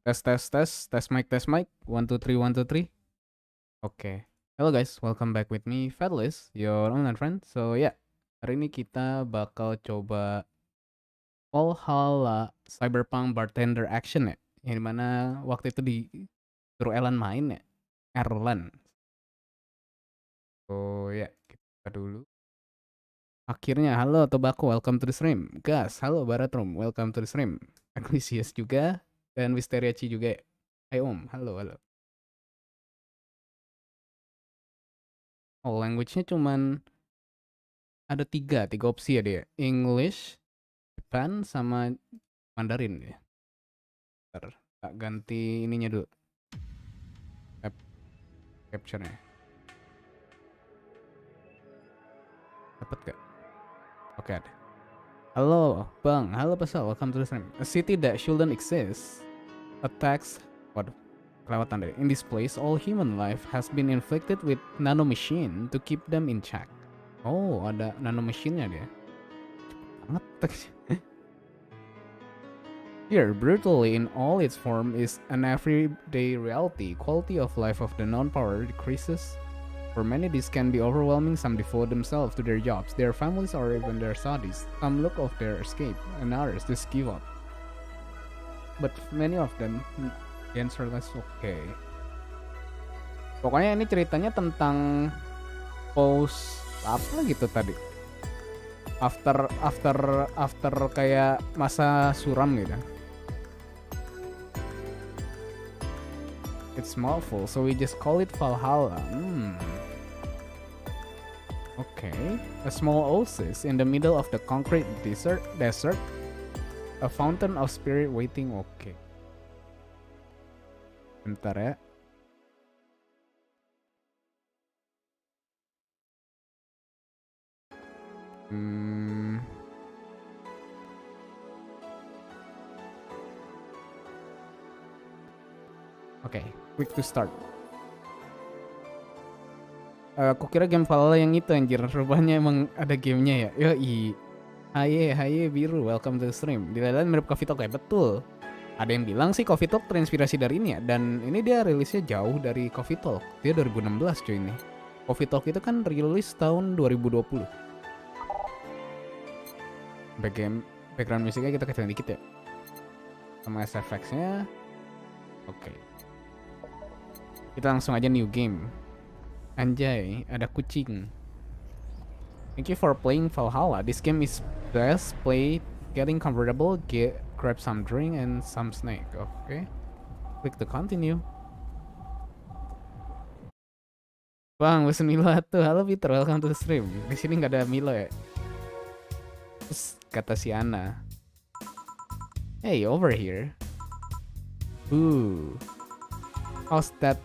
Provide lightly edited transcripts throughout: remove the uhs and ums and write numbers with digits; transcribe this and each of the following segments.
Tes mic 1 2 3 1 2 3. Oke. Hello guys, welcome back with me Fedelish, your online friend. So ya, hari ini kita bakal coba Valhalla Cyberpunk Bartender Action ya. Yang dimana waktu itu disuruh Elan main ya. Erlan. So ya, kita dulu. Akhirnya, halo Tobacco, welcome to the stream. Gas, halo Baratrum, welcome to the stream. Aquisius juga, dan Wisteriaci juga. Hai Om, halo. Oh, language-nya cuman ada tiga opsi ya dia. English, Japan, sama Mandarin ya. Ntar, tak ganti ininya dulu. Capture-nya. Dapat gak? Oke, ada. Halo, Bang. Halo, Pasal. Welcome to the stream. A city that shouldn't exist. Attacks. Waduh, kelewatan deh. In this place, all human life has been inflicted with nanomachine to keep them in check. Oh, ada nanomachine-nya dia. Cepet banget. Here, brutally in all its form is an everyday reality. Quality of life of the non-power decreases. For many, this can be overwhelming. Some devote themselves to their jobs, their families, or even their studies. Some look of their escape, and others just give up. But many of them, the answer is okay. Pokoknya ini ceritanya tentang post apa gitu tadi. After kayak masa suram gitu. It's mouthful, so we just call it Valhalla. Okay, a small oasis in the middle of the concrete desert, a fountain of spirit waiting. Okay. Bentar ya. Okay, quick to start. Aku kira game Valhalla yang itu anjir, rupanya emang ada gamenya ya. Yoi. Haye biru, welcome to the stream. Dilihat mirip Coffee Talk ya, betul. Ada yang bilang sih Coffee Talk terinspirasi dari ini ya, dan ini dia rilisnya jauh dari Coffee Talk. Dia 2016 cuy ini. Coffee Talk itu kan rilis tahun 2020. Background musiknya kita kecilin dikit ya. Sama SFX-nya. Oke. Kita langsung aja new game. Anjay, ada kucing. Thank you for playing Valhalla. This game is best played getting comfortable, grab some drink and some snack. Okay. Click to continue. Bang, pesen Milo tuh. Halo Peter, welcome to the stream. Di sini nggak ada Milo ya. Terus kata si Ana, hey, over here. Ooh. How's that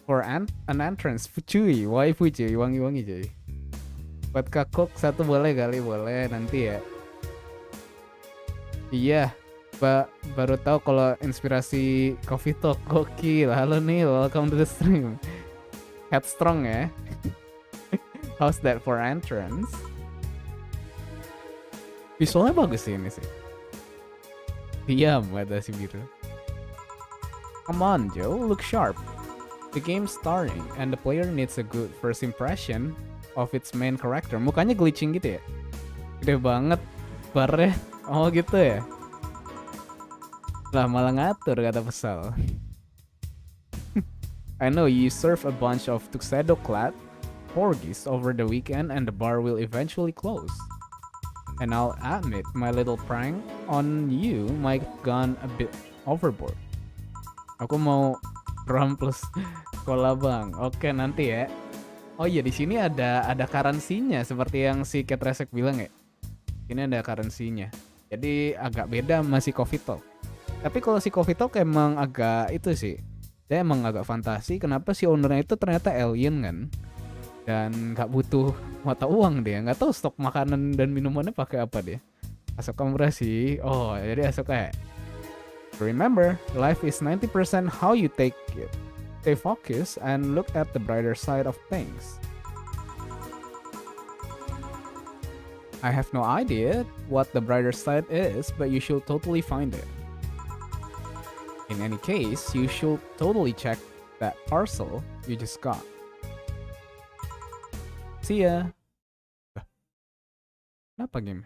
for an entrance? Cuy, waifu cuy, wangi-wangi cuy. Buat kakuk satu boleh kali, boleh nanti ya. Iya, baru tahu kalau inspirasi Coffee Talk. Gokil. Halo nih, welcome to the stream. Headstrong ya. How's that for entrance? Visualnya bagus sih ini sih. Diam ada si biru. Come on Joe, look sharp. The game's starting and the player needs a good first impression of its main character. Mukanya glitching gitu ya. Gede banget barnya. Oh gitu ya. Lah malah ngatur kata Pesal. I know you serve a bunch of tuxedo-clad porgies over the weekend and the bar will eventually close. And I'll admit my little prank on you might gone a bit overboard. Aku mau RAM plus sekolah bang. Oke nanti ya. Oh iya di sini ada currency-nya seperti yang si Cat Resek bilang ya. Ini ada currency-nya. Jadi agak beda sama si Coffee Talk. Tapi kalau si Coffee Talk emang agak itu sih. Dia emang agak fantasi. Kenapa si ownernya itu ternyata alien kan? Dan nggak butuh mata uang dia. Nggak tahu stok makanan dan minumannya pakai apa dia. Asuka murah sih. Oh jadi Asuka ya. Remember, life is 90% how you take it. Stay focused and look at the brighter side of things. I have no idea what the brighter side is, but you should totally find it. In any case, you should totally check that parcel you just got. See ya. Kenapa game?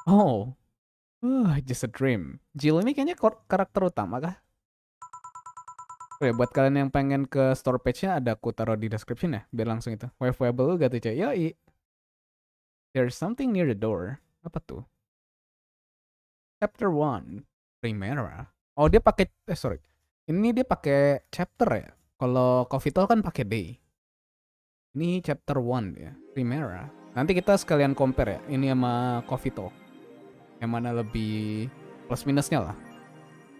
Oh, just a dream. Jill ini kayaknya karakter utama kah? Oke, buat kalian yang pengen ke store page-nya ada aku taruh di description ya, biar langsung itu. Waifu juga tuh, cuy. Yoi. There's something near the door. Apa tuh? Chapter 1, Primera. Oh, dia pakai sorry. Ini dia pakai chapter ya. Kalau Coffee kan pakai day. Ini chapter 1 ya, Primera. Nanti kita sekalian compare ya, ini sama Coffee. Yang mana lebih plus minusnya lah.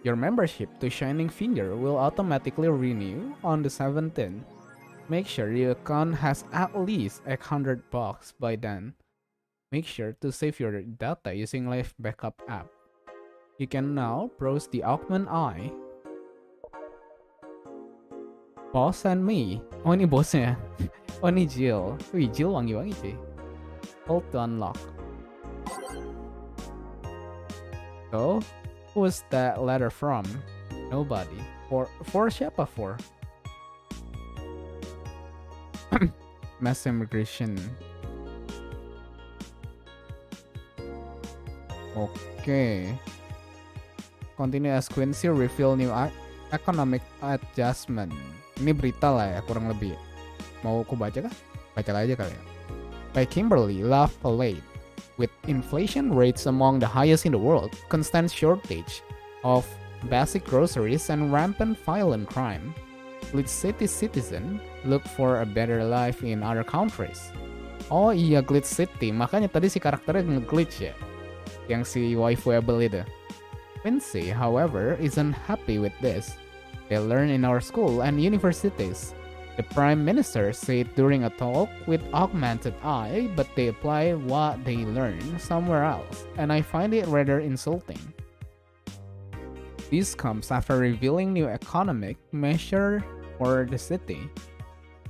Your membership to Shining Finger will automatically renew on the 17th. Make sure your account has at least $100 by then. Make sure to save your data using Live Backup app. You can now browse the Augment Eye. Boss and me. Oh, ini bosnya. Oh, ini Jill. Wih, Jill wangi-wangi sih. Hold to unlock. So, who's that letter from? Nobody. For siapa for? Mass immigration. Okay. Continue as Quincy reveal new economic adjustment. Ini berita lah ya, kurang lebih. Mau aku baca kah? Baca aja kali ya. By Kimberly Love Palade. With inflation rates among the highest in the world, constant shortage of basic groceries, and rampant violent crime, Glitch City citizens look for a better life in other countries. Oh iya, Glitch City. Makanya tadi si karakternya nge-glitch ya. Yang si waifu-able itu. Quincy, however, isn't happy with this. They learn in our school and universities. The Prime Minister said during a talk with Augmented Eye, but they apply what they learn somewhere else, and I find it rather insulting. This comes after revealing new economic measure for the city.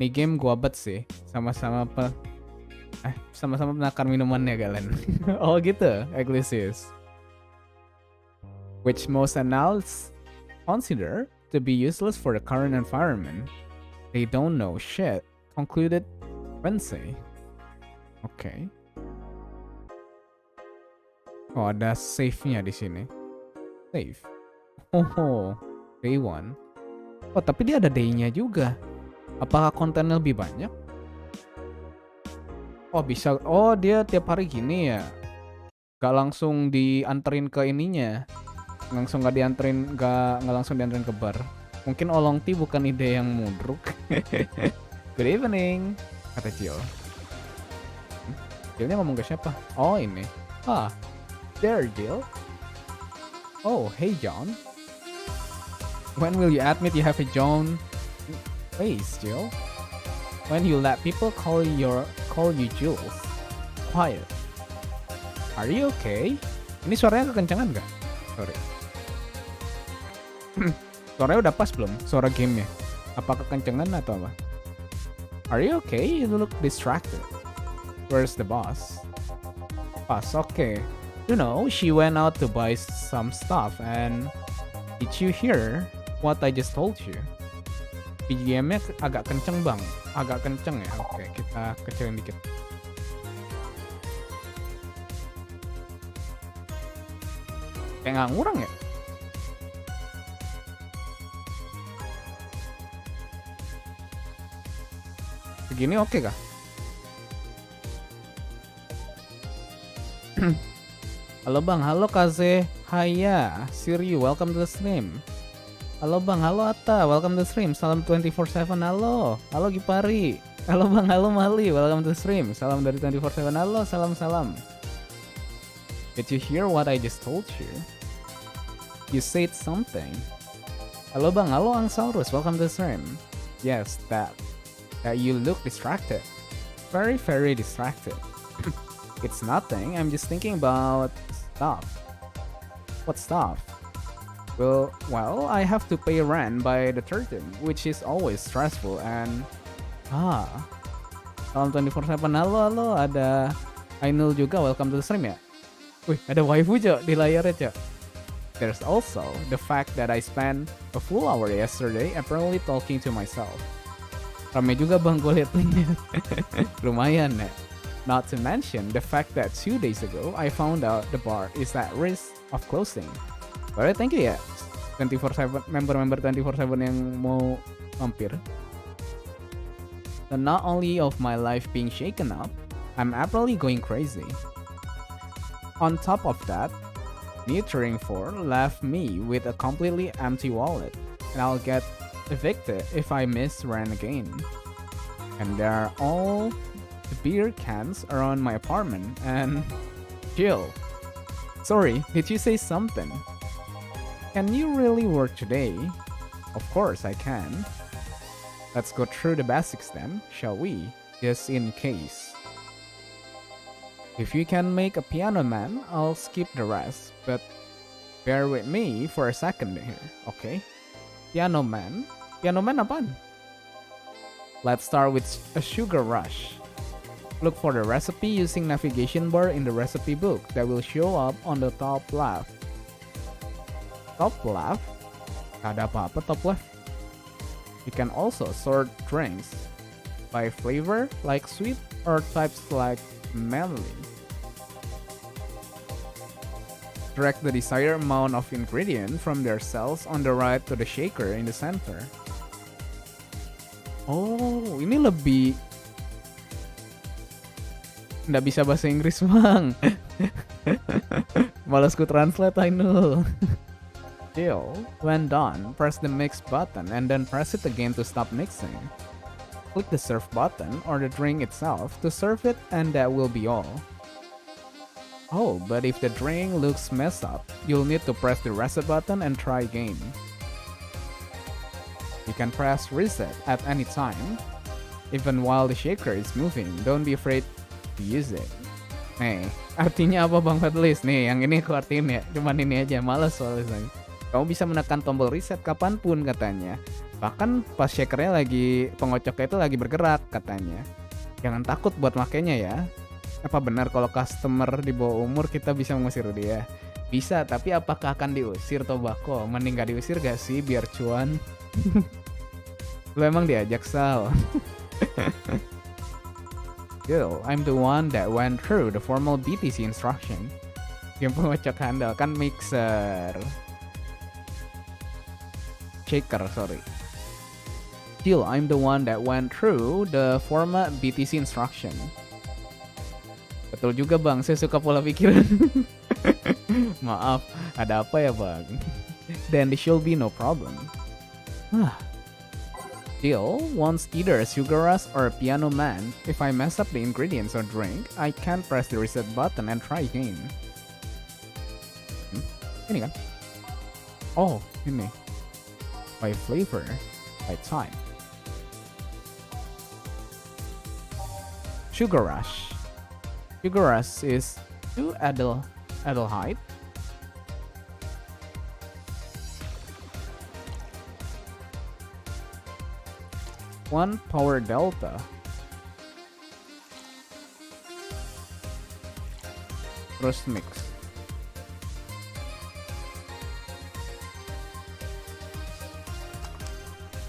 Nih game gua bet sih, sama-sama penakar minumannya kalian. Oh gitu, Iglesias. Which most analysts consider to be useless for the current environment. They don't know shit, concluded Wednesday. Okay. Oh, ada save-nya di sini. Save. Oh, day 1. Oh, tapi dia ada day-nya juga. Apakah kontennya lebih banyak? Oh, bisa. Oh, dia tiap hari gini ya. Gak langsung dianterin ke ininya. Langsung gak dianterin, gak langsung dianterin ke bar. Mungkin Olong Ti bukan ide yang mudruk. Good evening, kata Jill. Jillnya ngomong ke siapa? Oh ini. Ah, there Jill. Oh, hey John. When will you admit you have a John face, Jill? When you let people call you Jules. Quiet. Are you okay? Ini suaranya kekencangan gak? Sorry. Suaranya udah pas belum? Suara gamenya? Apa kekencangan atau apa? Are you okay? You look distracted. Where's the boss? Boss, okay. You know, she went out to buy some stuff and did you hear what I just told you? BGM-nya agak kenceng bang. Agak kenceng ya? Oke, kita kecilin dikit. Kayak nggak ngurang ya? Begini oke kah? Halo bang, halo Kaze. Hiya, Siryu, welcome to the stream. Halo bang, halo Atta, welcome to the stream. Salam 24/7, halo. Halo Gipari. Halo bang, halo Mali, welcome to the stream. Salam dari 24/7, halo, salam. Did you hear what I just told you? You said something. Halo bang, halo Angsaurus, welcome to the stream. Yes, that you look distracted. Very, very distracted. It's nothing, I'm just thinking about stuff. What stuff? Well, I have to pay rent by the 13th, which is always stressful and... Salam 24/7, halo, ada Ainul juga, welcome to the stream ya. Wih, ada waifu Cok di layarnya Cok. There's also the fact that I spent a full hour yesterday apparently talking to myself. Rame juga bang gue liat linknya. Lumayan ya. Not to mention the fact that 2 days ago I found out the bar is at risk of closing. Alright, thank you ya 24/7 member-member 24/7 yang mau mampir. So not only of my life being shaken up, I'm apparently going crazy. On top of that, Neutering 4 left me with a completely empty wallet, and I'll get evicted if I miss rent again. And there are all the beer cans around my apartment, and Jill. Sorry, did you say something? Can you really work today? Of course I can. Let's go through the basics then, shall we? Just in case. If you can make a piano man, I'll skip the rest, but bear with me for a second here, okay? Piano man? Piano man apaan? Let's start with a sugar rush. Look for the recipe using navigation bar in the recipe book that will show up on the top left. Top left? Ada apa-apa top left. You can also sort drinks by flavor like sweet or types like melody. Drag the desired amount of ingredient from their cells on the right to the shaker in the center. Oh, ini lebih nggak bisa bahasa Inggris bang. Malas ku translate, I know. Still, when done, press the mix button and then press it again to stop mixing. Click the serve button or the drink itself to serve it, and that will be all. Oh, but if the drink looks messed up, you'll need to press the reset button and try again. You can press reset at any time. Even while the shaker is moving, don't be afraid to use it. Nih, artinya apa Bang Fedelish? Nih, yang ini aku artiin ya, cuman ini aja, males soalnya. Kamu bisa menekan tombol reset kapanpun katanya. Bahkan pas shakernya lagi, pengocoknya itu lagi bergerak katanya. Jangan takut buat makainya ya. Apa benar kalau customer di bawah umur kita bisa mengusir dia? Bisa, tapi apakah akan diusir Tobacco? Mending gak diusir gak sih biar cuan? Lu emang diajak Sal? Yo, I'm the one that went through the formal BTC instruction. Yang pengocok handle kan mixer. Shaker, sorry. Still, I'm the one that went through the format BTC instruction. Betul juga bang, saya suka pola pikiran. Maaf, ada apa ya bang? Then there should be no problem. Still, once either a sugar rush or a piano man, if I mess up the ingredients or drink, I can press the reset button and try again. Ini kan? Oh, ini. By flavor, by type. Sugar rush. Sugar rush is 2 aldehyde, 1 power delta, terus mix.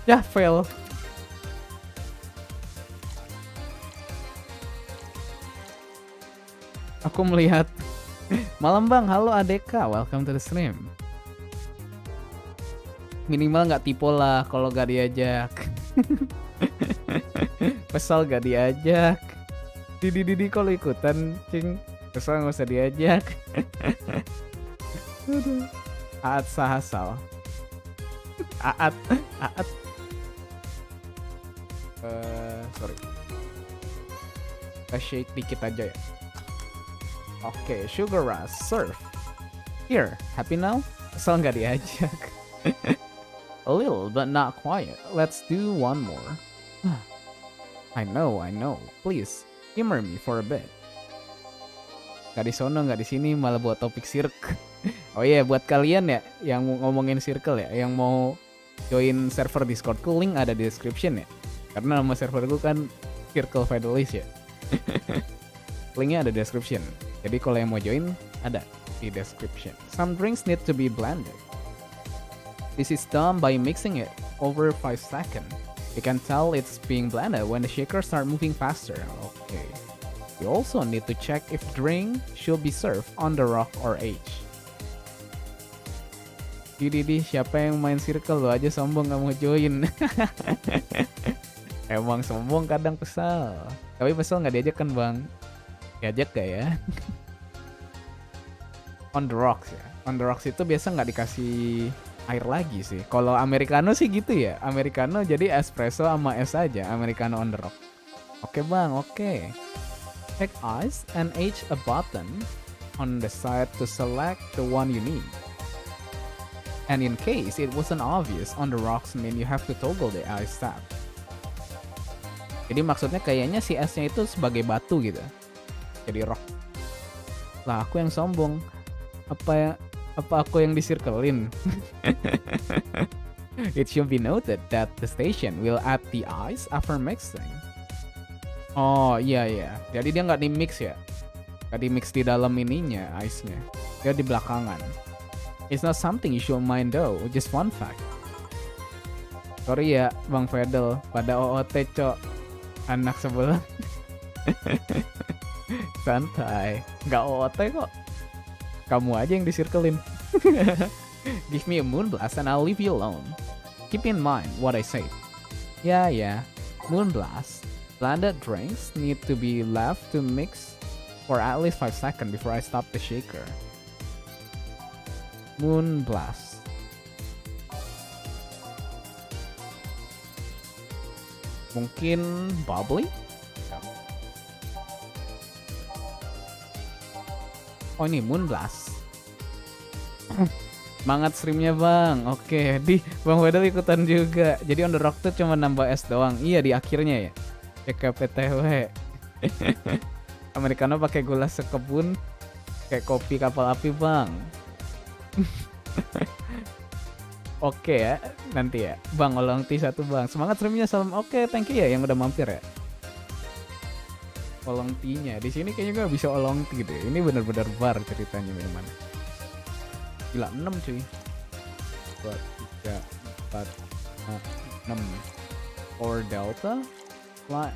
Ya, fail. Aku melihat. Malam bang, halo ADK, welcome to the stream. Minimal nggak tipe lah kalau gak diajak. Pesal gak diajak. Didi kalau ikutan, cing. Pesal nggak usah diajak. Aat sahasal. Aat. Sorry. Kita shake dikit aja ya. Oke, sugar rush, serve. Here, happy now? Asal nggak diajak. A little, but not quite. Let's do one more. I know. Please, humor me for a bit. Nggak di sono, nggak di sini, malah buat topik circle. Oh iya, buat kalian ya, yang ngomongin circle ya, yang mau join server Discordku, link ada di description ya. Karena nama serverku kan Circle Fedelish ya. Linknya ada di description. Jadi kalau yang mau join, ada. the description. Some drinks need to be blended. This is done by mixing it over 5 seconds. You can tell it's being blended when the shaker start moving faster. Okay. You also need to check if drink should be served on the rock or edge. Di siapa yang main circle, lo aja sombong gak mau join. Emang sombong kadang kesal. Tapi kesal gak diajak kan bang? Diajak gak ya? On the rocks ya. On the rocks itu biasa gak dikasih air lagi sih. Kalau americano sih gitu ya. Americano jadi espresso sama es aja. Americano on the rock. Oke bang, oke. Check ice and age a button on the side to select the one you need. And in case it wasn't obvious on the rocks mean you have to toggle the ice tab. Jadi maksudnya kayaknya si esnya itu sebagai batu gitu. Jadi rock. Lah aku yang sombong. Apa aku yang disirkelin? It should be noted that the station will add the ice after mixing. Oh iya. Jadi dia nggak di mix ya? Nggak di mix di dalam ininya ice-nya. Dia di belakangan. It's not something you should mind though, just fun fact. Sorry ya Bang Fedel, pada OOT cok. Anak sebelah. Santai, nggak OOT kok. Kamu aja yang disirkelin. Give me a moon blast and I'll leave you alone. Keep in mind what I say. Yeah. Moon blast. Blended drinks need to be left to mix for at least 5 seconds before I stop the shaker. Moon blast. Mungkin bubbly? Oh ini moon blast. Semangat streamnya bang. Oke, di Bang Wedel ikutan juga. Jadi on the rock tuh cuma nambah es doang. Iya di akhirnya ya. CKPTW. Americano pakai gula sekebun kayak kopi kapal api bang. Oke ya, nanti ya. Bang Olong T 1 bang. Semangat streamnya, salam. Oke, thank you ya yang udah mampir ya. Olong T-nya. Di sini kayaknya gak bisa Olong T gitu ya. Ini bener-bener bar ceritanya minuman. Gila 6 cuy. 2, 3, 4, 5, 6. Or Delta. Fly.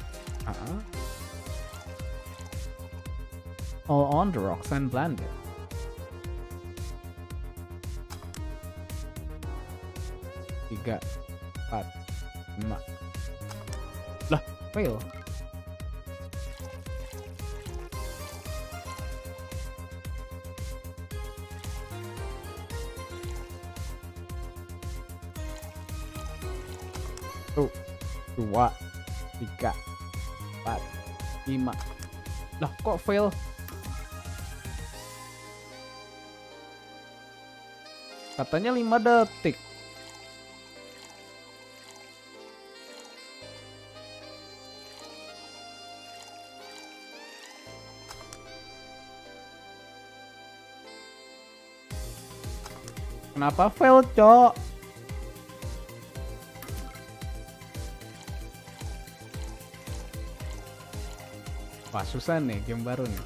All on the rocks and blended. Tiga, 4, 5. Lah, fail. Tuh, 2, 3, 4, 5. Lah, kok fail? Katanya 5 detik. Kenapa fail, cok? Wah, susah nih game baru nih.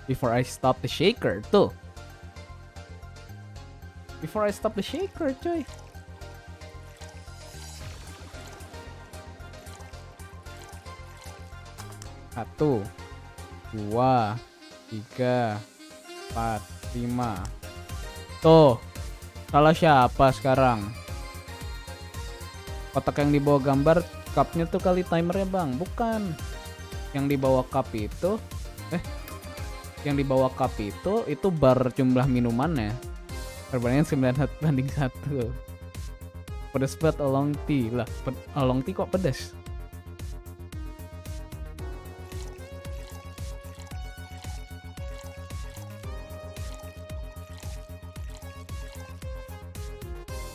Before I stop the shaker tuh. Before I stop the shaker, coy. Satu, 2, 3, 4, 5. Tuh, salah siapa sekarang? Kotak yang dibawa gambar cupnya tuh kali timernya bang, bukan. Yang dibawa cup itu, yang dibawa cup itu bar jumlah minumannya. Perbandingan 9:1. Pedes banget Olong Tea lah. Olong Tea kok pedes?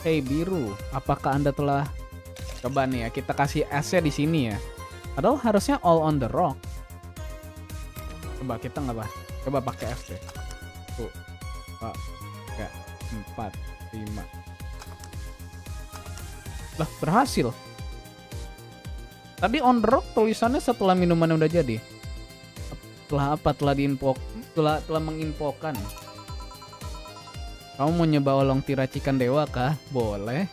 Hey biru, apakah Anda telah Coba nih ya, kita kasih S-nya di sini ya. Padahal harusnya all on the rock. Coba kita nggak bah. Coba pakai S deh. 1, 2, 3, 4, 5. Lah, berhasil. Tadi on the rock tulisannya setelah minuman udah jadi. Setelah apa? Telah menginfokan. Kamu mau nyoba olong tiracikan dewa kah? Boleh.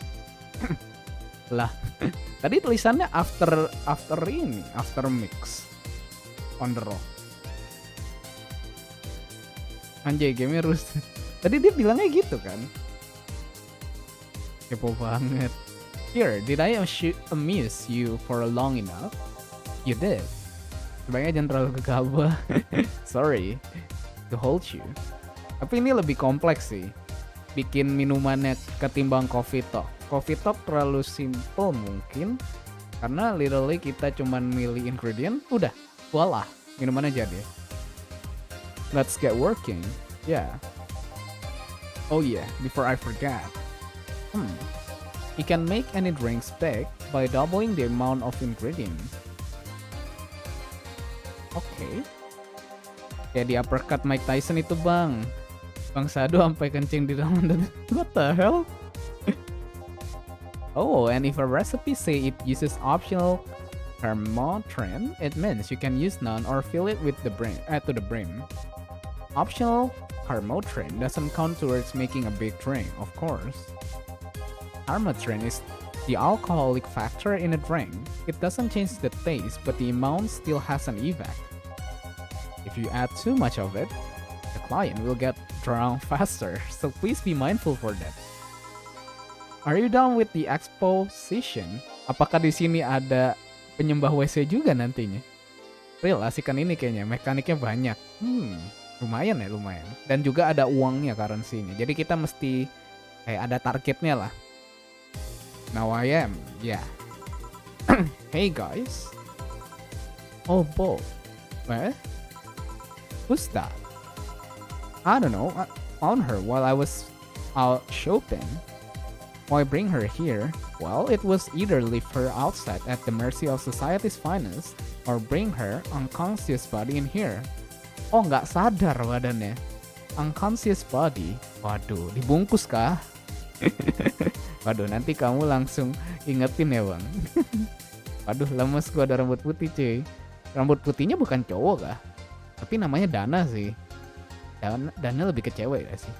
Lah, tadi tulisannya after mix on the rock. Anjay, gamenya rusak. Tadi dia bilangnya gitu kan? Kepo banget. Here, did I amuse you for long enough? You did. Sebaiknya jangan terlalu gegabah. Sorry to hold you. Tapi ini lebih kompleks sih. Bikin minumannya ketimbang coffee talk. Coffee talk terlalu simple mungkin. Karena literally kita cuman milih ingredient. Udah, voila, minumannya jadi. Let's get working. Yeah. Oh yeah, before I forget. You can make any drinks big by doubling the amount of ingredients. Okay. Kayak di uppercut Mike Tyson itu bang. Bang Sado sampai kencing di dalam dan what the hell? Oh, and if a recipe say it uses optional thermotrin, it means you can use none or fill it with the brim to the brim. Optional thermotrin doesn't count towards making a big drink, of course. Thermotrin is the alcoholic factor in a drink. It doesn't change the taste, but the amount still has an effect. If you add too much of it, the client will get drunk faster, so please be mindful for that. Are you done with the exposition? Apakah di sini ada penyembah WC juga nantinya? Real asikan ini kayaknya, mekaniknya banyak. Lumayan. Dan juga ada uangnya currency-nya. Jadi kita mesti kayak ada targetnya lah. Now I am, yeah. Hey guys. Oh, Bo. What? Who's that? I don't know. I found her while I was out shopping. Why bring her here? Well, it was either leave her outside at the mercy of society's finest or bring her unconscious body in here. Oh, nggak sadar badannya. Unconscious body. Waduh, dibungkus kah? Waduh, nanti kamu langsung ingetin ya bang. Waduh, lemes gua ada rambut putih cuy. Rambut putihnya bukan cowok kah? Tapi namanya Dana sih. Dana lebih ke cewek gak sih?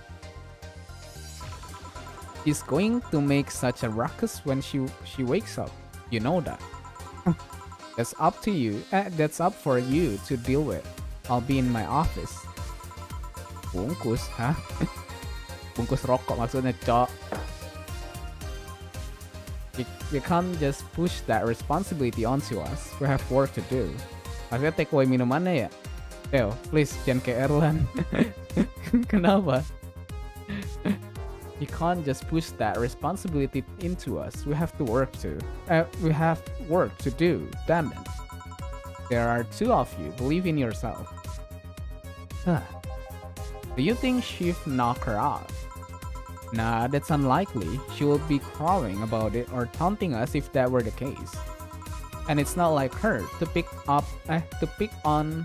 She's going to make such a ruckus when she wakes up. You know that. That's up to you. That's up for you to deal with. I'll be in my office. Bungkus, hah? Bungkus rokok maksudnya, cok. You can't just push that responsibility onto us. We have work to do. Maksudnya take away minumannya ya? Theo, please jangan kayak Erlan. Kenapa? You can't just push that responsibility into us. We have work to do. Damn it. There are two of you. Believe in yourself. Do you think she'll knock her out? Nah, that's unlikely. She will be crowing about it or taunting us if that were the case. And it's not like her to pick on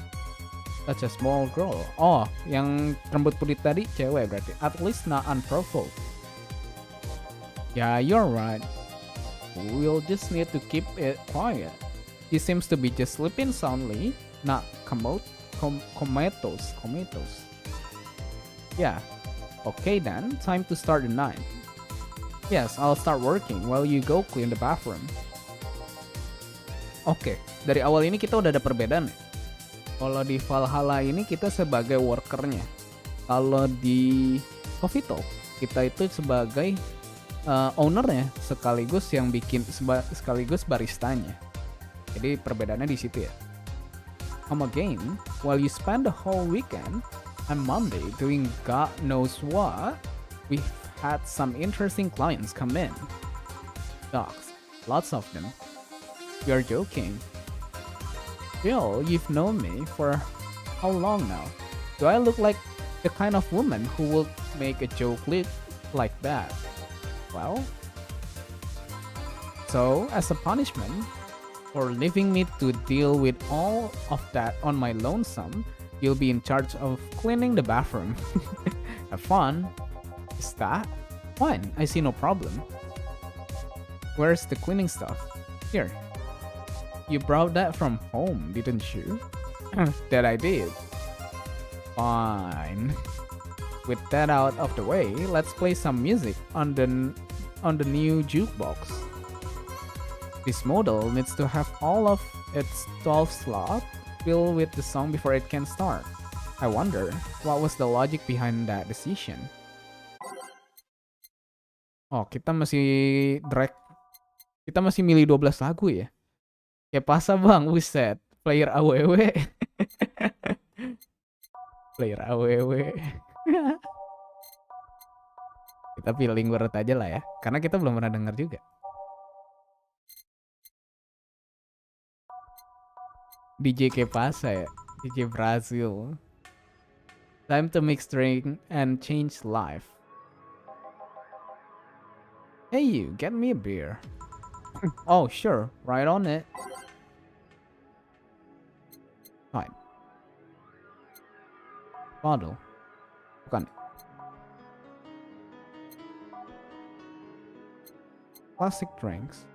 such a small girl. Oh, yang rambut putih tadi cewek berarti. At least not unprovoked. Yeah, you're right. We'll just need to keep it quiet. He seems to be just sleeping soundly, not comatose. Yeah. Okay then, time to start the night. Yes, I'll start working while you go clean the bathroom. Oke, dari awal ini kita udah ada perbedaan ya. Kalau di Valhalla ini kita sebagai workernya. Kalau di Coffee Talk, kita itu sebagai ownernya sekaligus yang sekaligus baristanya. Jadi perbedaannya di situ ya. Again, while you spend the whole weekend on Monday doing God knows what, we've had some interesting clients come in. Dogs, lots of them. You're joking. Bill, you've known me for how long now? Do I look like the kind of woman who would make a joke like that? Well, So, as a punishment for leaving me to deal with all of that on my lonesome, you'll be in charge of cleaning the bathroom. Have fun. Is that? Fine, I see no problem. Where's the cleaning stuff? Here. You brought that from home, didn't you? That I did. Fine. With that out of the way, let's play some music on the new jukebox. This model needs to have all of its 12 slots filled with the song before it can start. I wonder, what was the logic behind that decision? Oh, kita masih milih 12 lagu ya? Kayak pasa bang, buset. Player AWW. Player AWW. Kita pilih Lingward aja lah ya, karena kita belum pernah denger juga. DJ kayak pasa ya, DJ Brazil. Time to mix drink and change life. Hey you, get me a beer. Oh sure, right on it. Fine. Bottle. Bukan. Classic drinks.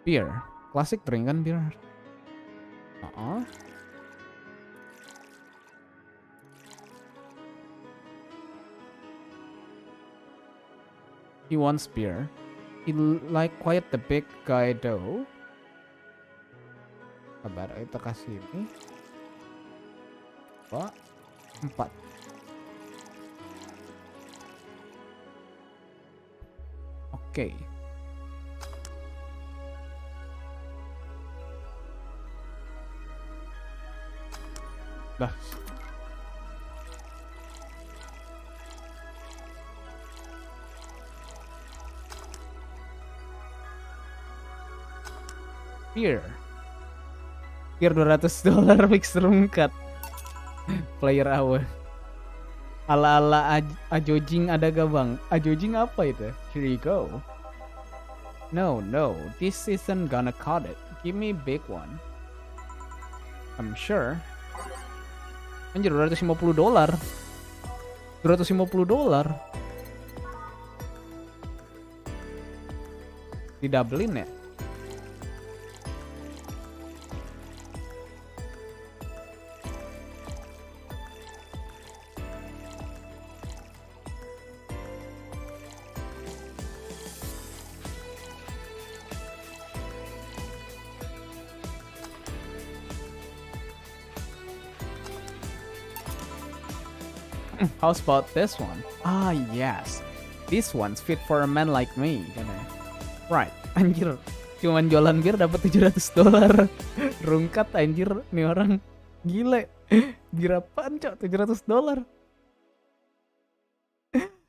Beer. Classic drink kan beer. He wants beer. He like quite the big guy though. Sabar, kita kasih ini. 4. Oke. Dah. Beer $200 fix room cut. Player hour. Ala-ala ajojing ada gak bang? Ajojing apa itu? Here you go. No, this isn't gonna cut it. Give me a big one. I'm sure. Anjir, $250. $250. Didoublin ya? How's about this one? Ah, yes. This one's fit for a man like me. Right. Anjir. Cuman jualan bir dapat $700. Rungkat anjir nih orang. Gile. Bir apaan, Cok? $700.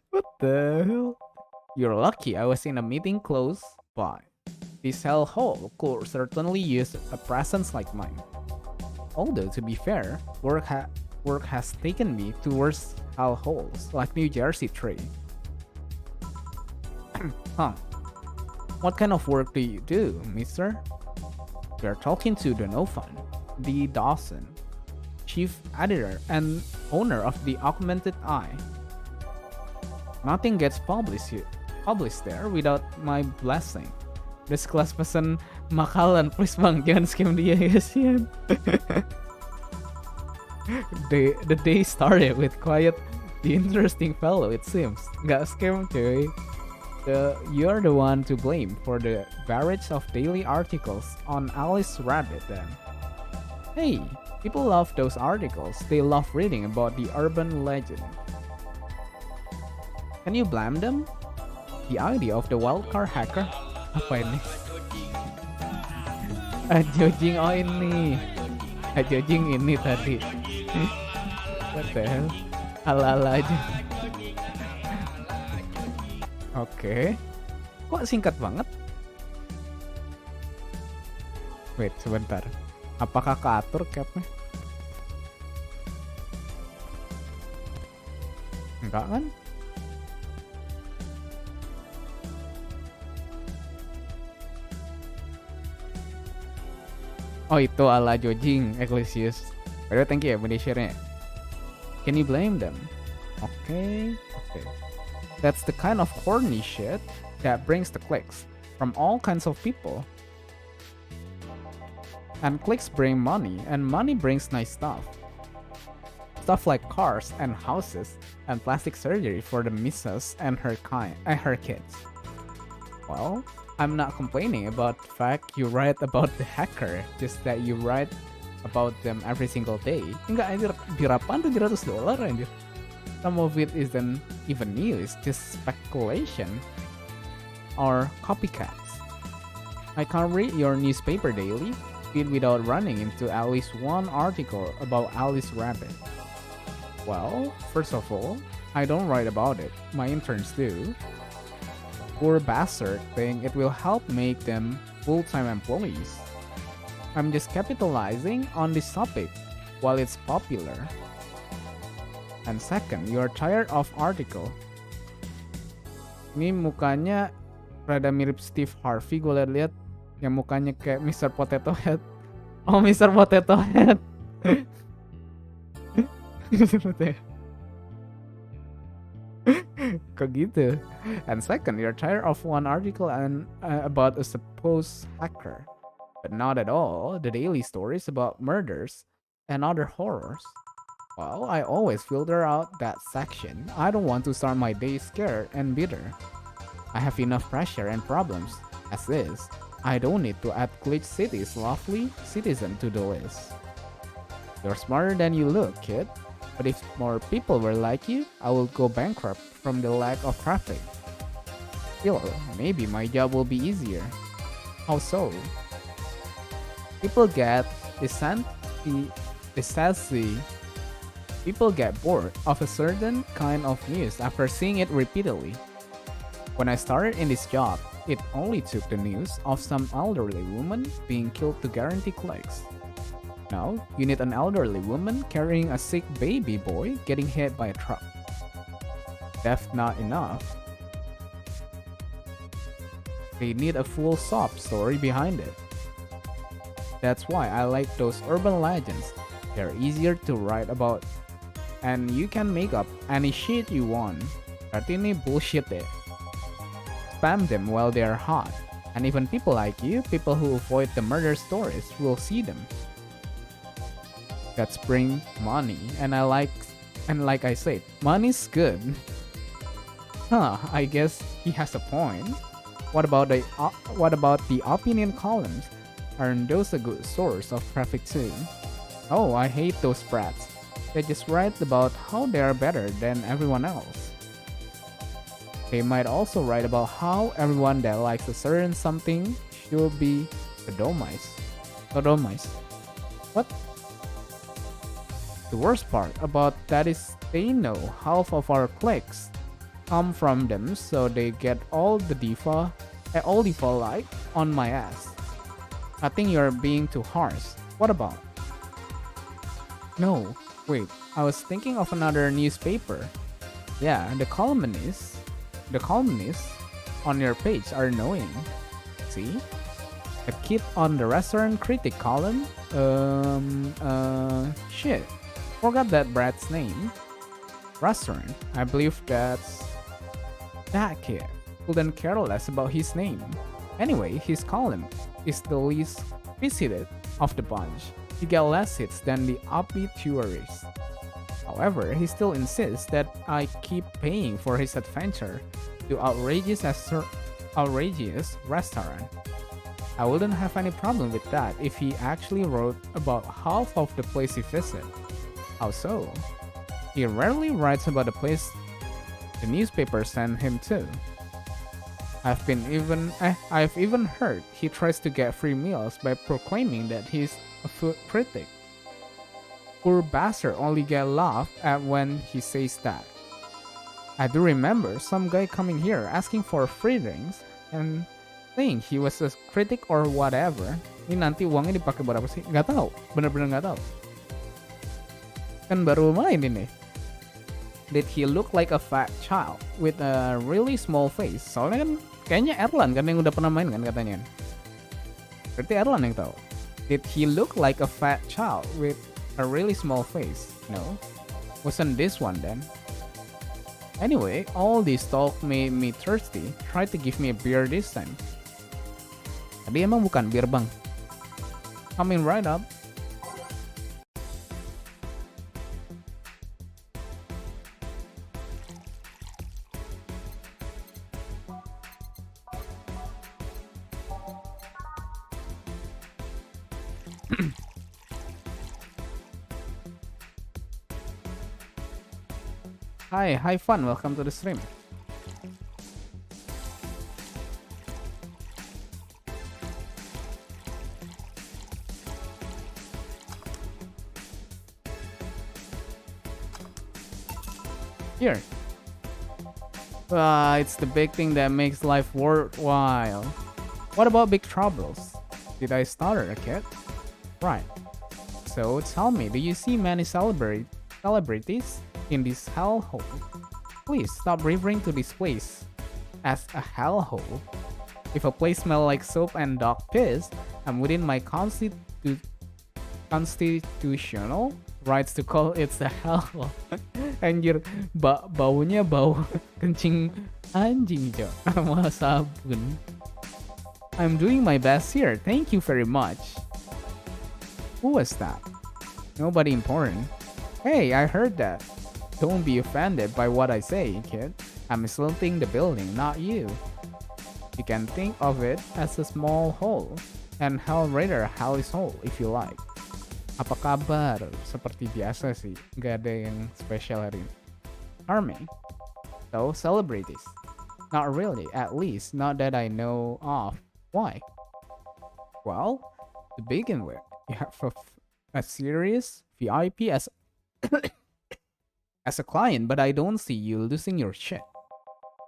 What the hell? You're lucky I was in a meeting close by. This hellhole could certainly use a presence like mine. Although, to be fair, work has taken me towards hellholes like New Jersey tree. Huh. What kind of work do you do, mister? We're talking to Donovan D. Dawson, chief editor and owner of the Augmented Eye. Nothing gets published there without my blessing. Udah sekelas pesen makalan, please bang, jangan scam dia ya, kasihan. The day started with quite the interesting fellow, it seems. Nggak scam cuy. You're the one to blame for the barrage of daily articles on Alice Rabbit then. Hey, people love those articles. They love reading about the urban legend. Can you blame them? The idea of the wildcard hacker? Apa ini? Ajojing, oh ini. Ajojing ini tadi. What the hell? Ala-ala aja. Oke. Kok singkat banget? Wait, sebentar. Apakah keatur capnya? Enggak kan? Oh itu ala Jojing Ecclesius. By the way, thank you ya buat share-nya. Can you blame them? Okay. That's the kind of corny shit that brings the clicks from all kinds of people. And clicks bring money, and money brings nice stuff. Stuff like cars and houses and plastic surgery for the missus and her kids. Well, I'm not complaining about the fact you write about the hacker, just that you write about them every single day. Enggak anjir, birapan $700 anjir. Some of it isn't even news, just speculation or copycats. I can't read your newspaper daily feed without running into at least one article about Alice Rabbit. Well, first of all, I don't write about it. My interns do. Poor bastard think it will help make them full-time employees. I'm just capitalizing on this topic while it's popular. And second, you're tired of article. Ini mukanya rada mirip Steve Harvey, gue liat yang mukanya kayak Mr. Potato Head. Oh, Mr. Potato Head. Kok gitu? And second, you're tired of one article about a supposed hacker, but not at all the daily stories about murders and other horrors. Well, I always filter out that section. I don't want to start my day scared and bitter. I have enough pressure and problems as is. I don't need to add Glitch City's lovely citizen to the list. You're smarter than you look, kid. But if more people were like you, I would go bankrupt from the lack of traffic. Still, maybe my job will be easier. How so? People get People get bored of a certain kind of news after seeing it repeatedly. When I started in this job, it only took the news of some elderly woman being killed to guarantee clicks. Now, you need an elderly woman carrying a sick baby boy getting hit by a truck. That's not enough. They need a full sob story behind it. That's why I like those urban legends. They're easier to write about, and you can make up any shit you want. Berarti ini bullshit deh. Spam them while they're hot, and even people like you, people who avoid the murder stories, will see them. That's bring money, and like I said, money's good. I guess he has a point. What about the opinion columns? Aren't those a good source of traffic too? Oh, I hate those brats. They just write about how they are better than everyone else. They might also write about how everyone that likes a certain something should be sodomized. What? The worst part about that is they know half of our clicks come from them, so they get all diva like on my ass. I think you're being too harsh. What about? No, wait, I was thinking of another newspaper. Yeah, the columnists on your page are annoying. See? The kid on the restaurant critic column? Shit. Forgot that brat's name. Restaurant. I believe that's that kid. Couldn't care less about his name. Anyway, his column is the least visited of the bunch. He got less hits than the obituaries. However, he still insists that I keep paying for his adventure to outrageous restaurant. I wouldn't have any problem with that if he actually wrote about half of the place he visited. How so? He rarely writes about the place the newspaper sent him to. I've even heard he tries to get free meals by proclaiming that he's a food critic. Poor bastard only get laughed at when he says that. I do remember some guy coming here asking for free drinks and saying he was a critic or whatever. Ini nanti uangnya dipakai buat apa sih? Gak tahu, bener-bener gak tahu. Kan baru main ini. Did he look like a fat child with a really small face? Soalnya kan kayaknya Erlan kan yang udah pernah main kan katanya. Berarti Erlan yang tahu. Did he look like a fat child with a really small face? No. Wasn't this one then? Anyway, all this talk made me thirsty. Try to give me a beer this time. Tadi emang bukan bir bang. Coming right up. Hi fun, welcome to the stream. Here. It's the big thing that makes life worthwhile. What about big troubles? Did I stutter a kid? Right. So tell me, do you see many celebrities in this hellhole? Please stop referring to this place as a hellhole. If a place smells like soap and dog piss, I'm within my constitutional rights to call it a hellhole. Anjir, baunya bau kencing anjing, Cok. Sama sabun. I'm doing my best here. Thank you very much. Who was that? Nobody important. Hey, I heard that. Don't be offended by what I say, kid. I'm insulting the building, not you. You can think of it as a small hole, and hell rather hell is whole if you like. Apa kabar? Seperti biasa sih, gak ada yang spesial hari ini. Charming. So, celebrities. Not really, at least not that I know of. Why? Well, to begin with, you have a serious VIP as as a client, but I don't see you losing your shit.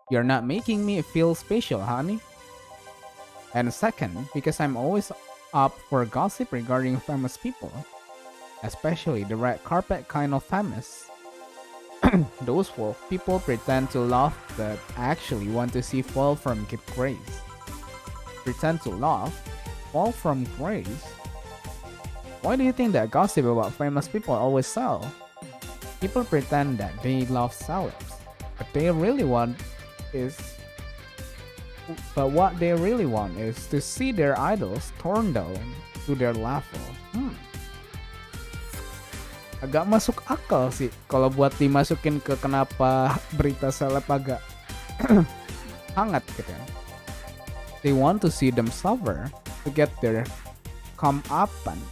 You're not making me feel special, honey. And second, because I'm always up for gossip regarding famous people. Especially the red carpet kind of famous. Those people pretend to laugh but actually want to see fall from grace. Pretend to laugh, fall from grace? Why do you think that gossip about famous people always sell? People pretend that they love celebs, but what they really want is to see their idols torn down to their level. Agak masuk akal sih kalau buat dimasukin ke kenapa berita seleb agak hangat gitu ya. They want to see them suffer to get their comeuppance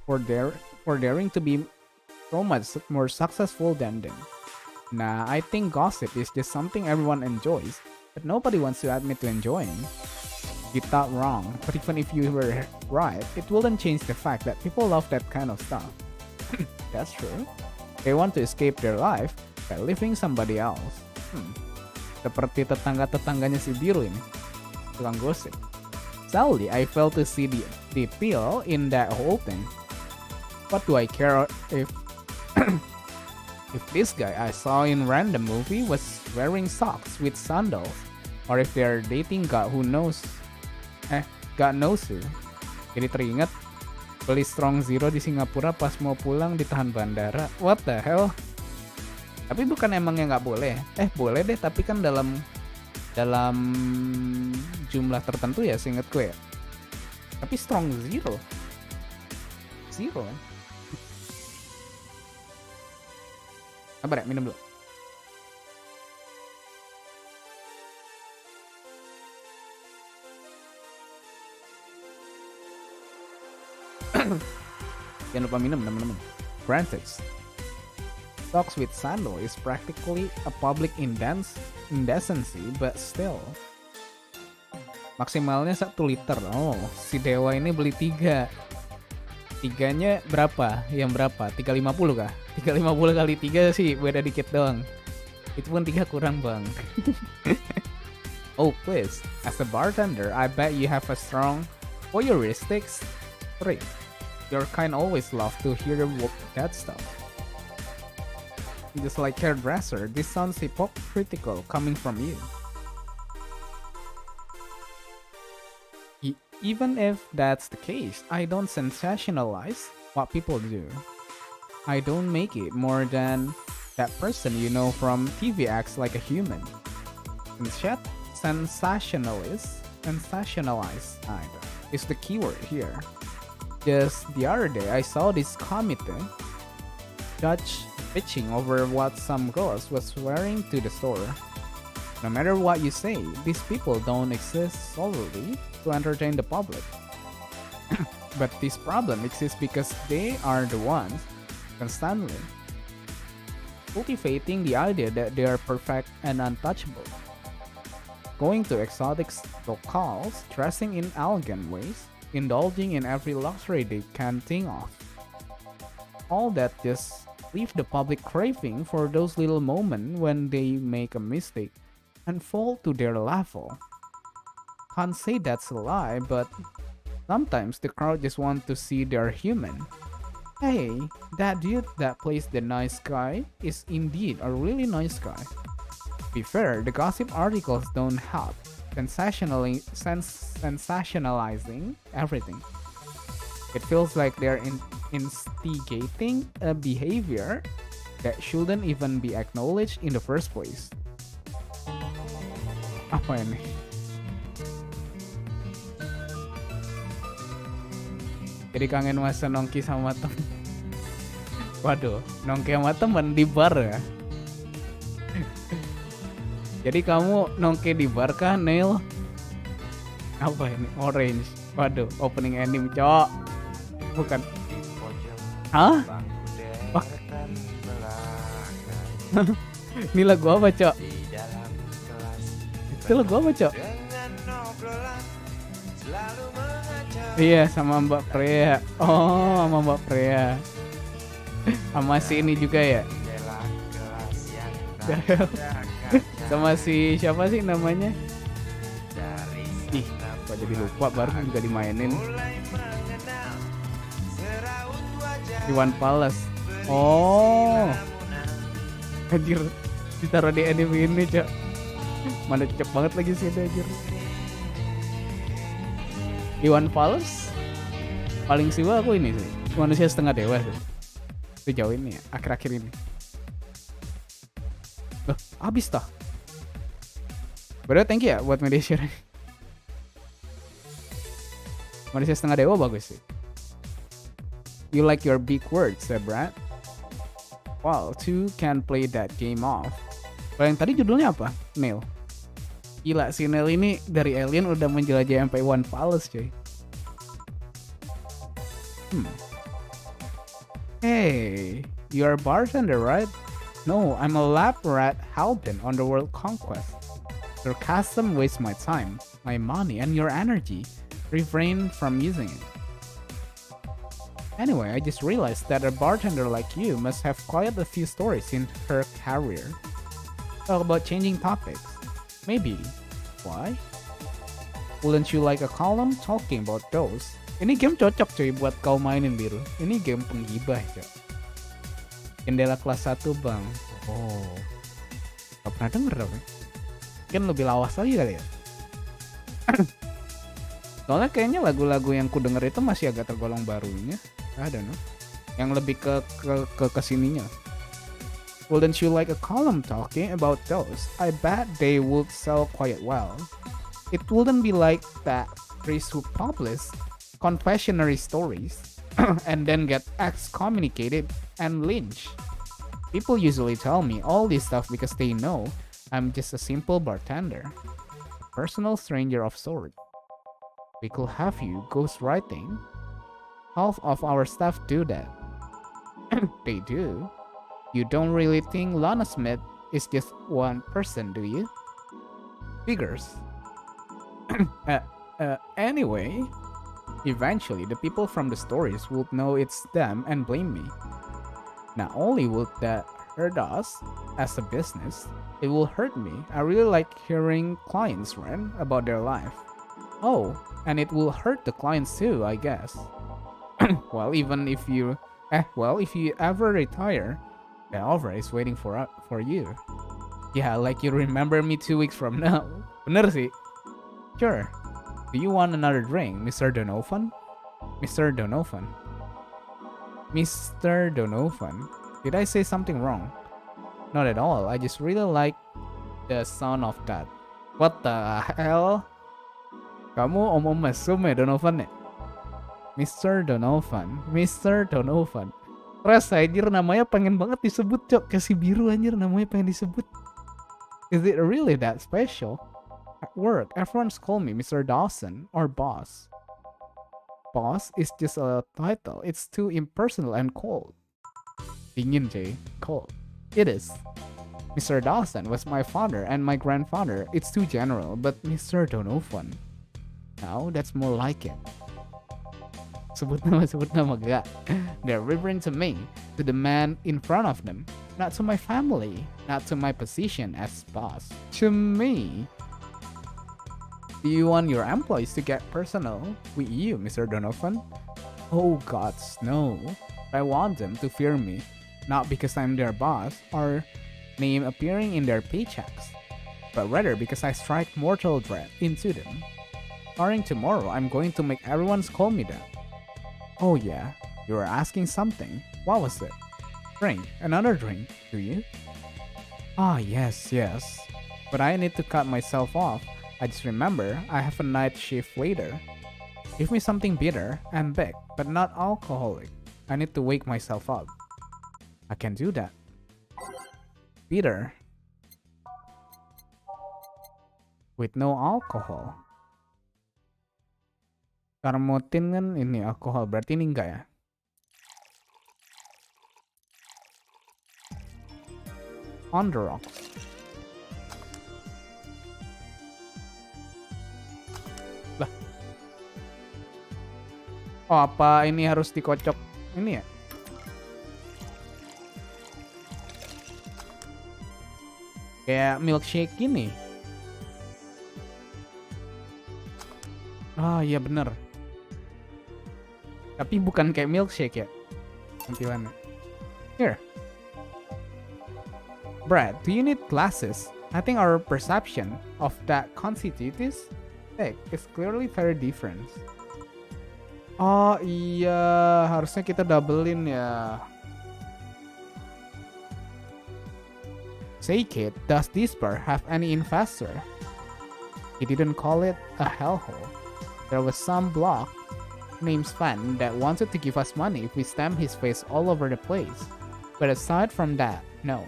for daring to be so much more successful than them. Nah, I think gossip is just something everyone enjoys, but nobody wants to admit to enjoying. You thought wrong, but even if you were right, it wouldn't change the fact that people love that kind of stuff. That's true. They want to escape their life by living somebody else. Seperti tetangga-tetangganya si biru ini, tukang gosip. Sadly, I failed to see the appeal in that whole thing. What do I care if if this guy I saw in random movie was wearing socks with sandals, or if they're dating God who knows, God knows who. Jadi teringat beli Strong Zero di Singapura pas mau pulang ditahan bandara. What the hell? Tapi bukan emangnya nggak boleh? Boleh deh, tapi kan dalam jumlah tertentu ya, seingatku ya. Tapi Strong Zero kan? Sabar ya, minum dulu. Jangan lupa minum teman-teman. Granted, socks with sandal is practically a public indecency, but still. Maksimalnya 1 liter. Oh, si Dewa ini beli 3. Tiganya berapa? Yang berapa? 350 kah? 350 kali 3 sih beda dikit doang. Itu pun 3 kurang bang. Oh please, as a bartender, I bet you have a strong voyeuristics 3. Your kind always love to hear that stuff. Just like hairdresser, this sounds hypocritical coming from you. Even if that's the case, I don't sensationalize what people do. I don't make it more than that person you know from TV acts like a human. Instead, sensationalize is the keyword here. Just the other day, I saw this committee judge bitching over what some girls was wearing to the store. No matter what you say, these people don't exist solely to entertain the public. But this problem exists because they are the ones constantly cultivating the idea that they are perfect and untouchable. Going to exotic locales, dressing in elegant ways, indulging in every luxury they can think of. All that just leave the public craving for those little moments when they make a mistake and fall to their level. Can't say that's a lie, but sometimes the crowd just want to see they're human. Hey, that dude that plays the nice guy is indeed a really nice guy. Be fair, the gossip articles don't help sensationalizing everything. It feels like they're instigating a behavior that shouldn't even be acknowledged in the first place. Apa ini? Jadi kangen masa nongki sama temen. Waduh, nongki sama temen di bar ya? Jadi kamu nongki di bar kah, Neil? Apa ini? Orange. Waduh, opening anime, cok. Bukan. Hah? Ini lagu apa, cok? Itu lagu apa, cok? Iya, sama Mbak Freya. Oh, sama Mbak Freya. Sama si ini juga ya? Sama si siapa sih namanya? Ih, kok jadi lupa, baru juga dimainin. Iwan Palace. Oh, anjir, ditaruh di anime ini, cok. Mana cocok banget lagi sih, anjir. Iwan Fals paling siwa aku ini sih, manusia setengah dewa sih. Sejauh ini ya, akhir-akhir ini. Loh, habis toh. Berarti thank you ya buat media sharing. Manusia setengah dewa bagus sih. You like your big words, ya Brad? Wow, two can play that game off. Kalau yang tadi judulnya apa, Neil? Gila, si Neil ini dari alien udah menjelajah sampai One Palace, coy. Hey, you're a bartender, right? No, I'm a lab rat hellbent on the world conquest. Your custom wastes my time, my money, and your energy. Refrain from using it. Anyway, I just realized that a bartender like you must have quite a few stories in her career. Talk about changing topics. Maybe. Why? Wouldn't you like a column talking about those? Ini game cocok cuy buat kau mainin, Biru. Ini game penggibah, cuy. Jendela kelas 1, Bang. Oh. Gak pernah denger dong. Mungkin lebih lawas lagi kali ya. Soalnya kayaknya lagu-lagu yang ku denger itu masih agak tergolong barunya. Ada no. Yang lebih ke kesininya. Wouldn't you like a column talking about those? I bet they would sell quite well. It wouldn't be like that priest who publish confessionary stories and then get excommunicated and lynched. People usually tell me all this stuff because they know I'm just a simple bartender, a personal stranger of sort. We could have you ghostwriting. Half of our staff do that. They do. You don't really think Lana Smith is just one person, do you? Figures. Anyway, eventually the people from the stories would know it's them and blame me. Not only would that hurt us as a business, it will hurt me. I really like hearing clients rant about their life. Oh, and it will hurt the clients too, I guess. Well, if you ever retire, The offer is waiting for you. Yeah, like you remember me 2 weeks from now. Bener sih. Sure. Do you want another drink, Mr. Donovan? Mr. Donovan. Mr. Donovan. Did I say something wrong? Not at all. I just really like the sound of that. What the hell? Kamu om mesum ya, Donovan ya? Mr. Donovan. Mr. Donovan. Stres anjir, namanya pengen banget disebut, cok. Kasih biru anjir, namanya pengen disebut. Is it really that special? At work, everyone's call me Mr. Dawson or boss. Boss is just a title. It's too impersonal and cold. Ingin, Jay. Cold. It is. Mr. Dawson was my father and my grandfather. It's too general, but Mr. Donovan. Now that's more like it. Sebut nama gak. They're referring to me, to the man in front of them, not to my family, not to my position as boss. To me. Do you want your employees to get personal with you, Mr. Donovan? Oh gods, no. I want them to fear me, not because I'm their boss or name appearing in their paychecks, but rather because I strike mortal dread into them. Starting tomorrow, I'm going to make everyone call me that. Oh yeah, you were asking something. What was it? Drink, another drink, do you? Ah, yes. But I need to cut myself off. I just remember I have a night shift later. Give me something bitter and big, but not alcoholic. I need to wake myself up. I can do that. Bitter. With no alcohol. Karmotin kan ini alkohol, berarti ini enggak ya? On the rocks. Lah. Oh, apa ini harus dikocok ini ya? Kayak milkshake gini. Ah, iya bener. Tapi bukan kayak milkshake ya tampilannya. Here. Brad, do you need glasses? I think our perception of that constitutes is clearly very different. Oh iya, harusnya kita doublein ya. Say kid, does this bar have any investor? He didn't call it a hellhole. There was some block named Sven that wanted to give us money if we stamp his face all over the place. But aside from that, no.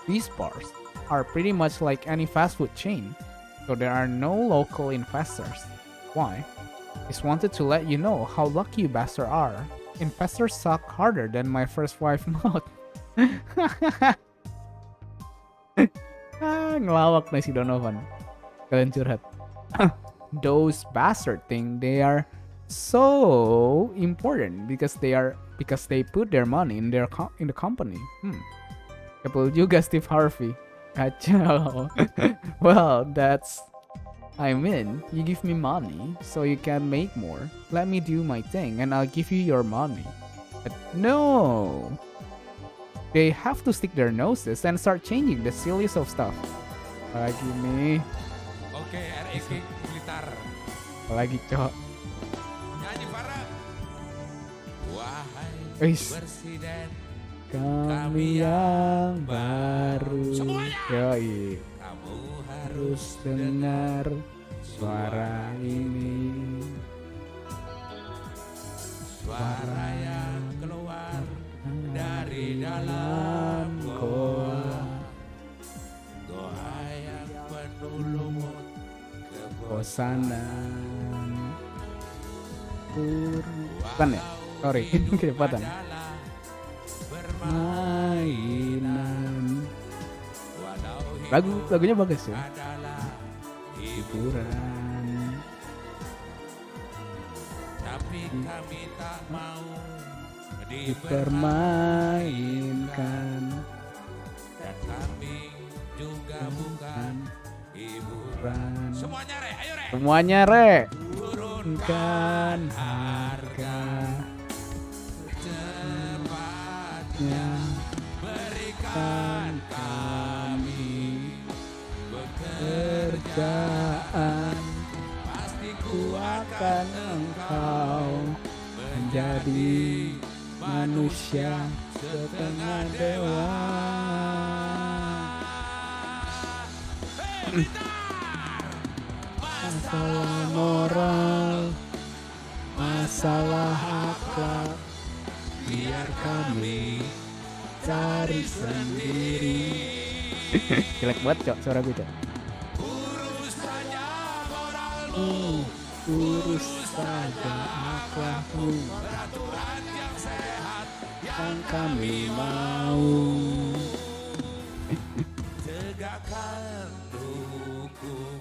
These bars are pretty much like any fast food chain, so there are no local investors. Why? Just wanted to let you know how lucky you bastards are. Investors suck harder than my first wife mouth. Ngelawak nih si Donovan. Kalian curhat. Those bastard think they are so important because they put their money in the company. Kapul juga Steve Harvey. Kacau. Well, I mean, you give me money so you can make more. Let me do my thing and I'll give you your money. But no. They have to stick their noses and start changing the silliest of stuff. Lagi nih. Oke, RIK Blitar. Lagi cok. Nyanyi bareng. Wahai presiden, Kami yang baru. Semuanya. Yoi. kamu Harus dengar suara ini. suara yang keluar dari dalam goa. Goa yang penuh lumut Bosanan. Bukan ya? Sorry, kecepatan. Mainan. Lagunya bagus ya. Hiburan. Tapi kami tak mau Dipermainkan. Dan kami juga bukan hiburan. Semuanya re, ayo re. Semuanya re. Turunkan Harga cepatnya. nya. pekerjaan, pasti ku akan engkau menjadi manusia setengah dewa. Masalah moral, masalah akhlak, biar kami cari sendiri. Jelek banget cok suara gue cok. urus saja moralmu, Urus saja akhlakmu, peraturan yang sehat, yang kami mau. tegakkan hukum,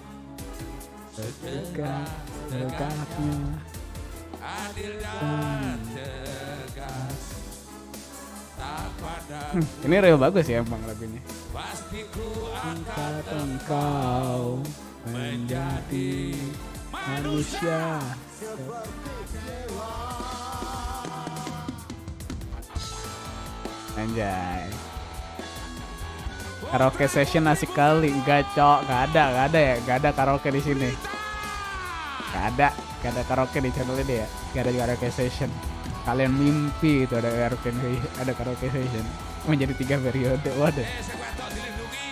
Tegaknya adil dan tegas, tak pada ini real bagus ya emang lagunya. pasti ku Angkat engkau menjadi manusia. Anjay. Karaoke session asik kali. Enggak cok, gak ada karaoke di sini. Gak ada karaoke di channel ini ya. Gak ada karaoke session. Kalian mimpi itu ada karaoke session. Menjadi 3 periode. Waduh. sekwetok dilindungi.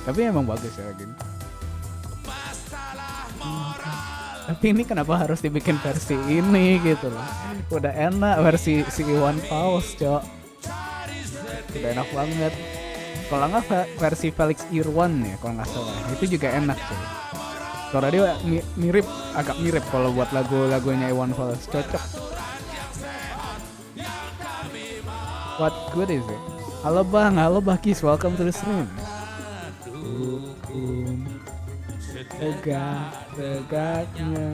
Tapi emang bagus ya gini. Masalah moral, Tapi ini kenapa harus dibikin versi ini gitu loh. Udah enak versi si Iwan Fals cok. Udah enak banget. Kalau nggak versi Felix Irwan ya kalau nggak salah. Itu juga enak sih. Suara dia agak mirip kalau buat lagu-lagunya Iwan Fals. Cocok. What good is it? Halo Bakis, welcome to the stream. Hukum tegaknya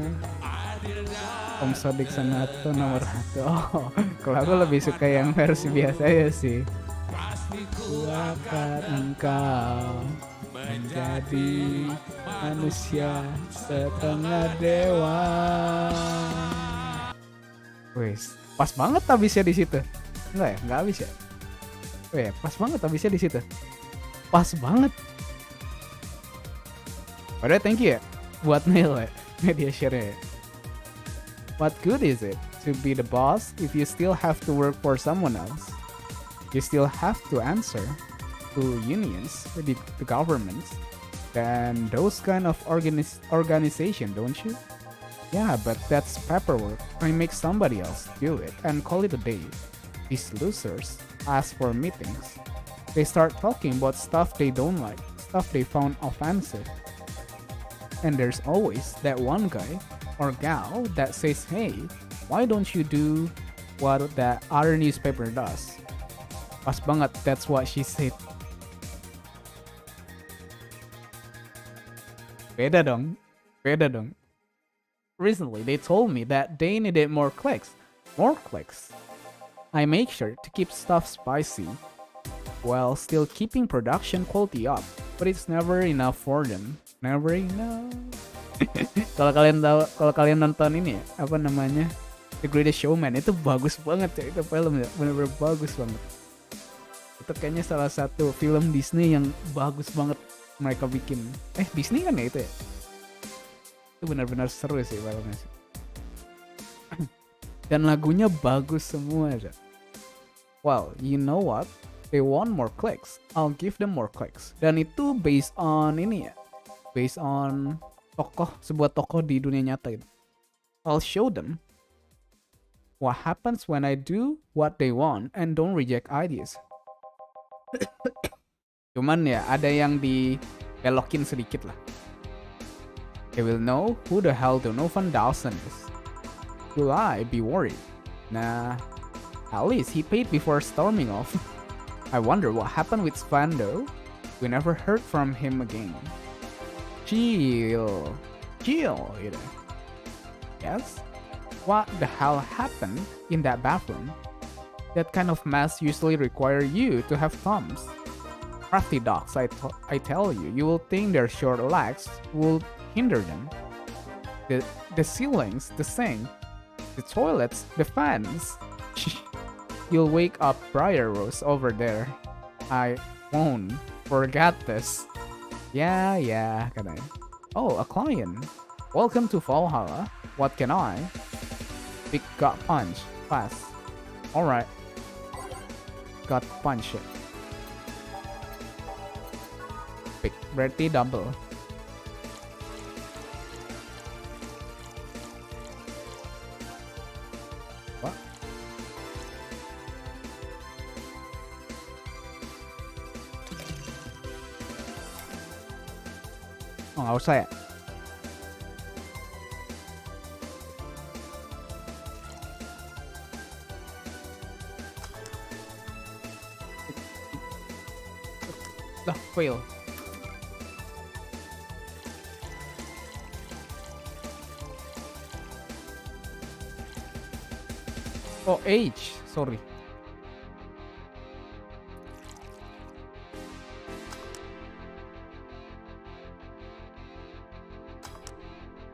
Om Sodik Sanato nomor 1. Oh, kalau aku lebih suka yang versi biasa ya sih. Ku akan engkau menjadi manusia setengah dewa. Wes, pas banget habisnya di situ. Enggak ya? Enggak habis ya? Pas banget habisnya di situ. Pas banget. Padahal thank you ya buat Neil ya, media share-nya ya. What good is it to be the boss if you still have to work for someone else? You still have to answer to unions, the governments, and those kind of organization, don't you? Yeah, but that's paperwork. I make somebody else do it and call it a day. These losers ask for meetings. They start talking about stuff they don't like, stuff they found offensive. And there's always that one guy or gal that says, hey, why don't you do what that other newspaper does? Pas banget, that's what she said. Beda dong. Recently, they told me that they needed more clicks. I make sure to keep stuff spicy while still keeping production quality up, but it's never enough for them. Never enough. Kalau kalian nonton ini ya, apa namanya, The Greatest Showman, itu bagus banget ya, itu film ya, bener-bener bagus banget. Itu kayaknya salah satu film Disney yang bagus banget mereka bikin. Disney kan ya itu ya. Itu benar-benar seru sih filmnya sih. Dan lagunya bagus semua aja. Well, you know what? They want more clicks. I'll give them more clicks. Dan itu based on ini ya. Based on sebuah tokoh di dunia nyata itu. I'll show them what happens when I do what they want and don't reject ideas. Cuman ya ada yang dibelokin sedikit lah. They will know who the hell Donovan Dawson is. Will I be worried? Nah, at least he paid before storming off. I wonder what happened with Spando. We never heard from him again. Chill, you know. Yes? What the hell happened in that bathroom? That kind of mess usually require you to have thumbs. Crafty dogs, I tell you, you will think their short legs will hinder them. The ceilings, the sink, the toilets, the fans. You'll wake up Briar Rose over there. I won't forget this. Yeah, katanya. Oh, a client. Welcome to Valhalla. What can I? Big gut punch. Fast. Alright. Gut punch it. Big. Berarti double. What? Oh, nggak usah ya? Lah, fail. Oh, H. Sorry.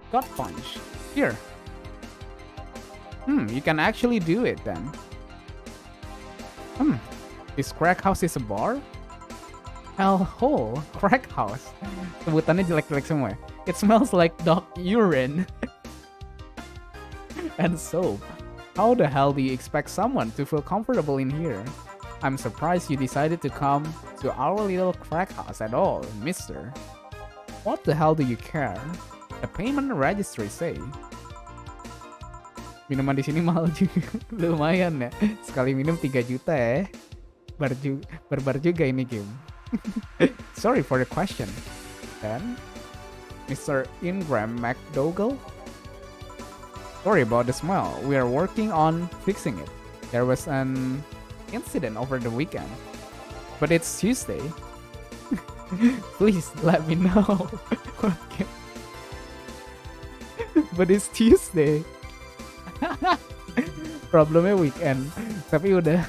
Gut punch. Here. You can actually do it then. This crack house is a bar? Hellhole, crack house. Sebutannya jelek-jelek semua. It smells like dog urine and soap. How the hell do you expect someone to feel comfortable in here? I'm surprised you decided to come to our little crack house at all, mister. What the hell do you care? The payment registry say. Minuman di sini mahal juga. Lumayan ya. Sekali minum 3 juta ya. Barbar juga ini game. Sorry for the question. Then, Mr. Ingram McDougall? Sorry about the smell. We are working on fixing it. There was an incident over the weekend. But it's Tuesday. Please let me know. Okay. But it's Tuesday. Problemnya weekend. Tapi udah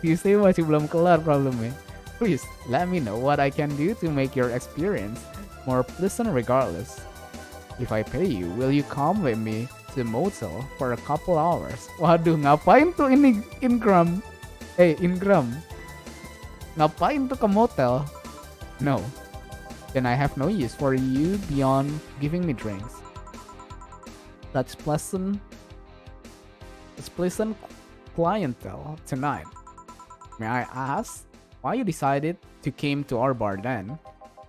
Tuesday masih belum kelar problemnya. Please let me know what I can do to make your experience more pleasant regardless. If I pay you, will you come with me to the motel for a couple hours? Waduh, ngapain tuh ini Ingram? Ngapain tuh ke motel? No. Then I have no use for you beyond giving me drinks. That's pleasant clientele tonight. May I ask why you decided to came to our bar then?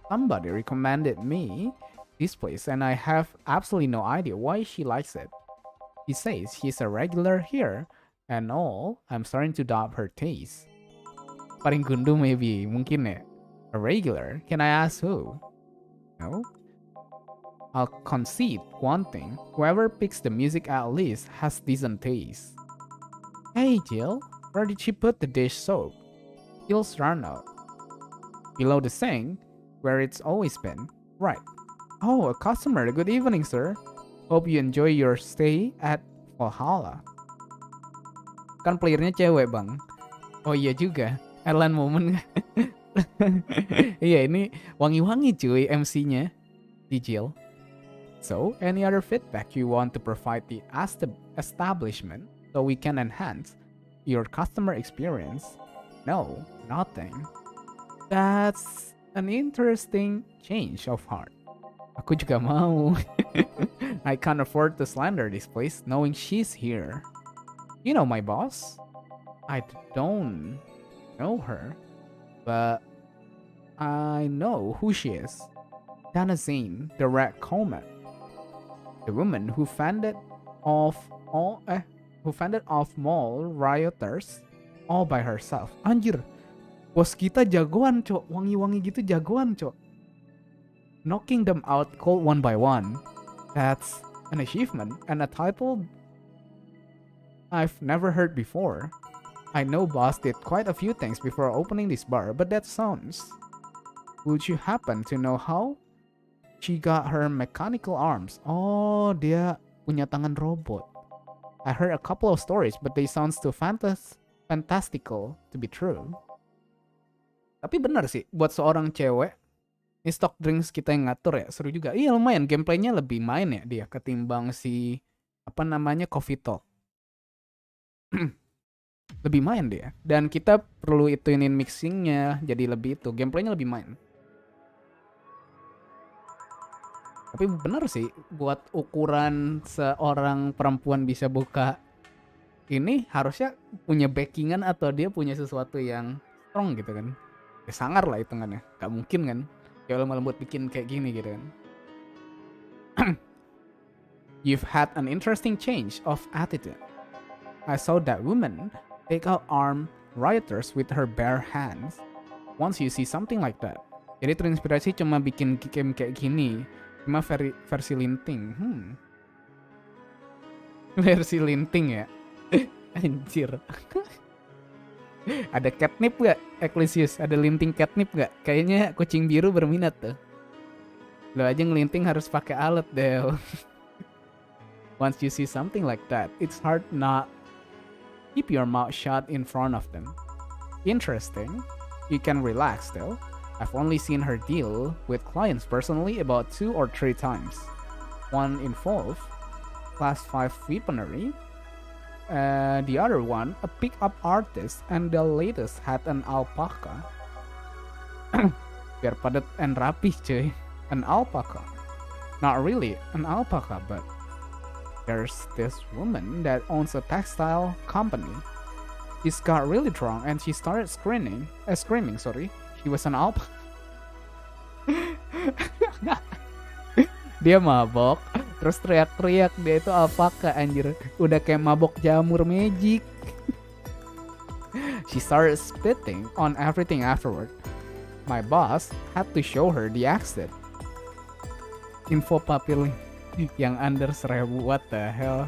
Somebody recommended me this place and I have absolutely no idea why she likes it. He says she's a regular here and all. I'm starting to doubt her taste. Paling gundu maybe, mungkin ya. A regular? Can I ask who? No? I'll concede one thing. Whoever picks the music at least has decent taste. Hey Jill, where did she put the dish soap? Jill's run out. Below the sink, where it's always been. Right. Oh, a customer. Good evening, sir. Hope you enjoy your stay at Valhalla. Kan playernya cewek, Bang. Oh iya juga. Airline moment. Iya, ini wangi-wangi cuy MC-nya di Jill. So, any other feedback you want to provide the establishment so we can enhance your customer experience? No, nothing. That's an interesting change of heart. Aku juga mau. I can't afford to slander this place knowing she's here. You know my boss? I don't know her, but I know who she is. Dana Zane, the Red Comet. The woman who fended off mall rioters all by herself. Anjir, bos kita jagoan cok, wangi-wangi gitu jagoan cok. Knocking them out cold one by one. That's an achievement and a title I've never heard before. I know boss did quite a few things before opening this bar, but that sounds. Would you happen to know how she got her mechanical arms? Oh, dia punya tangan robot. I heard a couple of stories, but they sounds too fantastical to be true. Tapi benar sih, buat seorang cewek, ini stock drinks kita yang ngatur ya, seru juga. Iya lumayan, gameplaynya lebih main ya dia ketimbang si, Coffee Talk. lebih main dia. Dan kita perlu ituin mixingnya jadi lebih itu, gameplaynya lebih main. Tapi bener sih, buat ukuran seorang perempuan bisa buka ini harusnya punya backingan atau dia punya sesuatu yang strong gitu kan. Ya sangar lah hitungannya, gak mungkin kan ya malah buat bikin kayak gini gitu kan. You've had an interesting change of attitude. I saw that woman take out armed rioters with her bare hands. Once you see something like that. Jadi terinspirasi cuma bikin game kayak gini. Cuma versi linting. Versi linting ya. Anjir. Ada catnip gak, Ecclesius? Ada linting catnip gak? Kayaknya kucing biru berminat tuh. Lo aja ngelinting harus pakai alat deh. Once you see something like that, it's hard not keep your mouth shut in front of them. Interesting. You can relax though. I've only seen her deal with clients personally about 2 or 3 times. One involved class 5 weaponry. The other one, a pickup artist, and the latest had an alpaca. Biar padat and rapih cuy. An alpaca. Not really an alpaca, but there's this woman that owns a textile company. She's got really drunk and she started screaming. She was an alpaca. Dia mabok, terus teriak-teriak dia itu alpaca anjir. Udah kayak mabok jamur magic. She started spitting on everything afterward. My boss had to show her the exit. Info papil yang under 1000, what the hell.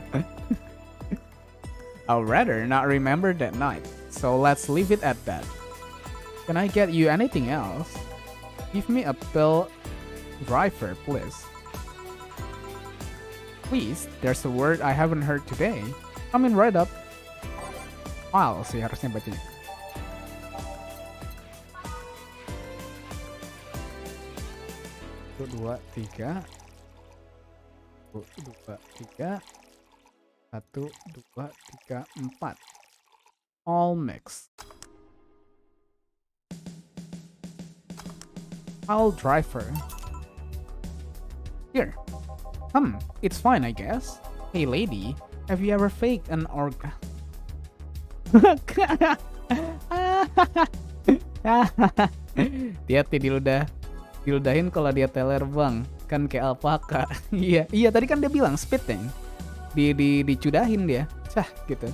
I'll rather not remember that night, so let's leave it at that. Can I get you anything else? Give me a pill driver, please. Please, there's a word I haven't heard today. Coming right up. File sih harusnya bacanya. Dua, tiga. 1, 2, 3. 1, 2, 3, 4. All mixed. I'll driver. Here. It's fine, I guess. Hey lady, have you ever faked an orgasm? Dia diludahin kalau dia teler bang. Kan kayak alpaka. Iya tadi kan dia bilang spitting. Dicudahin dia. Cah gitu.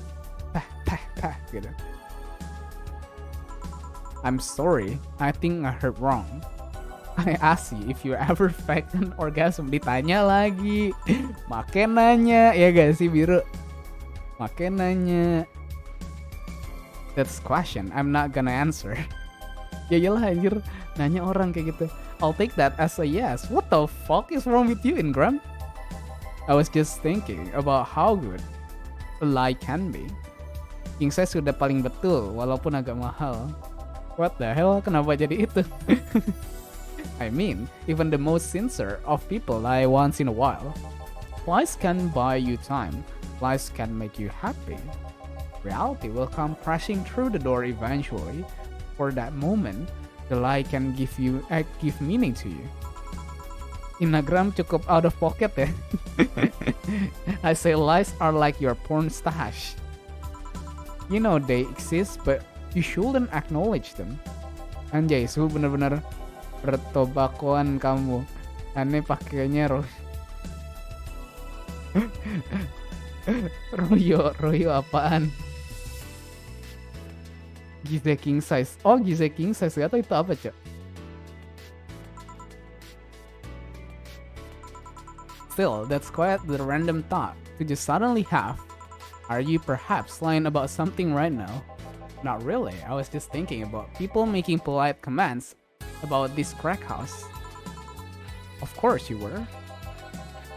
Gitu. I'm sorry, I think I heard wrong. I asked you if you ever faked an orgasm. Ditanya lagi. Makin nanya. Ya gak sih biru? Makin nanya. That's question I'm not gonna answer. Ya iyalah anjir. Nanya orang kayak gitu. I'll take that as a yes. What the fuck is wrong with you, Ingram? I was just thinking about how good a lie can be. King size sudah paling betul, walaupun agak mahal. What the hell? Kenapa jadi itu? I mean, even the most sincere of people lie once in a while. Lies can buy you time. Lies can make you happy. Reality will come crashing through the door eventually. For that moment, the lie can give meaning to you. Inagram cukup out of pocket ya. I say lies are like your porn stash. You know they exist, but you shouldn't acknowledge them. Anjay, su bener-bener bertobakoan kamu. Aneh pakainya Royo apaan? Gize king size. Oh, Gize king size. Gak tau itu apa, Cok. Still, that's quite the random thought to just suddenly have. Are you perhaps lying about something right now? Not really. I was just thinking about people making polite comments about this crack house. Of course you were.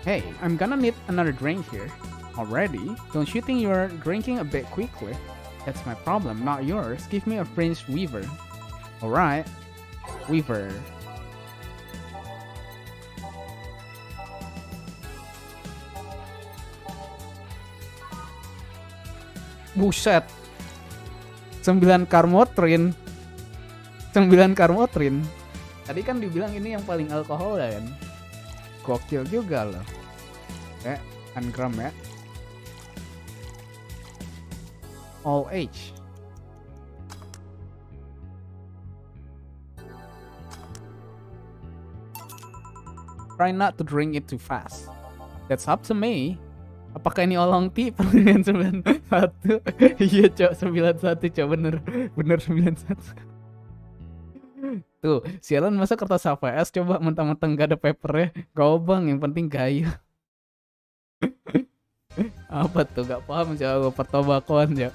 Hey, I'm gonna need another drink here. Already? Don't you think you're drinking a bit quickly? That's my problem, not yours. Give me a French weaver. Alright. Weaver. Buset. 9 karmotrin. 9 karmotrin. Tadi kan dibilang ini yang paling alkohol kan. Gokil juga loh. Gram ya. All age. Try not to drink it too fast. That's up to me. Apakah ini olong tea pertanyaan 91? Iya cok, 91 cok, bener 91. Tuh, sialan masa kertas HVS coba mentang-mentang gak ada papernya. Gak bang, yang penting gaya. Apa tuh, gak paham cok, pertobakoan cok.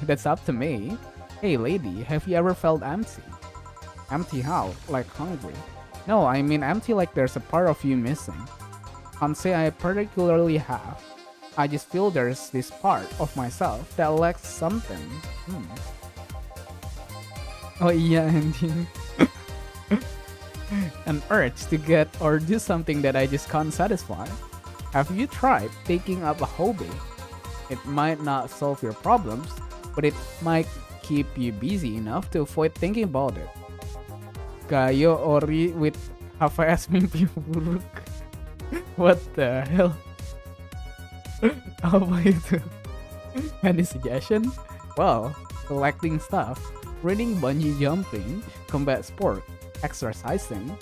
That's up to me. Hey lady, have you ever felt empty? Empty how? Like hungry? No, I mean empty like there's a part of you missing. Can't say I particularly have. I just feel there's this part of myself that lacks something. Oh iya anjing. An urge to get or do something that I just can't satisfy. Have you tried taking up a hobby? It might not solve your problems, but it might keep you busy enough to avoid thinking about it. Gayo Ori with HVS mimpi buruk. What the hell? Apa itu? Any suggestion? Well, collecting stuff, reading, bungee jumping, combat sport, exercising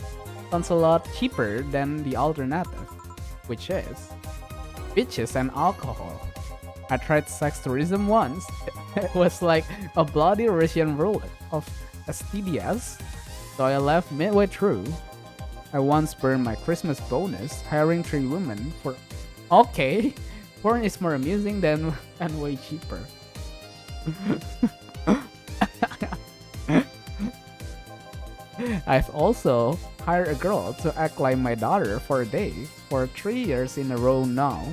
sounds a lot cheaper than the alternative, which is bitches and alcohol. I tried sex tourism once. It was like a bloody Russian roulette of STDs, so I left midway through. I once burned my Christmas bonus hiring 3 women for... Okay, porn is more amusing than and way cheaper. I've also hired a girl to act like my daughter for a day for 3 years in a row now.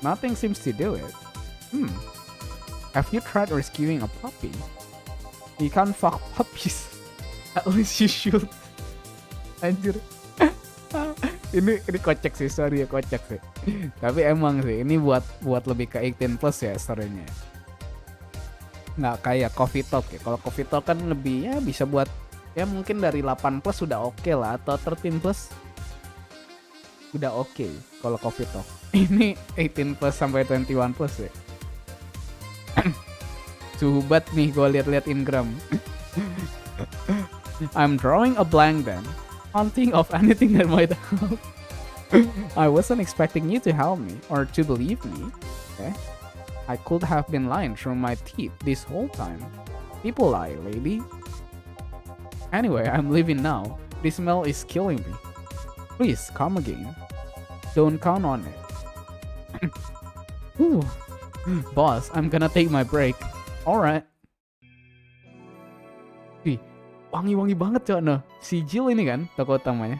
Nothing seems to do it. Have you tried rescuing a puppy? You can't fuck puppies. At least you should. Anjir. ini kocak sih, sorry ya, kocak sih. Tapi emang sih ini buat lebih ke 18 plus ya storynya. Nggak kayak Coffee Talk ya. Kalau Coffee Talk kan lebih ya bisa buat ya mungkin dari 8 plus sudah oke lah, atau 13 plus udah oke kalau Coffee Talk. Ini 18 plus sampai 21 plus ya. Subat nih gue liat-liat Ingram. I'm drawing a blank then. Can't think of anything that might help. I wasn't expecting you to help me or to believe me. Okay? I could have been lying through my teeth this whole time. People lie, lady. Anyway, I'm leaving now. This smell is killing me. Please come again. Don't count on it. Ooh. Boss, I'm gonna take my break. Alright. Wangi-wangi banget cok no. Si Jill ini kan tokoh utamanya.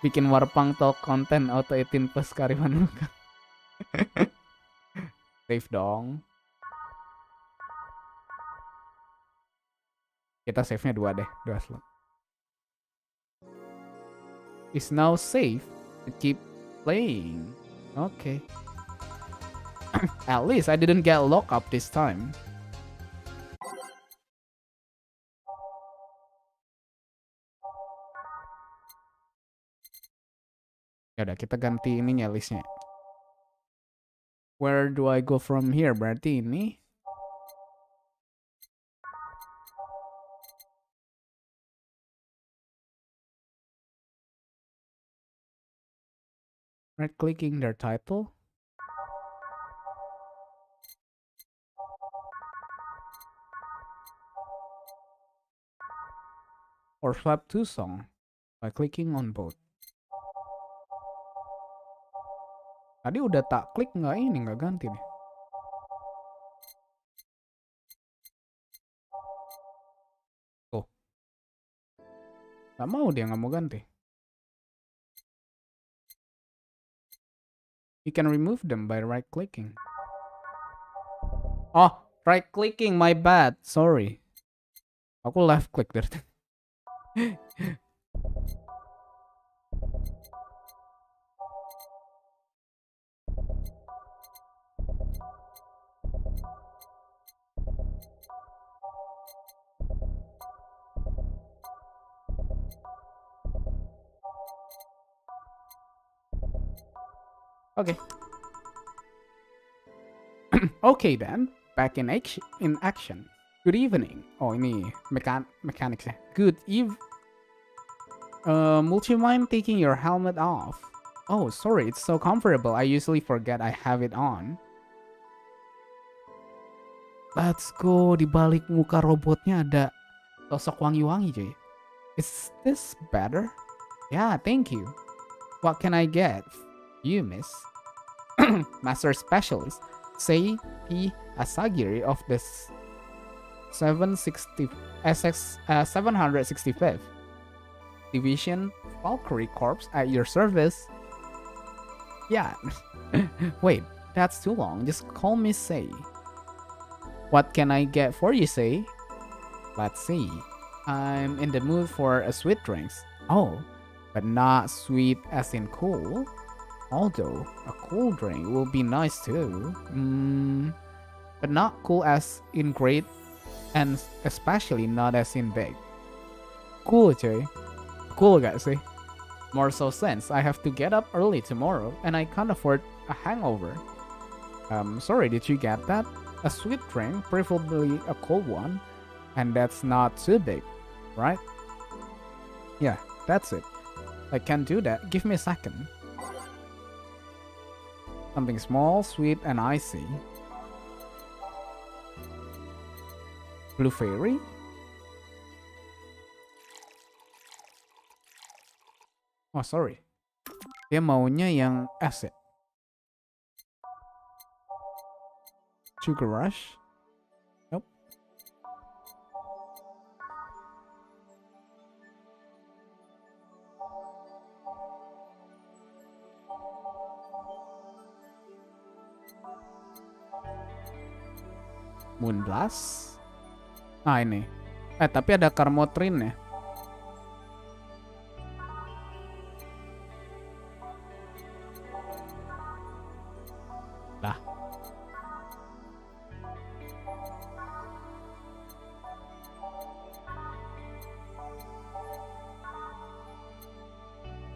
Bikin warpang talk konten auto 18 plus kearifan lokal. Save dong. Kita save-nya 2 deh, 2 slot. Is now safe to keep playing. Okay. At least I didn't get locked up this time. Yaudah, kita ganti ininya listnya. Where do I go from here? Berarti ini. Right clicking their title. Or swap to song by clicking on both. Tadi udah tak klik nggak ganti nih. Tuh. Nggak mau dia, nggak mau ganti. You can remove them by right clicking. Oh, right clicking, my bad. Sorry. Aku left click dari tadi. Okay. Okay then, back in action. Good evening. Oh ini mechanics ya. Good eve. Would you mind taking your helmet off? Oh, sorry, it's so comfortable. I usually forget I have it on. Let's go. Di balik muka robotnya ada sosok wangi-wangi, cuy. Is this better? Yeah, thank you. What can I get you, miss? Master Specialist, say P. Asagiri of the 765th Division Valkyrie Corps at your service. Yeah. Wait, that's too long. Just call me Say. What can I get for you, Say? Let's see. I'm in the mood for a sweet drinks. Oh, but not sweet as in cool. Although a cool drink will be nice too. But not cool as in great, and especially not as in big. Cool, cuy. Cool gak sih? More so since I have to get up early tomorrow and I can't afford a hangover. Sorry, did you get that? A sweet drink, preferably a cold one, and that's not too big, right? Yeah, that's it. I can't do that. Give me a second. Something small, sweet, and icy. Blue Fairy? Oh, sorry. Dia maunya yang es ya? Sugar Rush? Nope. Moonblast? Nah ini. Tapi ada Karmotrin ya. Lah.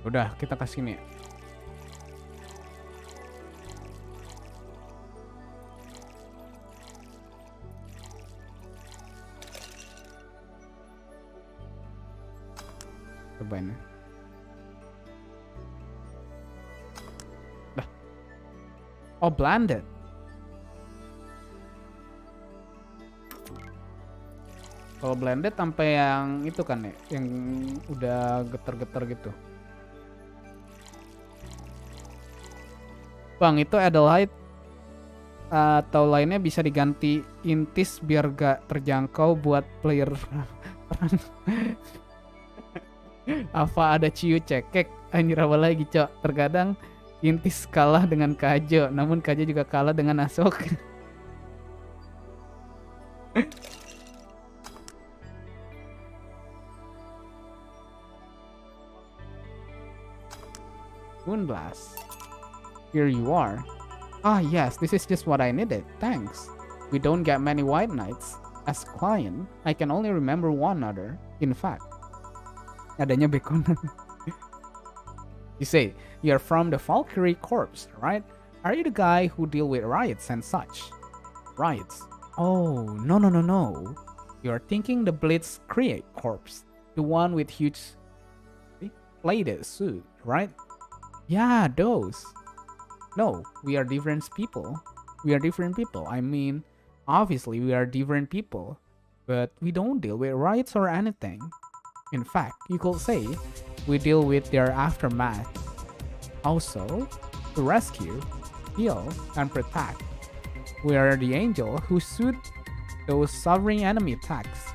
Udah, kita kasih ini. Cobain. Dah. Oh, blended. Kalau blended sampai yang itu kan ya, yang udah getar-getar gitu. Bang, itu Adelaide atau lainnya bisa diganti intis biar gak terjangkau buat player. Apa ada ciu cekek? Anjir apa lagi, cok? Terkadang intis kalah dengan Kajo, namun Kajo juga kalah dengan Asok. Moonblast. Here you are. Ah yes, this is just what I needed. Thanks. We don't get many white knights. As client, I can only remember one other. In fact, adanya bekonan. You say, you're from the Valkyrie Corps, right? Are you the guy who deal with riots and such? Riots? Oh, no. You're thinking the Blitzkrieg Corps. The one with huge plated suit, right? Yeah, those. No, we are different people. I mean, obviously we are different people, but we don't deal with riots or anything. In fact, you could say we deal with their aftermath. Also, to rescue, heal, and protect. We are the angel who suit those sovereign enemy attacks.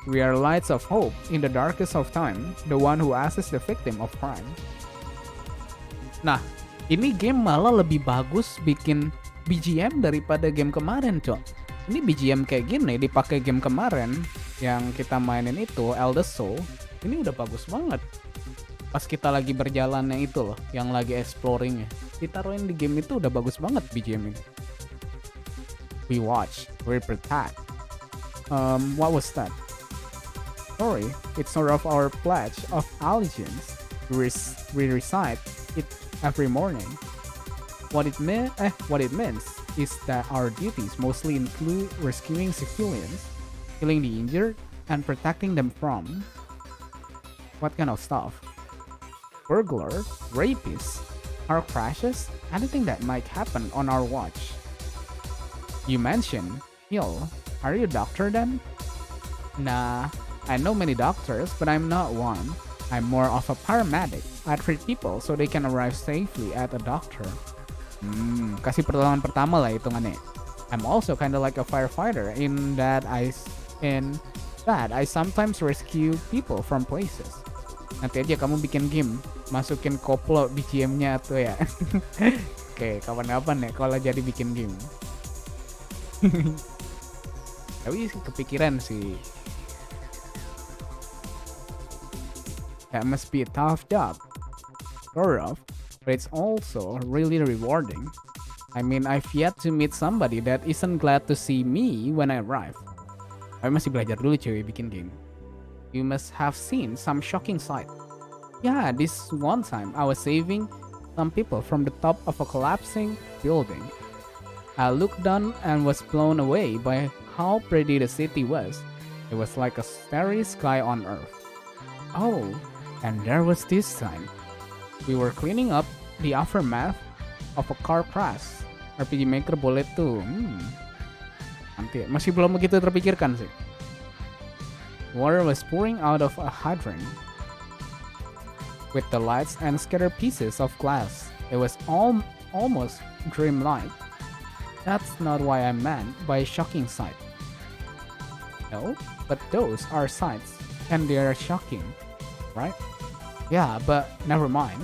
We are lights of hope in the darkest of time, the one who assists the victim of crime. Nah, ini game malah lebih bagus bikin BGM daripada game kemarin, cok. Ini BGM kayak gini dipakai game kemarin yang kita mainin itu, Elder Soul. Ini udah bagus banget. Pas kita lagi berjalannya itu loh, yang lagi exploringnya. Ditaruhin di game itu udah bagus banget BGM ini. We watch, we protect. What was that? Sorry, it's sort of our pledge of allegiance. We recite it every morning. What it means is that our duties mostly include rescuing civilians, healing the injured, and protecting them from what kind of stuff? Burglar, rapists, car crashes, anything that might happen on our watch. You mentioned heal. Are you a doctor then? Nah, I know many doctors, but I'm not one. I'm more of a paramedic. I treat people so they can arrive safely at a doctor. Kasih pertolongan pertama lah hitungannya. I'm also kind of like a firefighter in that I sometimes rescue people from places. Nanti aja kamu bikin game, masukin koplo BGM-nya tuh ya. Oke, kapan-kapan ya kalau jadi bikin game. Tapi kepikiran sih. That must be a tough job. Sort of, but it's also really rewarding. I mean, I've yet to meet somebody that isn't glad to see me when I arrive. Tapi masih belajar dulu cuy bikin game. You must have seen some shocking sight. Yeah, this one time I was saving some people from the top of a collapsing building. I looked down and was blown away by how pretty the city was. It was like a starry sky on earth. Oh, and there was this time. We were cleaning up the aftermath of a car crash. RPG Maker boleh tuh. Nanti masih belum begitu terpikirkan sih. Water was pouring out of a hydrant with the lights and scattered pieces of glass. It was almost dreamlike. That's not what I meant by shocking sight. No, but those are sights, and they are shocking, right? Yeah, but never mind.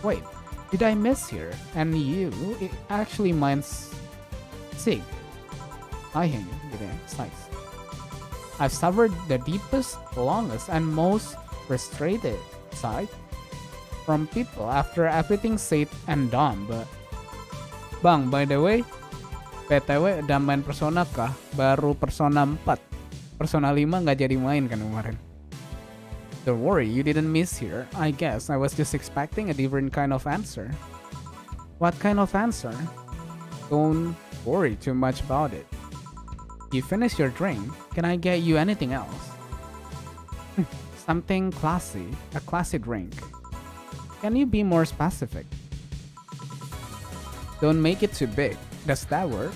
Wait, did I miss here? And you, it actually means sig. Lying, gitu ya, sights. I've suffered the deepest, longest, and most frustrated sight from people after everything said and done, but... Bang, by the way, PTW udah main Persona kah? Baru Persona 4. Persona 5 nggak jadi main kan kemarin. Don't worry, you didn't miss here. I guess I was just expecting a different kind of answer. What kind of answer? Don't worry too much about it. You finished your drink. Can I get you anything else? Something classy. A classy drink. Can you be more specific? Don't make it too big. Does that work?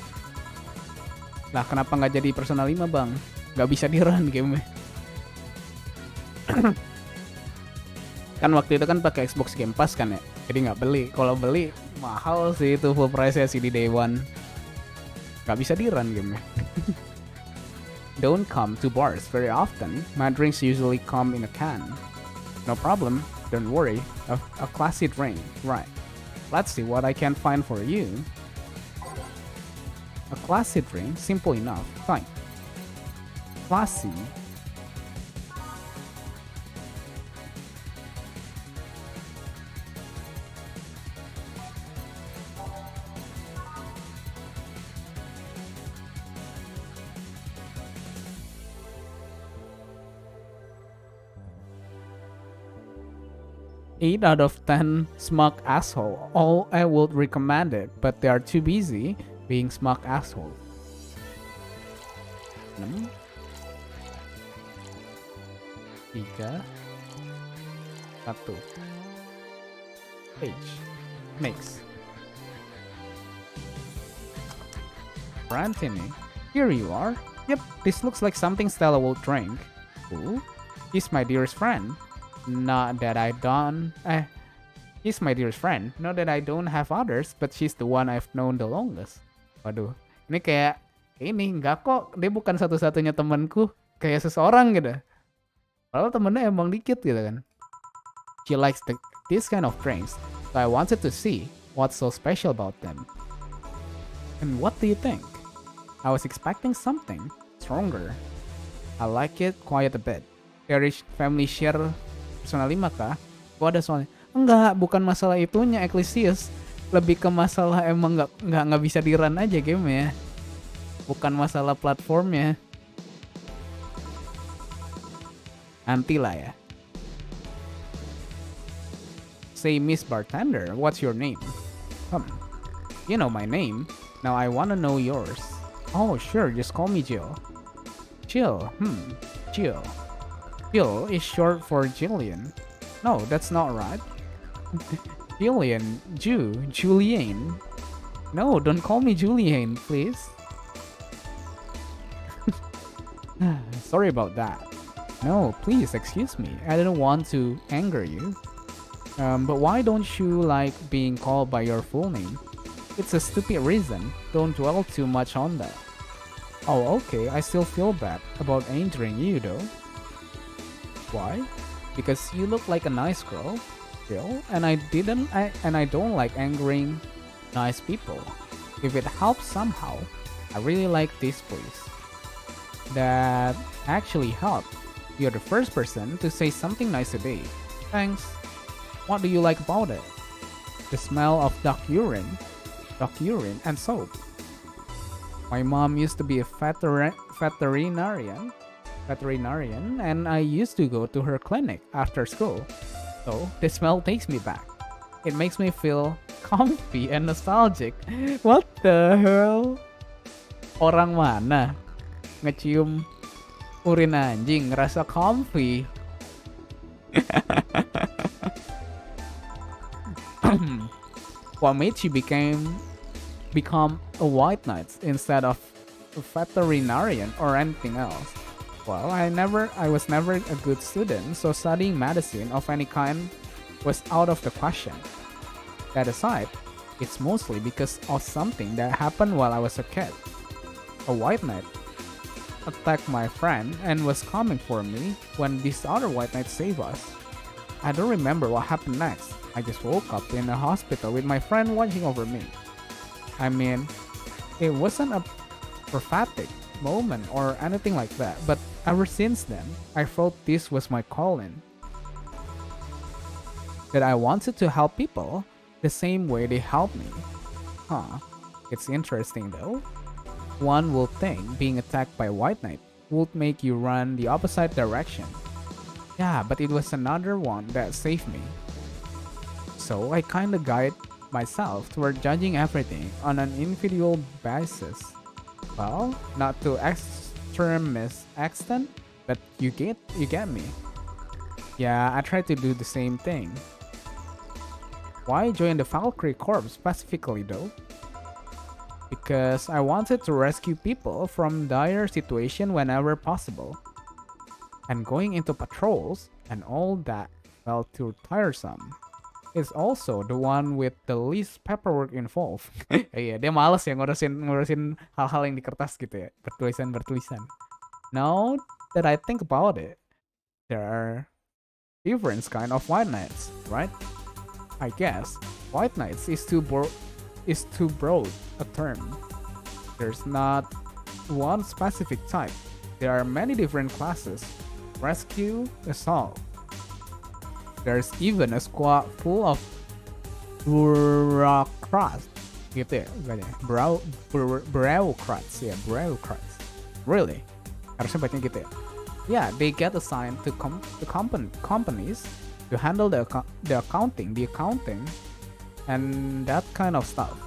Lah kenapa nggak jadi Persona 5 bang? Nggak bisa di-run game-nya. Kan waktu itu kan pakai Xbox Game Pass kan ya, jadi nggak beli. Kalau beli mahal sih itu full price sih di day one. Nggak bisa di-run game-nya. Don't come to bars very often. My drinks usually come in a can. No problem. Don't worry. A classy drink, right? Let's see what I can find for you. A classy drink, simple enough. Fine. Classy. Eight out of 10 smug asshole. All I would recommend it, but they are too busy being smug asshole. 6 3 1 Page Mix Brantini, here you are. Yep, this looks like something Stella will drink. Who? He's my dearest friend. Not that I don't... He's my dearest friend. Not that I don't have others, but she's the one I've known the longest. Waduh, ini kayak ini enggak kok. Dia bukan satu-satunya temanku. Kayak seseorang gitu. Padahal temennya emang dikit gitu kan. She likes this kind of drinks, so I wanted to see what's so special about them. And what do you think? I was expecting something stronger. I like it quite a bit. Cherish family share Persona 5 kah? Gua ada soalnya. Enggak, bukan masalah itunya Ecclesius. Lebih ke masalah emang nggak bisa di-run aja game-nya. Bukan masalah platformnya. Nanti lah ya. Say, Miss Bartender, what's your name? You know my name. Now I wanna know yours. Oh, sure, just call me Jill. Jill, Jill. Jill is short for Jillian. No, that's not right. Jillian, Julian. No, don't call me Julian, please. Sorry about that. No, please, excuse me. I didn't want to anger you. But why don't you like being called by your full name? It's a stupid reason. Don't dwell too much on that. Oh, okay, I still feel bad about angering you though. Why? Because you look like a nice girl, Jill, and I don't like angering nice people. If it helps somehow, I really like this place. That actually helped. You're the first person to say something nice today. Thanks. What do you like about it? The smell of duck urine and soap. My mom used to be a veterinarian, and I used to go to her clinic after school. So the smell takes me back. It makes me feel comfy and nostalgic. What the hell? Orang mana ngecium urin anjing ngerasa comfy? What made you become a white knight instead of a veterinarian or anything else? Well, I was never a good student, so studying medicine of any kind was out of the question. That aside, it's mostly because of something that happened while I was a kid. A white knight attacked my friend and was coming for me when this other white knight saved us. I don't remember what happened next. I just woke up in a hospital with my friend watching over me. I mean, it wasn't a prophetic moment or anything like that, but ever since then, I felt this was my calling. That I wanted to help people the same way they helped me. It's interesting though. One would think being attacked by a white knight would make you run the opposite direction. Yeah, but it was another one that saved me. So I kinda guide myself toward judging everything on an individual basis. Well, not to extremist extent, but you get me. Yeah, I try to do the same thing. Why join the Valkyrie Corps specifically though? Because I wanted to rescue people from dire situation whenever possible. And going into patrols and all that felt too tiresome. It's also the one with the least paperwork involved. Iya, dia males ya ngurusin hal-hal yang di kertas gitu ya, bertulisan. Now that I think about it, there are different kind of white knights, right? I guess white knights is too broad a term. There's not one specific type. There are many different classes. Rescue, assault. There's even a squad full of bureaucrats. Gitu ya, bureaucrats. Really? Harusnya bacanya gitu ya. Yeah, they get assigned to companies to handle the accounting, and that kind of stuff.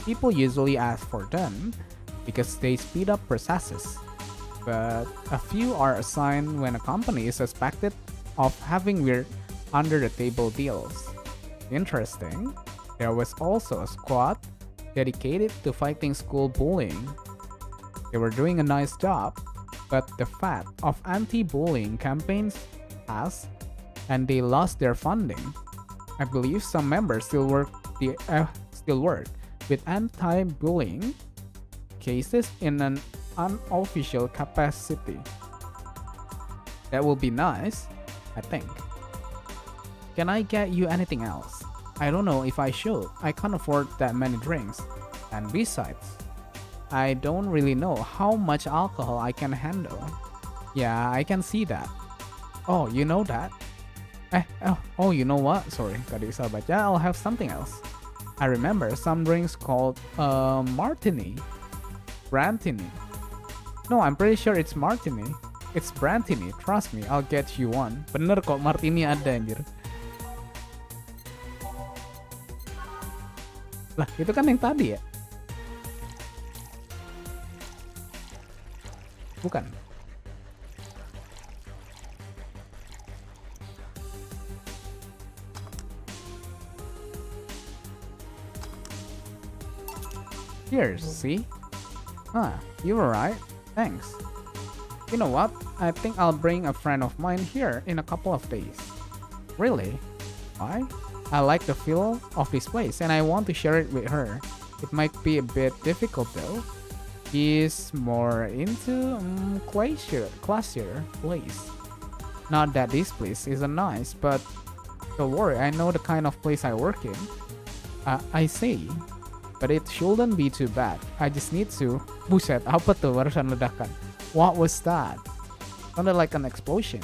People usually ask for them because they speed up processes. But a few are assigned when a company is suspected of having weird under-the-table deals. Interesting, there was also a squad dedicated to fighting school bullying. They were doing a nice job, but the fate of anti-bullying campaigns passed, and they lost their funding. I believe some members still work with anti-bullying cases in an unofficial capacity. That will be nice, I think. Can I get you anything else? I don't know if I should. I can't afford that many drinks. And besides, I don't really know how much alcohol I can handle. Yeah, I can see that. Oh, you know that? Oh, you know what? Sorry, tadi salah baca. I'll have something else. I remember some drinks called martini. Brantini. No, I'm pretty sure it's martini. It's Brantini. Trust me, I'll get you one. Bener kok, martini ada anjir. Lah, itu kan yang tadi ya? Bukan. Here, see? You were right. Thanks. You know what? I think I'll bring a friend of mine here in a couple of days. Really? Why? I like the feel of this place and I want to share it with her. It might be a bit difficult though. She's more into classier place. Not that this place isn't nice, but don't worry, I know the kind of place I work in. I see. But it shouldn't be too bad. I just need to... Buset, apa tuh barusan ledakan? What was that? Sounded like an explosion.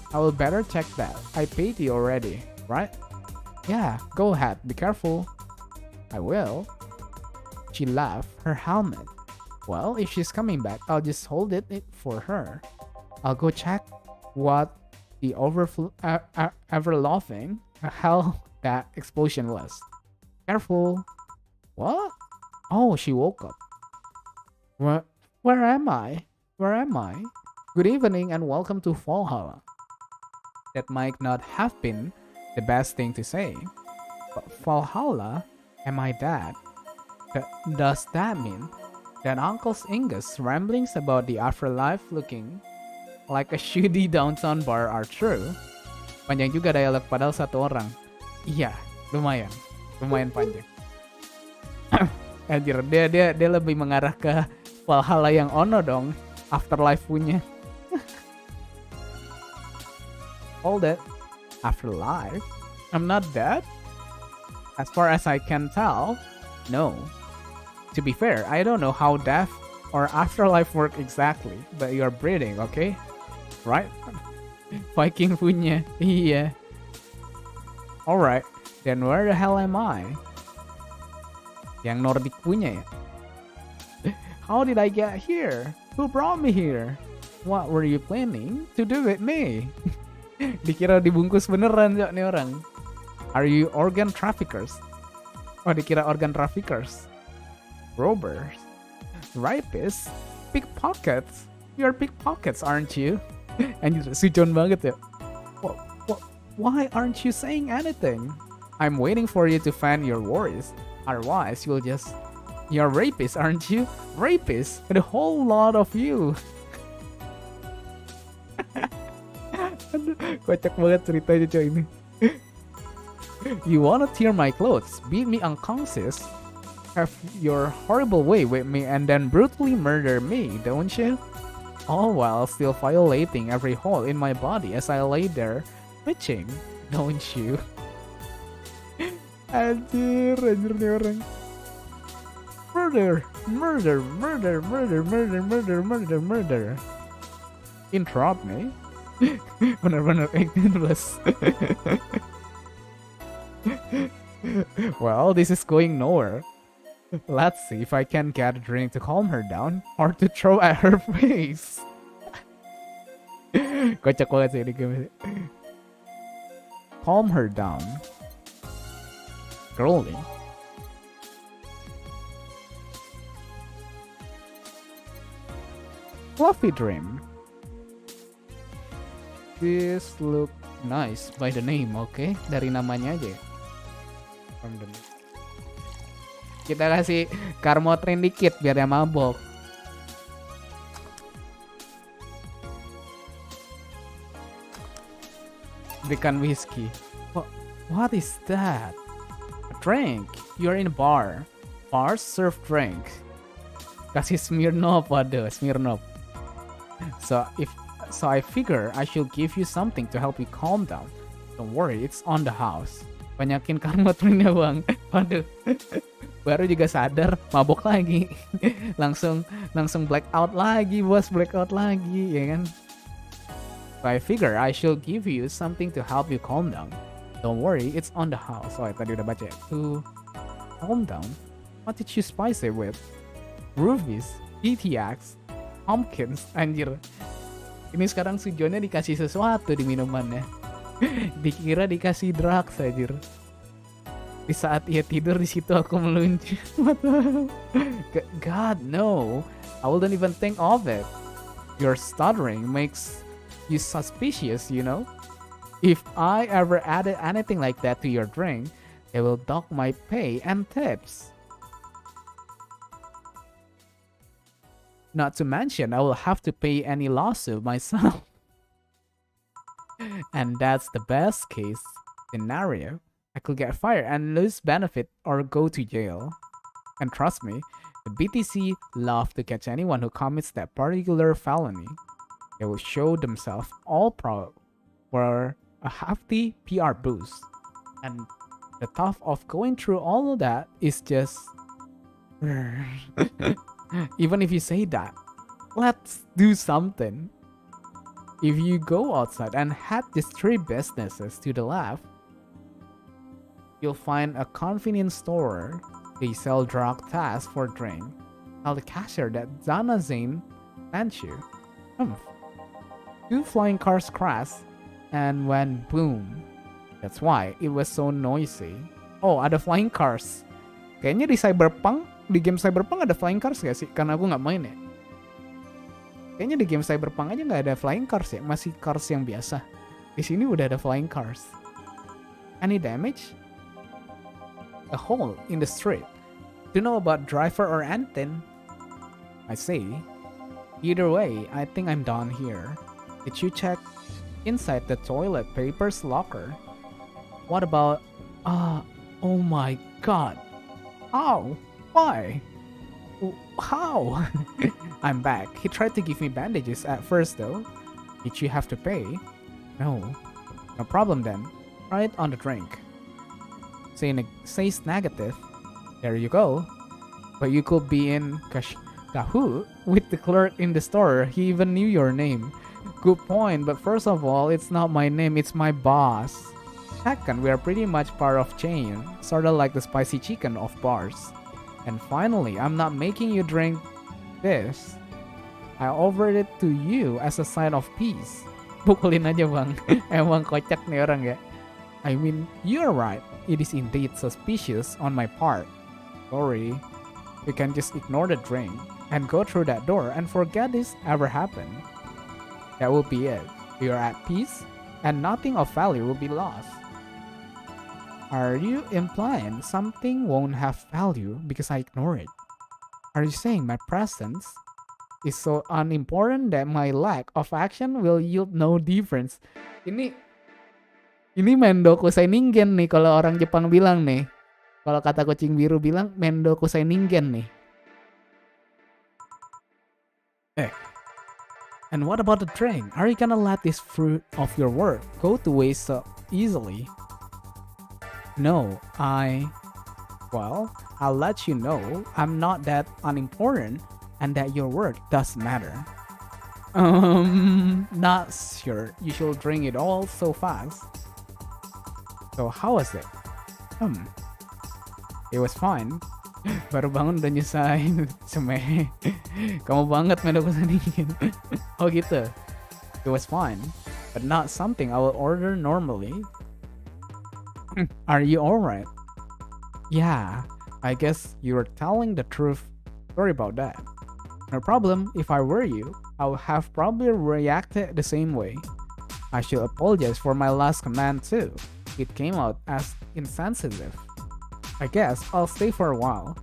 I will better check that. I paid you already, right? Yeah, go ahead. Be careful. I will. She laughed. Her helmet. Well, if she's coming back, I'll just hold it for her. I'll go check what the ever-loving hell that explosion was. Careful. What? Oh, she woke up. Where am I? Where am I? Good evening and welcome to Valhalla. That might not have been the best thing to say. But Valhalla? Am I that? Does that mean that Uncle Inge's ramblings about the afterlife looking like a shitty downtown bar are true? Panjang juga dialog padahal satu orang. Iya, lumayan panjang. Anjir, dia lebih mengarah ke Valhalla yang ono dong, afterlife punya. All that afterlife? I'm not dead? As far as I can tell, no. To be fair, I don't know how death or afterlife work exactly, but you're breathing, okay? Right? Viking punya, iya. Alright, then where the hell am I? Yang Nordic punya ya? How did I get here? Who brought me here? What were you planning to do with me? Dikira dibungkus beneran Cok nih orang. Are you organ traffickers? Oh, dikira organ traffickers. Robbers? Rapists? Pickpockets? You're pickpockets, aren't you? Anjir, sujon banget ya. Why aren't you saying anything? I'm waiting for you to fan your worries. Otherwise, you're rapists, aren't you? Rapists? The whole lot of you. Aduh, kocak banget ceritanya coy ini. You wanna tear my clothes, beat me unconscious, have your horrible way with me, and then brutally murder me, don't you? All while still violating every hole in my body as I lay there, twitching, don't you? Anjir nih orang. Murder. Interrupt me. Bener-bener 18 plus. Well, this is going nowhere. Let's see if I can get a drink to calm her down or to throw at her face. Kocak banget sih ini game. Calm her down. Girly. Fluffy dream. This look nice by the name, okay? Dari namanya aja. From the... Kita kasih karmotrin dikit biar dia mabok. Berikan whiskey. What is that? A drink. You're in a bar. Bars serve drink. Kasih Smirnoff, waduh, Smirnoff. So I figure I should give you something to help you calm down. Don't worry, it's on the house. Banyakin karmotrinnya bang. Waduh. Baru juga sadar, mabok lagi. langsung blackout lagi, bos, blackout lagi, ya kan? So I figure I should give you something to help you calm down. Don't worry, it's on the house. Oh, tadi udah baca ya. To calm down? What did you spice it with? Rubies, PTX, pumpkins, anjir. Ini sekarang sujonnya dikasih sesuatu di minumannya. Dikira dikasih drugs, anjir. Di saat ia tidur di situ aku meluncur. What the hell? God, no. I wouldn't even think of it. Your stuttering makes you suspicious, you know? If I ever added anything like that to your drink, they will dock my pay and tips. Not to mention, I will have to pay any lawsuit myself. And that's the best case scenario. I could get fired and lose benefit or go to jail. And trust me, the BTC love to catch anyone who commits that particular felony. They will show themselves all proud for a hefty PR boost. And the thought of going through all of that is just... Even if you say that, let's do something. If you go outside and head these three businesses to the left, you'll find a convenience store. They sell drug tests for drink. Tell the cashier that Zana Zane sent you. Two flying cars crashed and went boom. That's why it was so noisy. Oh, ada flying cars. Kayaknya di game Cyberpunk ada flying cars gak sih? Karena aku nggak main ya. Kayaknya di game Cyberpunk aja nggak ada flying cars ya, masih cars yang biasa. Di sini udah ada flying cars. Any damage? A hole in the street. To know about driver or anything? I say. Either way, I think I'm done here. Did you check inside the toilet paper's locker? What about... oh my god. How? Why? How? I'm back. He tried to give me bandages at first though. Did you have to pay? No. No problem then. Try it on the drink. Says negative. There you go. But you could be in Kahoot with the clerk in the store. He even knew your name. Good point, but first of all, it's not my name, it's my boss. Second, we are pretty much part of chain, sorta like the spicy chicken of bars. And finally, I'm not making you drink this. I offered it to you as a sign of peace. Pukulin aja bang. Emang kocak nih orang ya. I mean, you're right. It is indeed suspicious on my part. Sorry. You can just ignore the drink and go through that door and forget this ever happened. That will be it. We are at peace and nothing of value will be lost. Are you implying something won't have value because I ignore it? Are you saying my presence is so unimportant that my lack of action will yield no difference? Ini mendoku ningen nih kalau orang Jepang bilang nih. Kalau kata kucing biru bilang mendoku ningen nih. And what about the drink? Are you gonna let this fruit of your work go to waste so easily? No, well, I'll let you know I'm not that unimportant and that your work does matter. Not sure. You should drink it all so fast. So how was it? It was fine. Baru bangun udah nyusahin. Semeh. Kamu banget menurut sedikit. Oh gitu. It was fine, but not something I would order normally. Are you alright? Yeah, I guess you were telling the truth. Sorry about that. No problem. If I were you, I would have probably reacted the same way. I should apologize for my last command too. It came out as insensitive. I guess I'll stay for a while.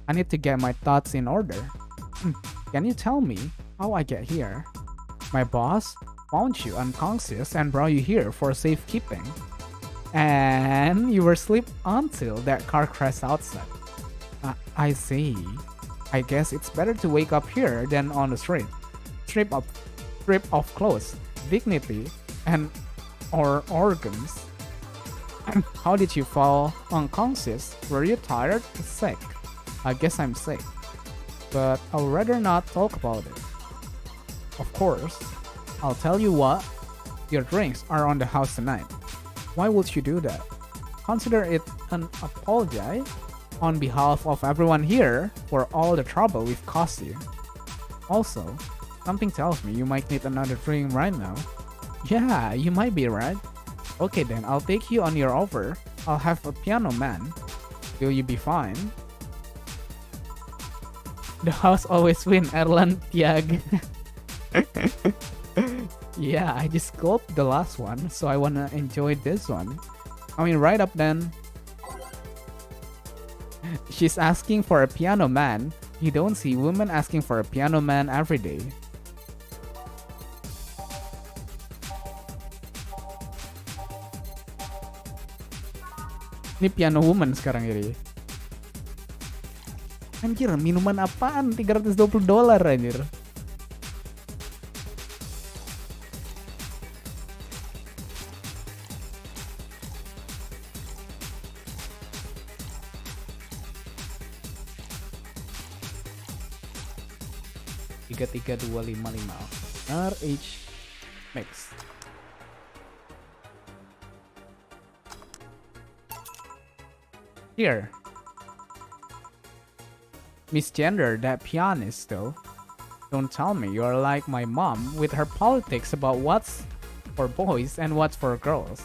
I need to get my thoughts in order. Can you tell me how I get here? My boss found you unconscious and brought you here for safekeeping. And you were asleep until that car crashed outside. I see. I guess it's better to wake up here than on the street. Strip off clothes, dignity, and or organs. How did you fall unconscious? Were you tired? Sick? I guess I'm sick. But I'd rather not talk about it. Of course. I'll tell you what. Your drinks are on the house tonight. Why would you do that? Consider it an apology on behalf of everyone here for all the trouble we've caused you. Also, something tells me you might need another drink right now. Yeah, you might be right. Okay then, I'll take you on your offer. I'll have a piano man Will you be fine? The house always win, Erlan Tiag. Yeah, I just sculpted the last one, so I wanna enjoy this one. I mean, right up then. She's asking for a piano man. You don't see women asking for a piano man every day. Ini piano woman sekarang jadi. Anjir, minuman apaan? $320 anjir. Tiga 255 RH Mix. Here, misgender that pianist though. Don't tell me you're like my mom with her politics about what's for boys and what's for girls.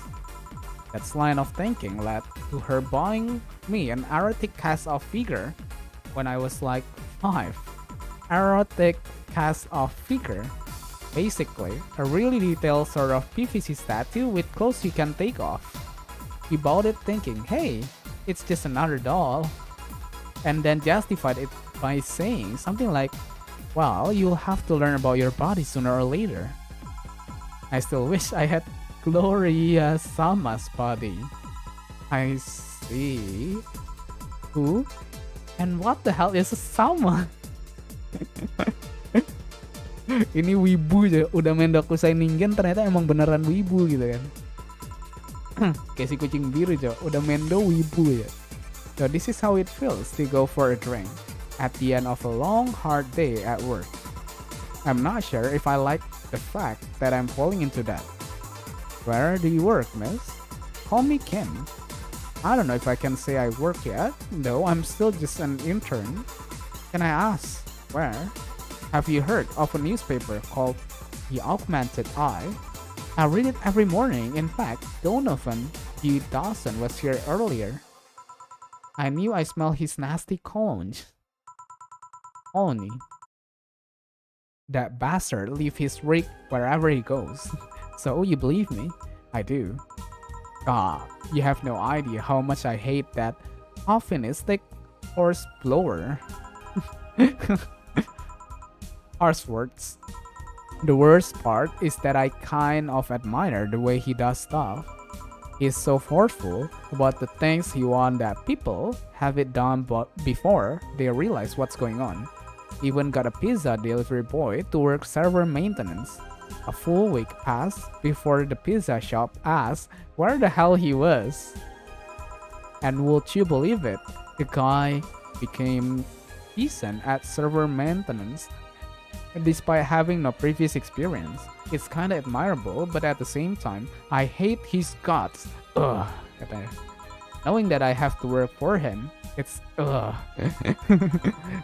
That's line of thinking led to her buying me an erotic cast-off figure when I was like 5. Erotic cast-off figure. Basically, a really detailed sort of PVC statue with clothes you can take off. He bought it thinking, hey, it's just another doll. And then justified it by saying something like, well, you'll have to learn about your body sooner or later. I still wish I had Gloria Sama's body. I see. Who? And what the hell is a Sama? Ini wibu aja, udah main Dokusai Ningen ternyata emang beneran wibu gitu kan. Kayak si kucing biru aja, udah mendo wibu ya. So this is how it feels to go for a drink at the end of a long hard day at work. I'm not sure if I like the fact that I'm falling into that. Where do you work, miss? Call me Kim. I don't know if I can say I work yet, though I'm still just an intern. Can I ask, where? Have you heard of a newspaper called The Augmented Eye? I read it every morning. In fact, Donovan D. Dawson was here earlier. I knew I smelled his nasty cologne. Only that bastard leave his rig wherever he goes. So you believe me? I do. God, you have no idea how much I hate that optimistic horse blower. Horsewords. The worst part is that I kind of admire the way he does stuff. He's so forceful about the things he wants that people have it done before they realize what's going on. Even got a pizza delivery boy to work server maintenance. A full week passed before the pizza shop asked where the hell he was. And would you believe it? The guy became decent at server maintenance despite having no previous experience. It's kinda admirable, but at the same time, I hate his guts. Ugh, katanya. Knowing that I have to work for him, it's ugh.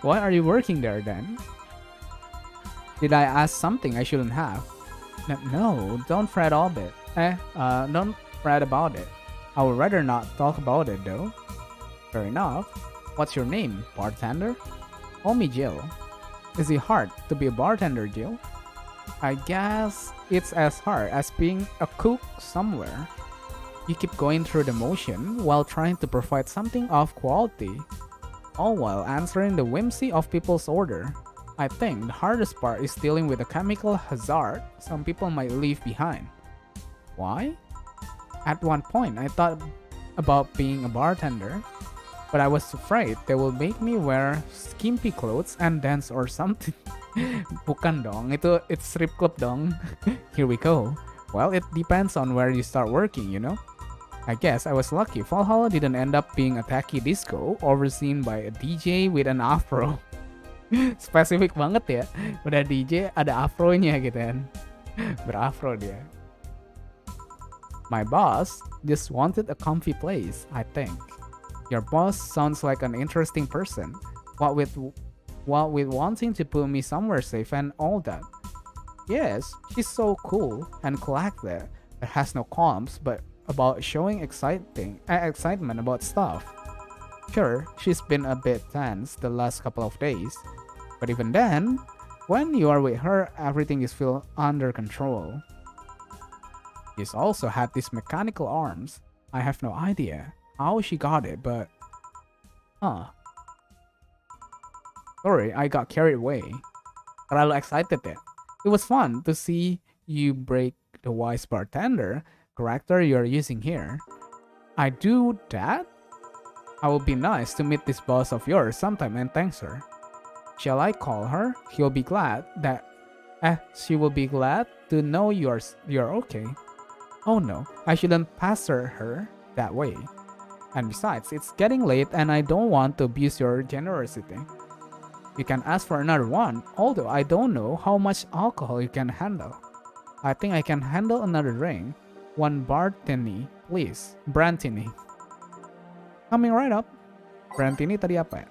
Why are you working there then? Did I ask something I shouldn't have? No, don't fret all it. Don't fret about it. I would rather not talk about it though. Fair enough. What's your name, bartender? Call me Jill. Is it hard to be a bartender, Jill? I guess it's as hard as being a cook somewhere. You keep going through the motion while trying to provide something of quality, all while answering the whimsy of people's order. I think the hardest part is dealing with the chemical hazard some people might leave behind. Why? At one point, I thought about being a bartender, but I was afraid they will make me wear skimpy clothes and dance or something. Bukan dong, it's strip club dong. Here we go. Well, it depends on where you start working, you know? I guess I was lucky Valhalla didn't end up being a tacky disco overseen by a DJ with an afro. Spesifik banget ya. Udah DJ ada afronya gitu kan. Berafro dia. My boss just wanted a comfy place, I think. Your boss sounds like an interesting person. What with wanting to put me somewhere safe and all that. Yes, she's so cool and collected. It has no qualms, but about showing excitement about stuff. Sure, she's been a bit tense the last couple of days, but even then, when you are with her, everything is feel under control. She's also had these mechanical arms. I have no idea how she got it, but huh. Sorry, I got carried away. Terlalu excited deh. It was fun to see you break the wise bartender character you're using here. I do that? I would be nice to meet this boss of yours sometime and thanks her. Shall I call her? She will be glad to know you're okay. Oh no, I shouldn't pester her that way. And besides, it's getting late and I don't want to abuse your generosity. You can ask for another one, although I don't know how much alcohol you can handle. I think I can handle another drink. One Bartini, please. Brantini. Coming right up. Brantini tadi apa ya?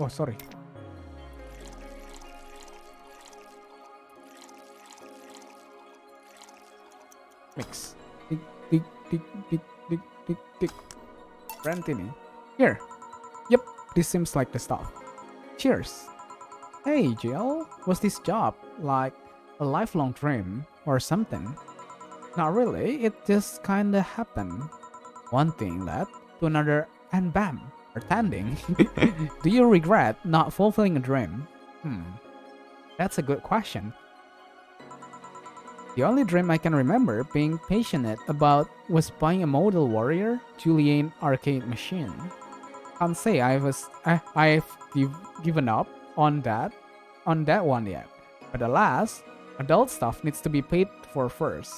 Oh, sorry. Mix. Tick, tick, tick, tick, tick, tick, tick. Brantini. Here. Yep, this seems like the stuff. Cheers. Hey, Jill. Was this job like a lifelong dream or something? Not really, it just kinda happened. One thing led to another and bam, pretending. Do you regret not fulfilling a dream? That's a good question. The only dream I can remember being passionate about was buying a model warrior Julian arcade machine. Can't say I've given up on that one yet. But alas, adult stuff needs to be paid for first.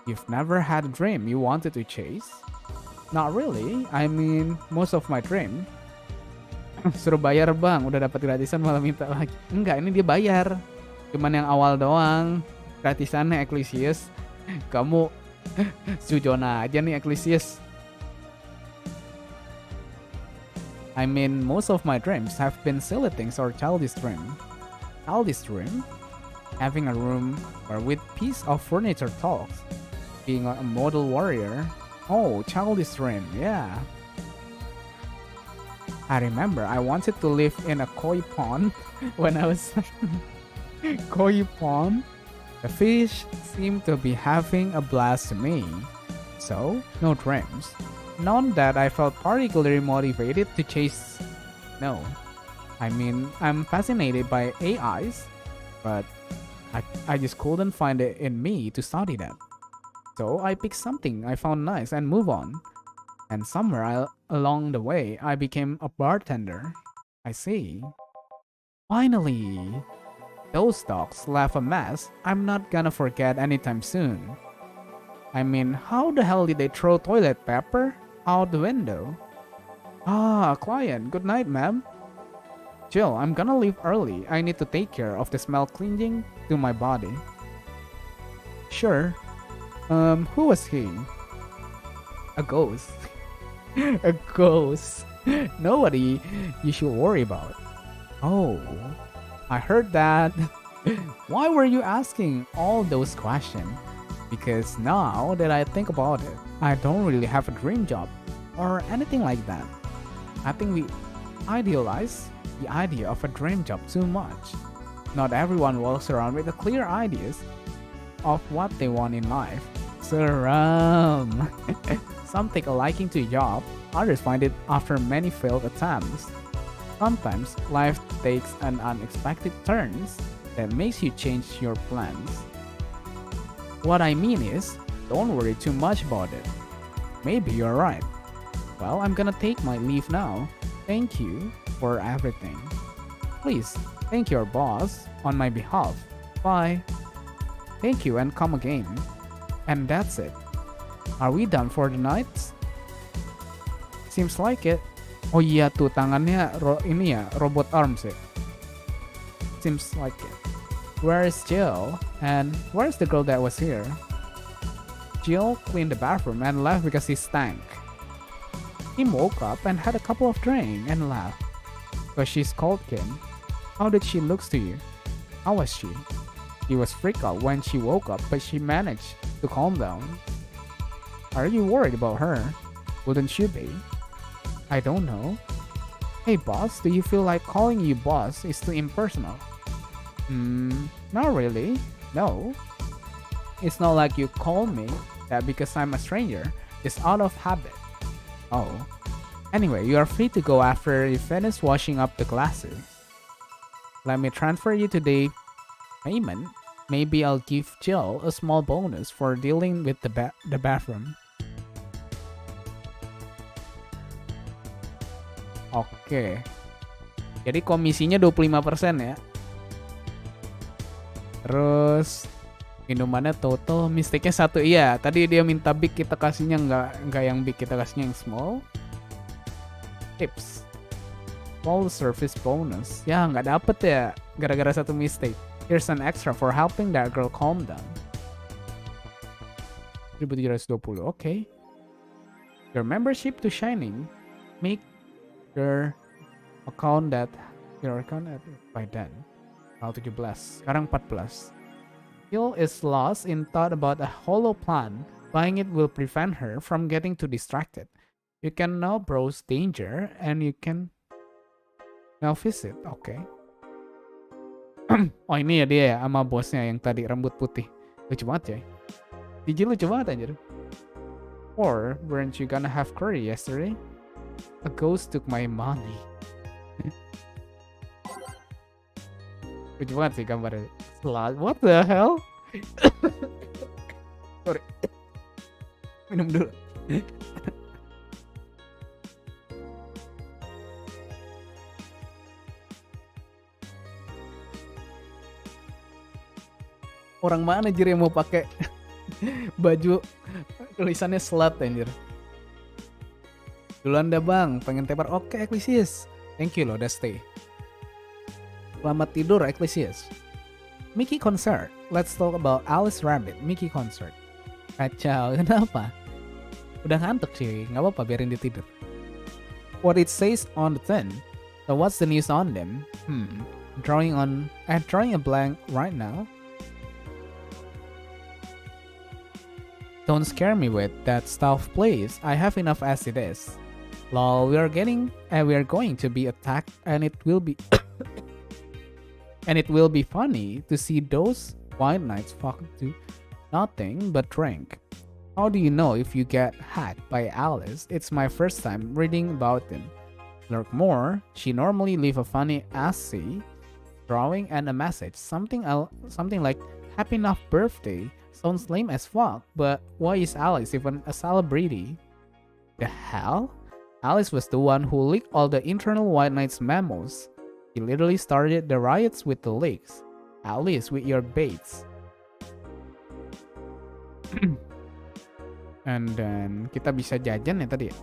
You've never had a dream you wanted to chase? Not really. I mean, most of my dream. Suruh bayar bang, udah dapat gratisan malah minta lagi. Enggak, ini dia bayar. Cuman yang awal doang. Gratisannya Ecclesias. Kamu sujona aja nih Ecclesias. I mean, most of my dreams have been silly things or childish dream. Childish dream? Having a room where with piece of furniture talks. Being a model warrior. Oh, childish dream, yeah. I remember I wanted to live in a koi pond when I was koi pond. The fish seemed to be having a blast to me. So, no dreams. None that I felt particularly motivated to chase. No. I mean, I'm fascinated by AIs, but I just couldn't find it in me to study that. So I picked something I found nice and move on. And somewhere along the way, I became a bartender. I see. Finally! Those dogs left a mess I'm not gonna forget anytime soon. I mean, how the hell did they throw toilet paper out the window? Ah, client, good night, ma'am. Jill, I'm gonna leave early. I need to take care of the smell clinging to my body. Sure. Who was he? A ghost. A ghost. Nobody you should worry about. Oh, I heard that. Why were you asking all those questions? Because now that I think about it, I don't really have a dream job or anything like that. I think we idealize the idea of a dream job too much. Not everyone walks around with the clear ideas of what they want in life. Seram. Some take a liking to a job, others find it after many failed attempts. Sometimes life takes an unexpected turns that makes you change your plans. What I mean is, don't worry too much about it. Maybe you're right. Well, I'm gonna take my leave now. Thank you for everything. Please, thank your boss on my behalf. Bye. Thank you and come again. And that's it. Are we done for the night? Seems like it. Oh iya tuh tangannya ini ya robot arms ya. Seems like it. Where is Jill? And where's the girl that was here? Jill cleaned the bathroom and left because he stank. Kim woke up and had a couple of drinks and left. But she's called Kim. How did she look to you? How was she? She was freaked out when she woke up, but she managed to calm down. Are you worried about her? Wouldn't you be? I don't know. Hey boss, do you feel like calling you boss is too impersonal? Not really. No. It's not like you call me that because I'm a stranger. It's out of habit. Oh. Anyway, you are free to go after you finish washing up the glasses. Let me transfer you to the payment. Maybe I'll give Jill a small bonus for dealing with the bathroom. Oke. Jadi komisinya 25% ya. Terus minumannya total, mistake-nya 1. Iya, tadi dia minta big, kita kasihnya nggak yang big, kita kasihnya yang small. Tips. Small service bonus. Ya, nggak dapet ya gara-gara 1 mistake. Here's an extra for helping that girl calm down. 1720. Okay. Your membership to Shining. Make your account at by then. 17. Sekarang 14. Jill is lost in thought about a hollow plan. Buying it will prevent her from getting too distracted. You can now browse danger and you can now visit. Okay. Oh ini ya dia ya sama bosnya yang tadi rambut putih. Lucu banget ya. Jill lucu banget anjir. Or weren't you gonna have curry yesterday? A ghost took my money. Lucu banget sih gambarnya. What the hell? Sorry. Minum dulu. Orang mana anjir yang mau pakai baju tulisannya slut anjir. Duluan dah bang, pengen tepar. Oke Ecclesias. Thank you loh udah stay. Selamat tidur Ecclesias. Mickey concert. Let's talk about Alice Rabbit. Mickey concert. Kacau, kenapa? Udah ngantuk sih, nggak apa-apa biarin dia tidur. What it says on the tin. So what's the news on them? Drawing a blank right now. Don't scare me with that stuff, please. I have enough as it is. Lol, we are going to be attacked, and it will be and it will be funny to see those white knights fuck do nothing but drink. How do you know if you get hacked by Alice? It's my first time reading about them. Lurk more. She normally leave a funny essay, drawing, and a message. Something like "Happy enough birthday." Sounds lame as fuck, but why is Alice even a celebrity? The hell? Alice was the one who leaked all the internal White Knights memos. She literally started the riots with the leaks. Alice with your baits. And then kita bisa jajan ya tadi ya.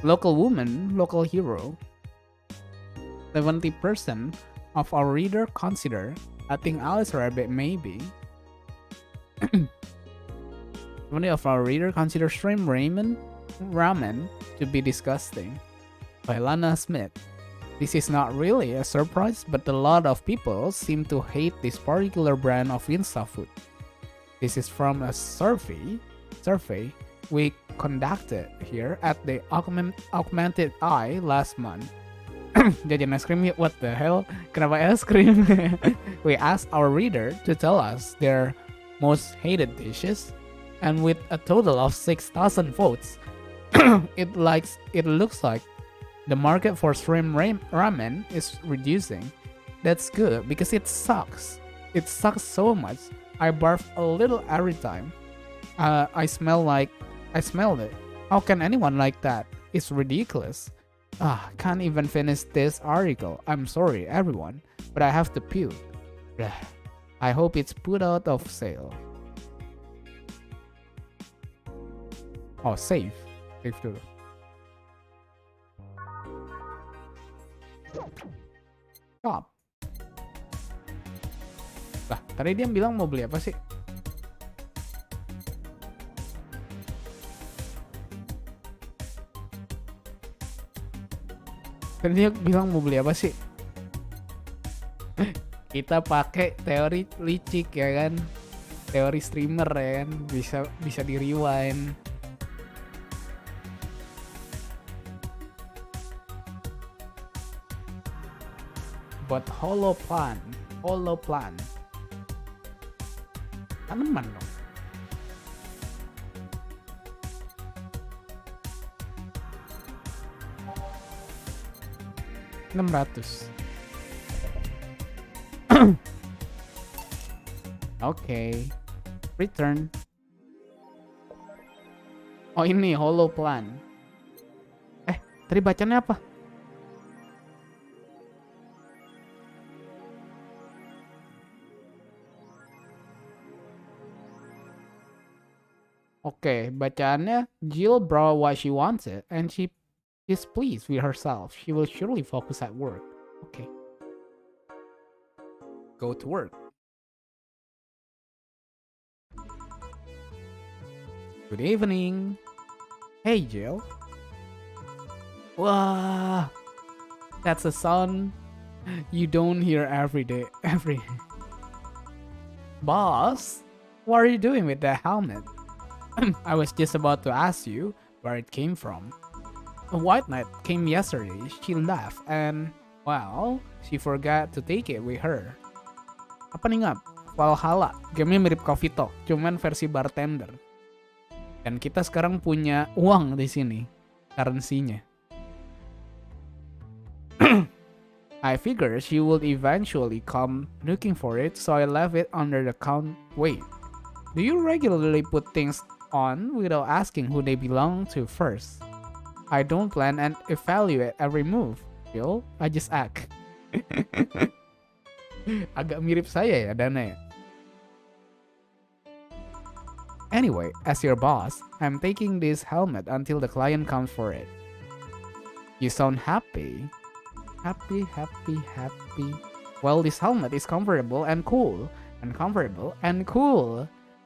Local woman, local hero. 70% of our reader consider adding Alice Rabbit maybe. 20 of our reader consider shrimp ramen to be disgusting. By Lana Smith. This is not really a surprise, but a lot of people seem to hate this particular brand of Insta food. This is from a survey we conducted here at the Augmented Eye last month. Jajan es krim, what the hell? Kenapa es krim? We asked our reader to tell us their most hated dishes, and with a total of 6,000 votes, it looks like the market for shrimp ramen is reducing. That's good because it sucks. It sucks so much. I barf a little every time. I smell it. How can anyone like that? It's ridiculous. Can't even finish this article. I'm sorry, everyone, but I have to puke. I hope it's put out of sale. Oh, save dulu. Stop. Lah, tadi dia bilang mau beli apa sih? Tadi dia bilang mau beli apa sih? Kita pakai teori licik ya kan, teori streamer ya kan, bisa di rewind. But holoplan. Tanaman dong. 600. Oke. Return. Oh ini holoplan. Tadi bacanya apa? Oke, bacaannya Jill brought what she wanted and she is pleased with herself. She will surely focus at work. Okay. Go to work. Good evening. Hey, Jill. Wow. That's a sound you don't hear every day. Boss, what are you doing with that helmet? I was just about to ask you where it came from. A white knight came yesterday. She left and, well, she forgot to take it with her. Apa nih ngap? Valhalla, gamenya mirip Coffee Talk, cuman versi bartender. Dan kita sekarang punya uang di sini, currency-nya. I figured she would eventually come looking for it, so I left it under the count. Wait, do you regularly put things on without asking who they belong to first? I don't plan and evaluate every move, Jill. I just act. Agak mirip saya ya, Dana ya. Anyway, as your boss, I'm taking this helmet until the client comes for it. You sound happy. Happy. Well, this helmet is comfortable and cool.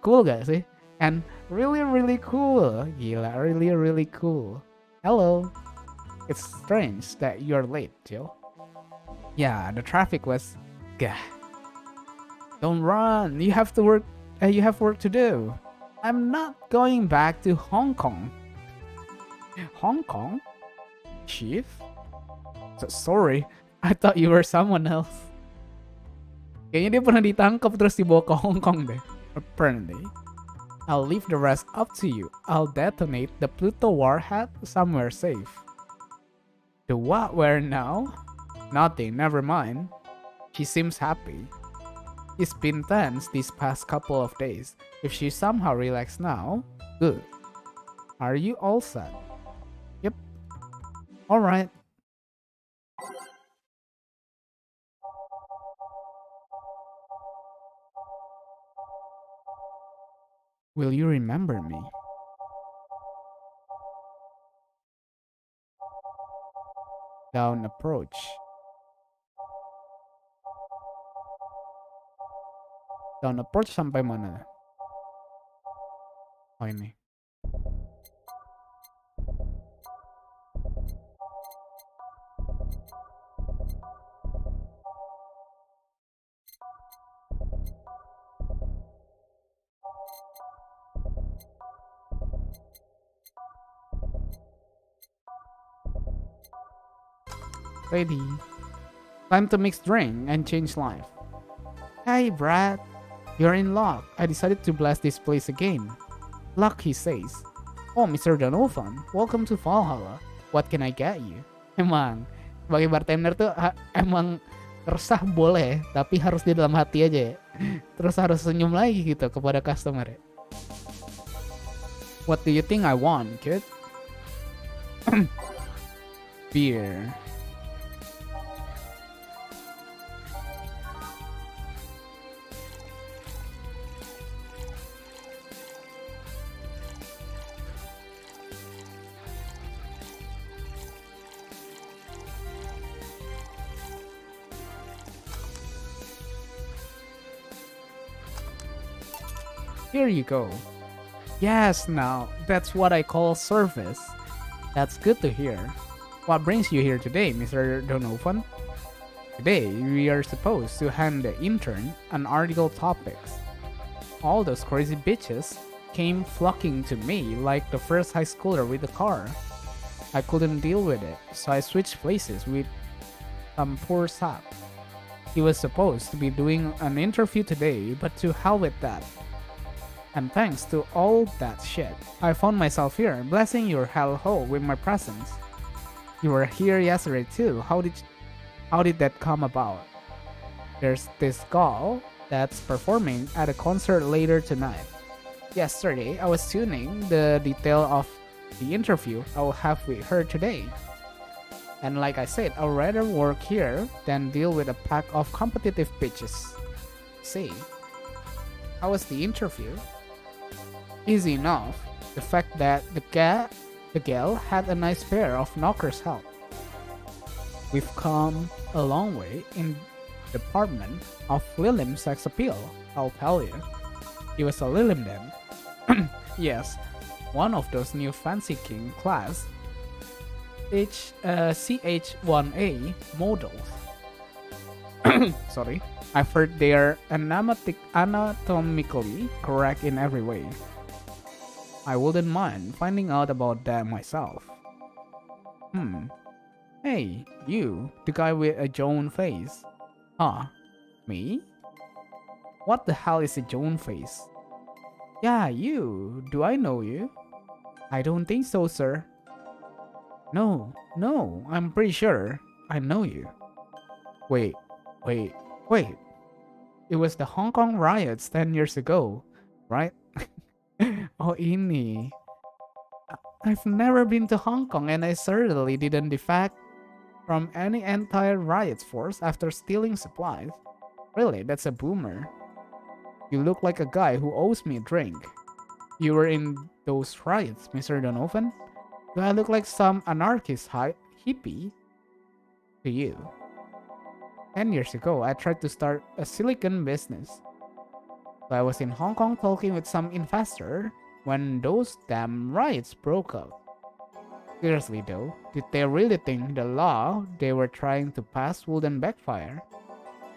Cool gak sih? And really cool. Gila, really cool. Hello. It's strange that you're late, Jill. Yeah, the traffic was... Gah. Don't run. You have to work. You have work to do. I'm not going back to Hong Kong. Hong Kong? Chief? Sorry, I thought you were someone else. Kayaknya dia pernah ditangkap terus dibawa ke Hong Kong deh. Apparently. I'll leave the rest up to you. I'll detonate the Pluto warhead somewhere safe. The what? Where now? Nothing, never mind. She seems happy. It's been tense these past couple of days. If she somehow relaxed now, good. Are you all set? Yep. Alright. Will you remember me? Down approach. Down approach sampai mana? Oh ini. Ready. Time to mix drink and change life. Hey Brad, you're in luck. I decided to blast this place again. Luck, he says. Oh, Mr. Donovan, welcome to Valhalla. What can I get you? Emang, sebagai bartender tuh emang resah boleh, tapi harus di dalam hati aja ya. Terus harus senyum lagi gitu kepada customer ya. What do you think I want, kid? Beer. Here you go. Yes, now, that's what I call service. That's good to hear. What brings you here today, Mr. Donovan? Today, we are supposed to hand the intern an article topics. All those crazy bitches came flocking to me like the first high schooler with a car. I couldn't deal with it, so I switched places with some poor sap. He was supposed to be doing an interview today, but to hell with that. And thanks to all that shit, I found myself here, blessing your hellhole with my presence. You were here yesterday too. How did that come about? There's this girl that's performing at a concert later tonight. Yesterday, I was tuning the detail of the interview I will have with her today. And like I said, I'd rather work here than deal with a pack of competitive bitches. See, how was the interview? Easy enough. The fact that the gal had a nice pair of knockers helped. We've come a long way in the department of Lilim sex appeal, I'll tell you. He was a Lilim then. Yes, one of those new fancy king class CH1A models. Sorry. I've heard they're anatomically correct in every way. I wouldn't mind finding out about that myself. Hey, you, the guy with a Joan face. Huh? Me? What the hell is a Joan face? Yeah, you. Do I know you? I don't think so, sir. No, I'm pretty sure I know you. Wait. It was the Hong Kong riots 10 years ago, right? Oh, ini. I've never been to Hong Kong and I certainly didn't defect from any anti-riots force after stealing supplies. Really, that's a boomer. You look like a guy who owes me a drink. You were in those riots, Mr. Donovan? Do I look like some anarchist hippie to you? 10 years ago, I tried to start a silicon business. So I was in Hong Kong talking with some investor when those damn riots broke out. Seriously though, did they really think the law they were trying to pass wouldn't backfire?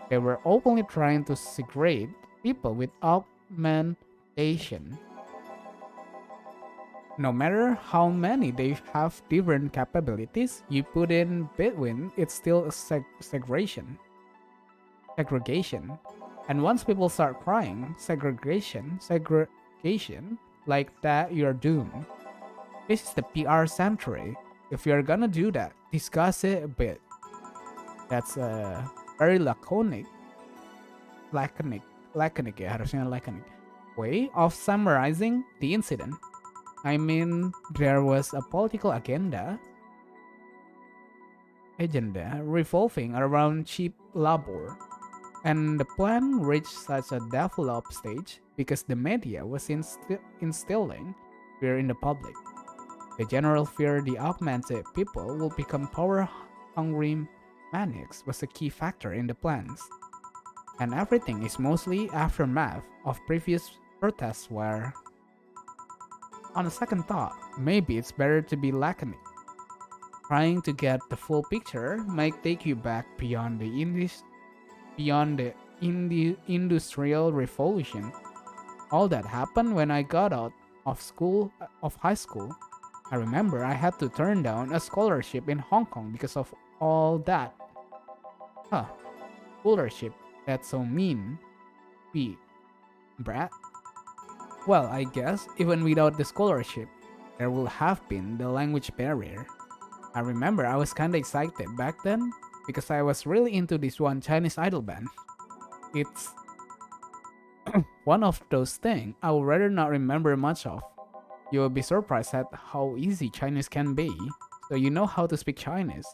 They were openly trying to segregate people with augmentation. No matter how many they have different capabilities you put in between, it's still a segregation. And once people start crying, segregation, like that, you're doomed. This is the PR century. If you're gonna do that, discuss it a bit. That's a very laconic ya, harusnya laconic way of summarizing the incident. I mean, there was a political agenda revolving around cheap labor, and the plan reached such a developed stage because the media was instilling fear in the public. The general fear the augmented people will become power-hungry maniacs was a key factor in the plans. And everything is mostly aftermath of previous protests where, on a second thought, maybe it's better to be laconic. Trying to get the full picture might take you back beyond the industrial revolution. All that happened when I got out of high school. I remember I had to turn down a scholarship in Hong Kong because of all that. Scholarship? That's so mean. Brat? Well, I guess even without the scholarship, there will have been the language barrier. I remember I was kinda excited back then because I was really into this one Chinese idol band. It's one of those things I would rather not remember much of. You will be surprised at how easy Chinese can be, so you know how to speak Chinese.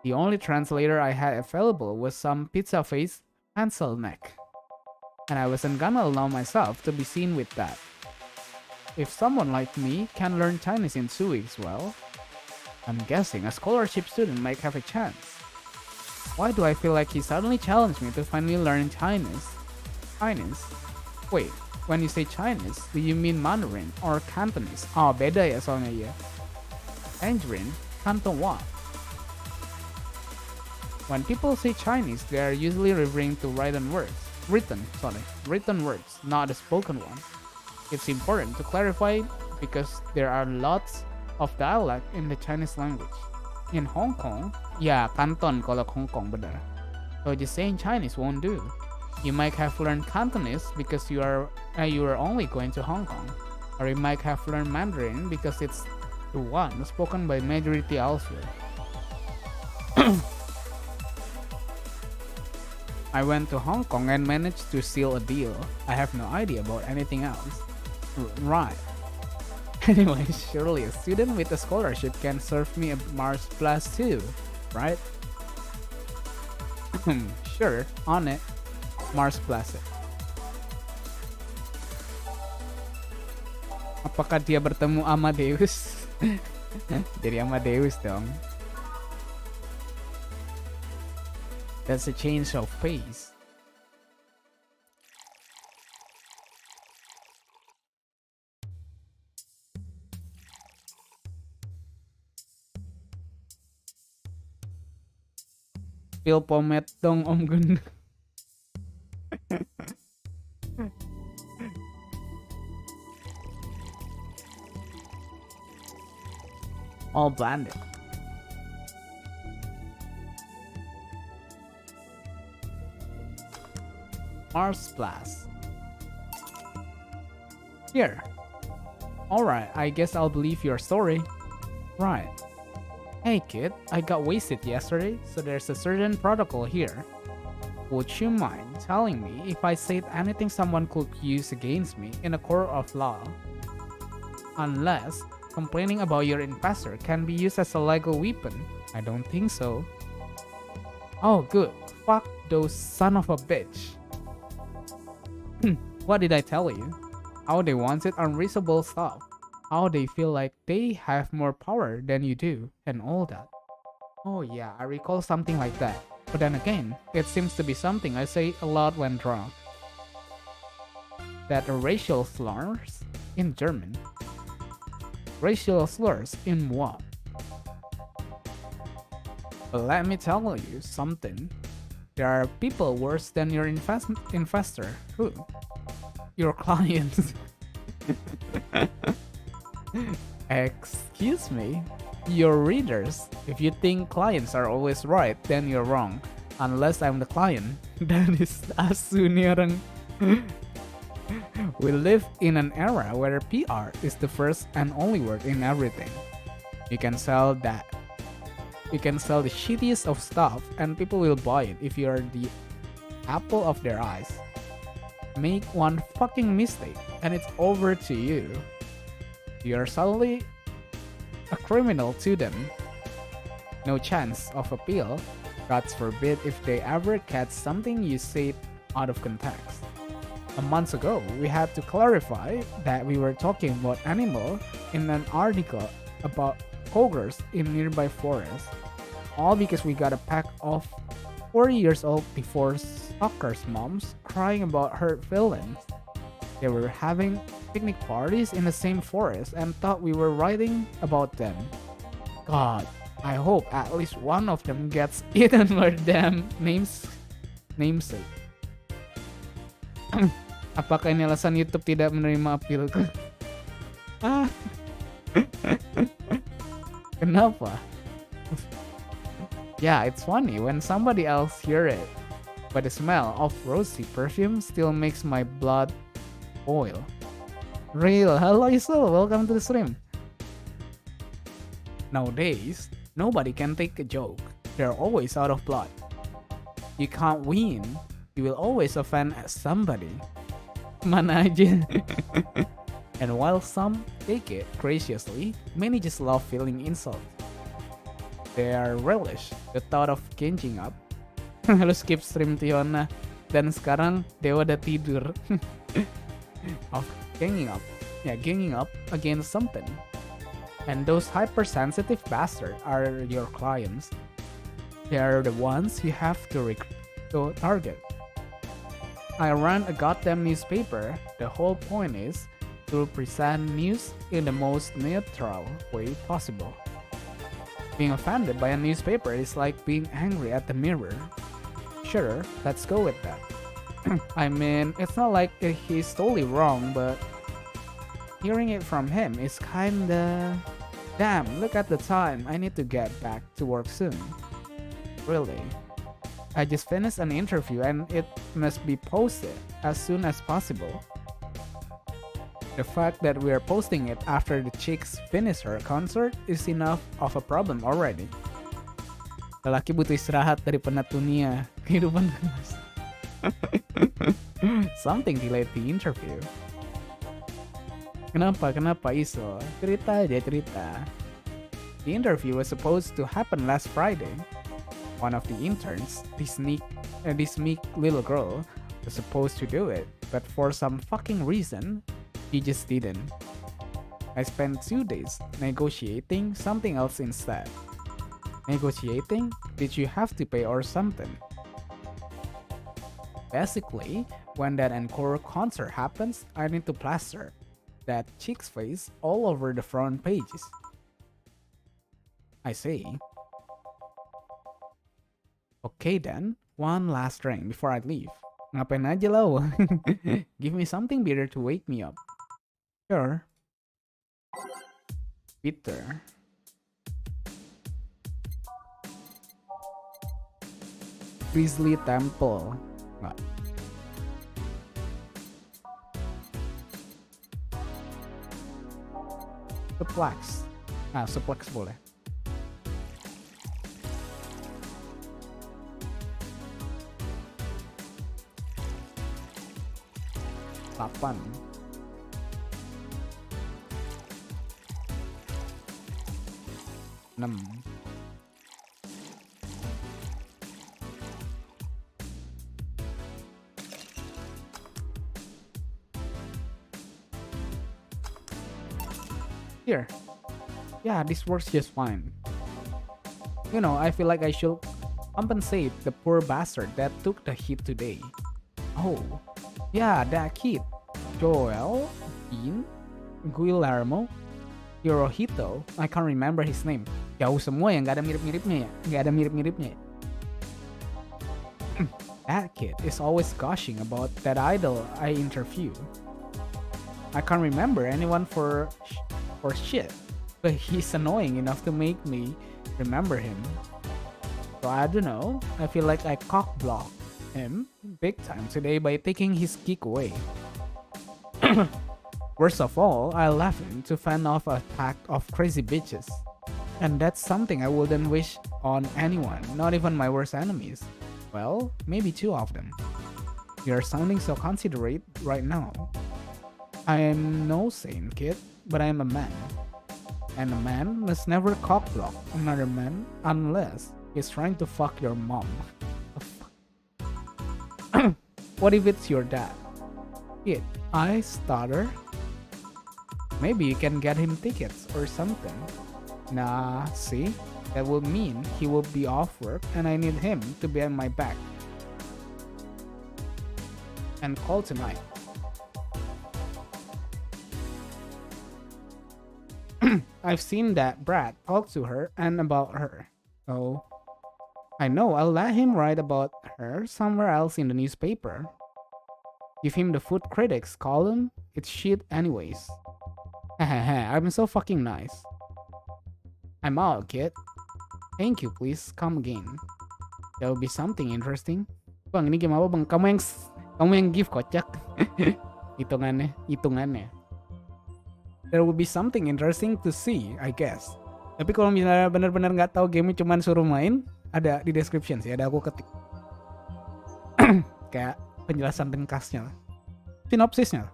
The only translator I had available was some pizza face pencil neck, and I wasn't gonna allow myself to be seen with that. If someone like me can learn Chinese in 2 weeks, well, I'm guessing a scholarship student might have a chance. Why do I feel like he suddenly challenged me to finally learn Chinese? Wait, when you say Chinese, do you mean Mandarin or Cantonese? Oh, beda ya soalnya ya. Mandarin, Cantonese. When people say Chinese, they are usually referring to written words, not the spoken one. It's important to clarify because there are lots of dialect in the Chinese language. In Hong Kong, ya Canton kalau Hong Kong benar. So just saying Chinese won't do. You might have learned Cantonese because you are only going to Hong Kong, or you might have learned Mandarin because it's the one spoken by majority elsewhere. I went to Hong Kong and managed to seal a deal. I have no idea about anything else. Right. Anyway, surely a student with a scholarship can serve me a Mars Plus too, right? Sure, on it. Mars Plus. Apakah dia bertemu Amadeus? Jadi Amadeus dong. That's a change of pace. Pil pomade dong Om Gun. All blended. Mars Plus. Here. Alright, I guess I'll believe your story. Right. Hey kid, I got wasted yesterday, so there's a certain protocol here. Would you mind telling me if I said anything someone could use against me in a court of law? Unless complaining about your investor can be used as a legal weapon. I don't think so. Oh good, fuck those son of a bitch. What did I tell you? How they wanted unreasonable stuff. How they feel like they have more power than you do, and all that. Oh yeah, I recall something like that. But then again, it seems to be something I say a lot when drunk. That racial slurs in German. Racial slurs in what? But let me tell you something. There are people worse than your investor. Who? Your clients. Excuse me? Your readers. If you think clients are always right, then you're wrong. Unless I'm the client. That is asu nih orang. We live in an era where PR is the first and only word in everything. You can sell that. You can sell the shittiest of stuff and people will buy it if you're the apple of their eyes. Make one fucking mistake and it's over to you. You're suddenly a criminal to them. No chance of appeal. God forbid if they ever catch something you said out of context. A month ago, we had to clarify that we were talking about animal in an article about cougars in nearby forest. All because we got a pack of 40 years old before stalkers' moms crying about hurt feelings. They were having picnic parties in the same forest and thought we were writing about them. God, I hope at least one of them gets eaten by damn namesake. Apakah ini alasan YouTube tidak menerima appealku? Kenapa? Yeah, it's funny when somebody else hear it, but the smell of rosy perfume still makes my blood boil. Real, hello Isol, welcome to the stream. Nowadays, nobody can take a joke. They're always out of blood. You can't win. You will always offend somebody. Mana aja. And while some take it graciously, many just love feeling insulted. They are relish the thought of ganging up. Lu skip stream Tiona dan sekarang Dewa udah tidur. Of ganging up against something. And those hypersensitive bastards are your clients. They are the ones you have to target. I run a goddamn newspaper. The whole point is to present news in the most neutral way possible. Being offended by a newspaper is like being angry at the mirror. Sure, let's go with that. I mean, it's not like he's totally wrong, but hearing it from him is kinda... Damn, look at the time, I need to get back to work soon. Really. I just finished an interview and it must be posted as soon as possible. The fact that we are posting it after the chicks finish her concert is enough of a problem already. Lelaki butuh istirahat dari penat dunia. Kehidupan. Something delayed the interview. Kenapa Iso? Cerita aja cerita. The interview was supposed to happen last Friday. One of the interns, this meek little girl, was supposed to do it, but for some fucking reason, he just didn't. I spent 2 days negotiating something else instead. Negotiating? Did you have to pay or something? Basically, when that encore concert happens, I need to plaster that chick's face all over the front pages. I see. Okay then, one last drink before I leave. Ngapain aja lo? Give me something bitter to wake me up. Sure. Bitter. Grizzly Temple. Nggak. Suplex. Suplex boleh. Papan. Enam. Here. Yeah, this works just fine. You know, I feel like I should compensate the poor bastard that took the hit today. Oh, yeah, that kid. Joel, Dean, Guillermo, Hirohito, I can't remember his name. Jauh semua yang gak ada mirip-miripnya ya. Gak ada mirip-miripnya ya. That kid is always gushing about that idol I interview. I can't remember anyone for shit, but he's annoying enough to make me remember him. So I don't know, I feel like I cock-blocked him big time today by taking his gig away. Worst of all, I left him to fend off a pack of crazy bitches. And that's something I wouldn't wish on anyone, not even my worst enemies. Well, maybe 2 of them. You're sounding so considerate right now. I am no saint, kid, but I am a man. And a man must never cock-block another man unless he's trying to fuck your mom. What if it's your dad? Kid, I stutter. Maybe you can get him tickets or something. Nah, see? That would mean he will be off work and I need him to be on my back. And call tonight. I've seen that Brad talk to her and about her. So I know I'll let him write about her somewhere else in the newspaper. Give him the food critics column. It's shit anyways. I'm so fucking nice. I'm out, kid. Thank you, please come again. There will be something interesting. Bang, ini game apa bang? Kamu yang give kocak. Hitungannya. There will be something interesting to see, I guess. Tapi kalau misalnya benar-benar nggak tahu game cuman suruh main, ada di description sih, ada aku ketik. Kayak penjelasan ringkasnya, sinopsisnya.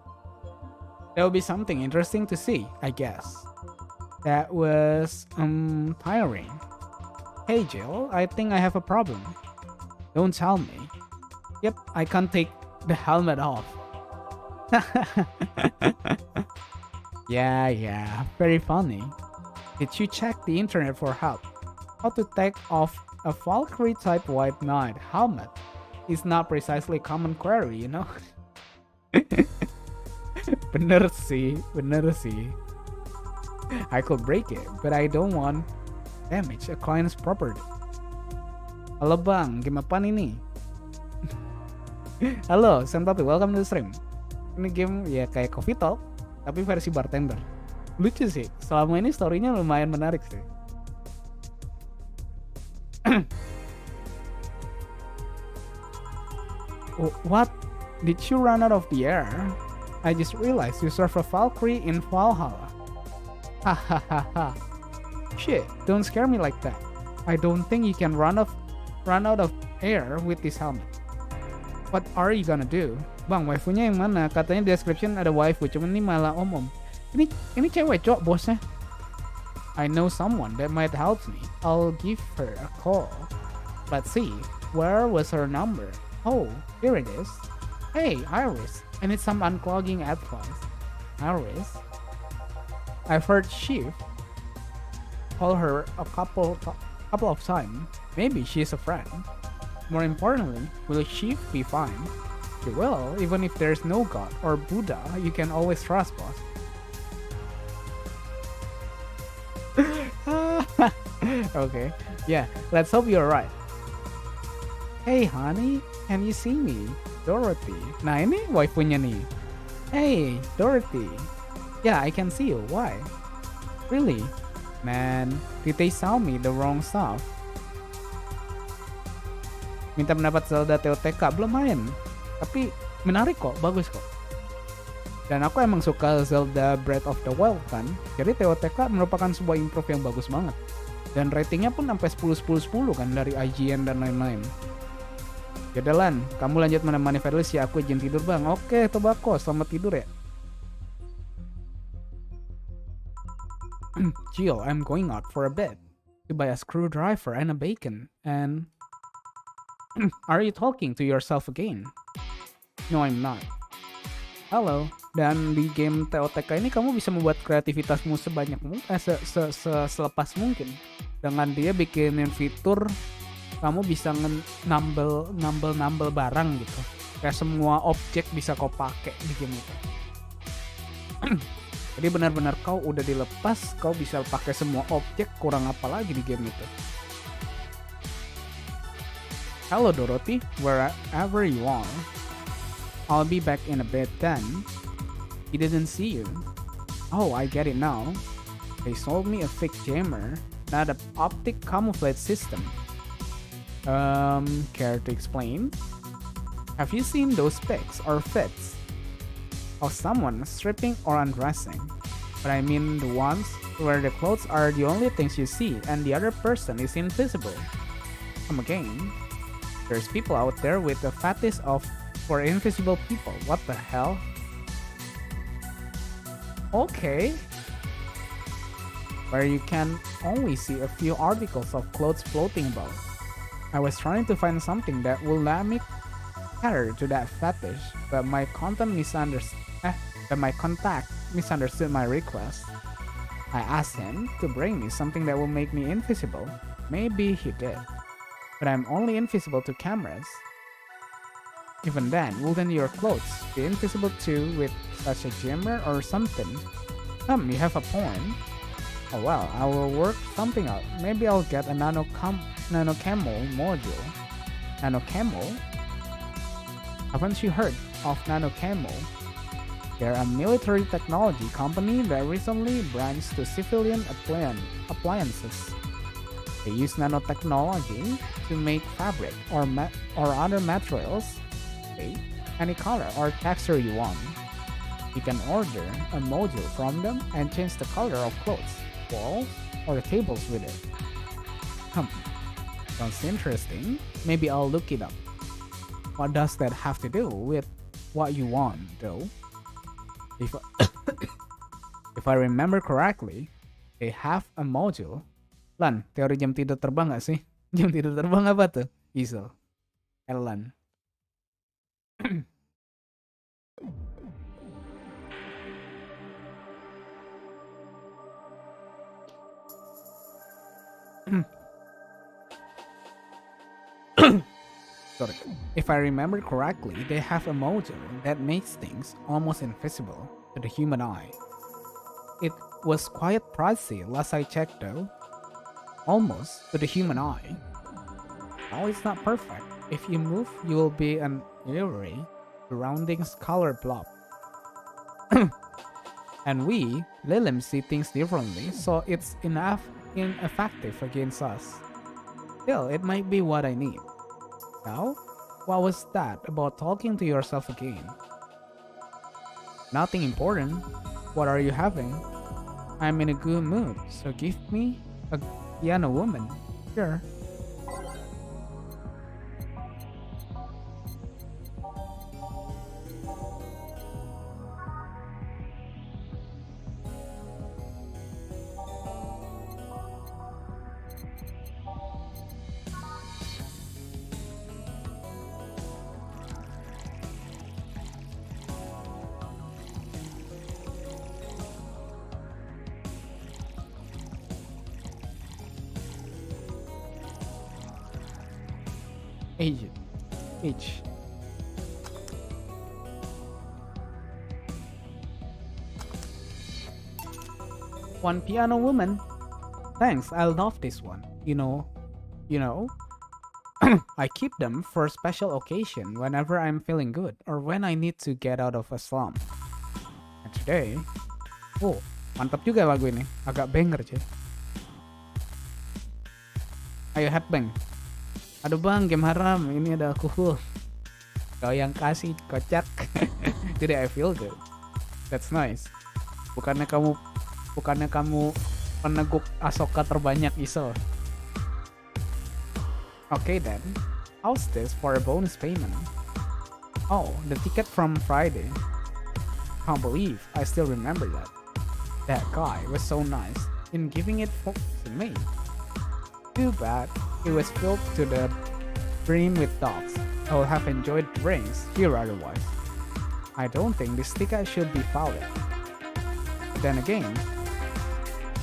There will be something interesting to see, I guess. That was tiring. Hey Jill, I think I have a problem. Don't tell me. Yep, I can't take the helmet off. Yeah, very funny. Did you check the internet for help? How to take off a Valkyrie type white knight helmet is not precisely a common query, you know? Bener sih. I could break it, but I don't want damage a client's property. Halo bang, game apaan ini? Halo, Senpapi, welcome to the stream. Ini game ya kayak Coffee Talk, tapi versi bartender. Lucu sih, selama ini story-nya lumayan menarik sih. What? Did you run out of the air? I just realized you serve a Valkyrie in Valhalla. Ha ha ha ha. Shit, don't scare me like that. I don't think you can run out of air with this helmet. What are you gonna do? Bang, waifunya yang mana? Katanya di description ada waifu, cuman ini malah om-om. Ini cewek cok bosnya. I know someone that might help me. I'll give her a call. Let's see, where was her number? Oh, here it is. Hey, Iris, I need some unclogging advice. Iris? I've heard Chief call her a couple of times. Maybe she's a friend. More importantly, will Chief be fine? She will, even if there's no God or Buddha, you can always trust, boss. Okay, yeah, let's hope you're right. Hey honey, can you see me? Dorothy. Nah ini waifunya nih. Hey, Dorothy. Yeah, I can see you. Why? Really? Man, did they sell me the wrong stuff? Minta pendapat Zelda TOTK, belum main. Tapi menarik kok, bagus kok. Dan aku emang suka Zelda Breath of the Wild kan. Jadi TOTK merupakan sebuah improve yang bagus banget. Dan ratingnya pun sampai 10-10-10 kan dari IGN dan lain-lain. Yaudah Lan, kamu lanjut menemani Fedelish ya, aku izin tidur bang. Oke, Tobacco, selamat tidur ya. Jill, I'm going out for a bit to buy a screwdriver and a bacon. And are you talking to yourself again? No, I'm not. Halo, dan di game TOTK ini kamu bisa membuat kreativitasmu selepas mungkin. Dengan dia bikinin fitur kamu bisa nambel barang gitu. Kayak semua objek bisa kau pakai di game itu. Jadi benar-benar kau udah dilepas, kau bisa pakai semua objek, kurang apa lagi di game itu. Hello Dorothy, wherever you are. I'll be back in a bit then. He didn't see you. Oh, I get it now. They sold me a fake jammer, not an optic camouflage system. Care to explain? Have you seen those pics or fits of someone stripping or undressing? But I mean the ones where the clothes are the only things you see and the other person is invisible. Come again. There's people out there with a fetish for invisible people. What the hell? Okay. Where you can only see a few articles of clothes floating about. I was trying to find something that will let me cater to that fetish, but my contact misunderstood my request. I asked him to bring me something that will make me invisible. Maybe he did, but I'm only invisible to cameras. Even then, wouldn't your clothes be invisible too with such a jammer or something? You have a point. Oh well, I will work something out. Maybe I'll get a nano camo module. Nano camo? Haven't you heard of nano camo? They're a military technology company that recently branched to civilian appliances. They use nanotechnology to make fabric or other materials, any color or texture you want. You can order a module from them and change the color of clothes, walls, or tables with it. Sounds interesting. Maybe I'll look it up. What does that have to do with what you want, though? If I remember correctly, they have a module. Lan, teori jam tidur terbang gak sih? Jam tidur terbang apa tuh? Isel. Lan. Sorry. If I remember correctly, they have a module that makes things almost invisible to the human eye. It was quite pricey last I checked though. Almost to the human eye. Now it's not perfect. If you move, you will be an eerie, surroundings color blob. And we, Lilim, see things differently, so it's ineffective against us. Still, it might be what I need. Now, What was that about talking to yourself again? Nothing important. What are you having? I'm in a good mood, so give me a piano woman. Sure. Age. Age. One piano woman. Thanks, I love this one. You know, I keep them for special occasion whenever I'm feeling good or when I need to get out of a slump. And today, oh, mantap juga lagu ini. Agak banger, cuy. Ayo headbang. Aduh bang, game haram. Ini ada alkohol. Kau yang kasih, kocak. Jadi I feel good. That's nice. Bukannya kamu peneguk Asoka terbanyak iso. Okay then. How's this for a bonus payment? Oh, the ticket from Friday. Can't believe I still remember that. That guy was so nice in giving it to me. Too bad it was filled to the brim with dogs. I would have enjoyed drinks here otherwise. I don't think this ticket should be valid. But then again,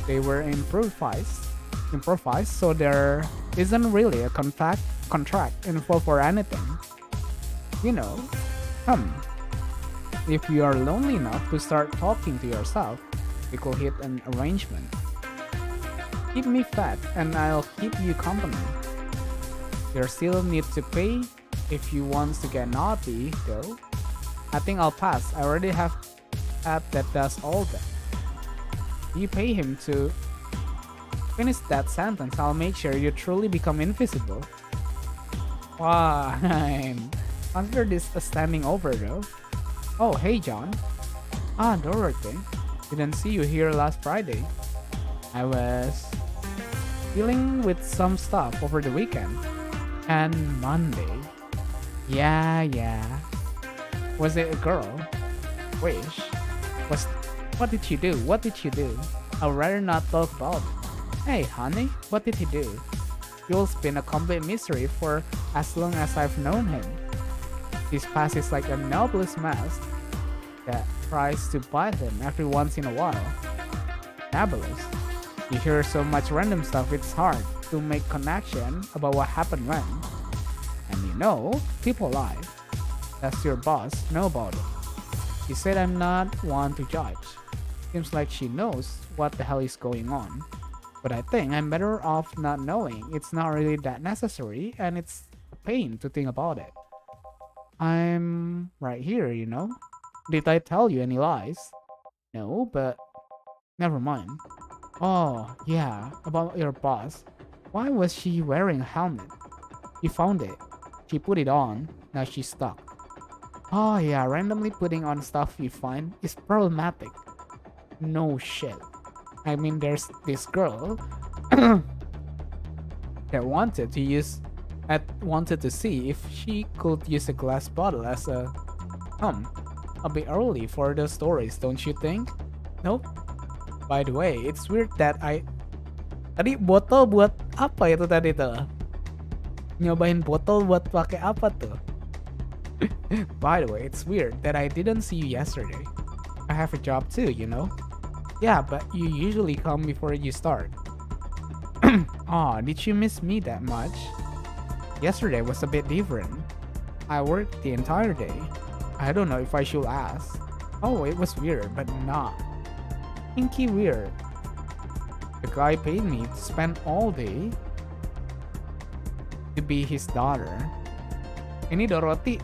they were improvised, so there isn't really a contract involved or anything. You know, if you are lonely enough to start talking to yourself, we could hit an arrangement. Keep me fed and I'll keep you company. You still need to pay if you want to get naughty, though. I think I'll pass. I already have app that does all that. You pay him to finish that sentence. I'll make sure you truly become invisible. Fine. Consider this a standing over, though. Oh, hey, John. Ah, Dorothy. Didn't see you here last Friday. I was dealing with some stuff over the weekend. And Monday. Yeah. Was it a girl? Wish. What did you do? I'd rather not talk about it. Hey, honey, what did he do? Jules been a complete mystery for as long as I've known him. His past is like a nebulous mask that tries to bite him every once in a while. Nebulous. You hear so much random stuff, it's hard to make connection about what happened when. And people lie. Does your boss know about it? She said I'm not one to judge. Seems like she knows what the hell is going on. But I think I'm better off not knowing. It's not really that necessary, and it's a pain to think about it. I'm right here, Did I tell you any lies? No, but never mind. Oh, yeah, about your boss. Why was she wearing a helmet? You found it. She put it on. Now she's stuck. Oh yeah, randomly putting on stuff you find is problematic. No shit. I mean, there's this girl that wanted to see if she could use a glass bottle as a a bit early for the stories, don't you think? Nope. By the way, it's weird that tadi botol buat apa itu tadi tuh? Nyobain botol buat pakai apa tuh? By the way, it's weird that I didn't see you yesterday. I have a job too, Yeah, but you usually come before you start. Aw, did you miss me that much? Yesterday was a bit different. I worked the entire day. I don't know if I should ask. Oh, it was weird, but not kinky weird. The guy paid me to spend all day to be his daughter. Ini Dorothy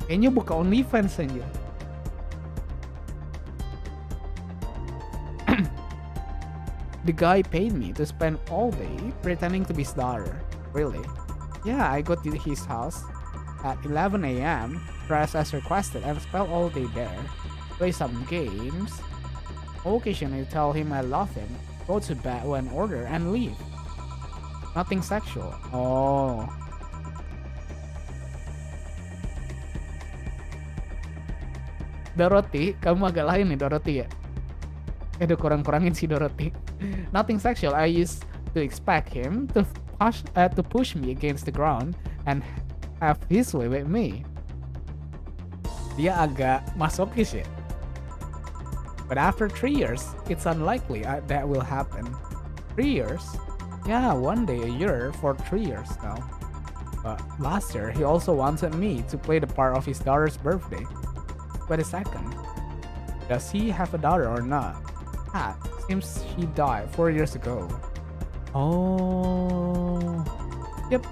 kayaknya buka OnlyFans aja. The guy paid me to spend all day pretending to be his daughter. Really? Yeah, I go to his house. at 11 a.m., dress as requested, and spend all day there. Play some games. Occasionally tell him I love him. Go to bed when ordered and leave. Nothing sexual. Oh. Dorothy, kamu agak lain nih Dorothy ya. Aduh kurang-kurangin si Dorothy. Nothing sexual. I used to expect him to push me against the ground and have his way with me. Dia agak masokis ya. But after 3 years, it's unlikely that will happen. 3 years? Yeah, one day a year for 3 years now. But last year, he also wanted me to play the part of his daughter's birthday. Wait a second. Does he have a daughter or not? Ah, seems she died 4 years ago. Oh. Yep.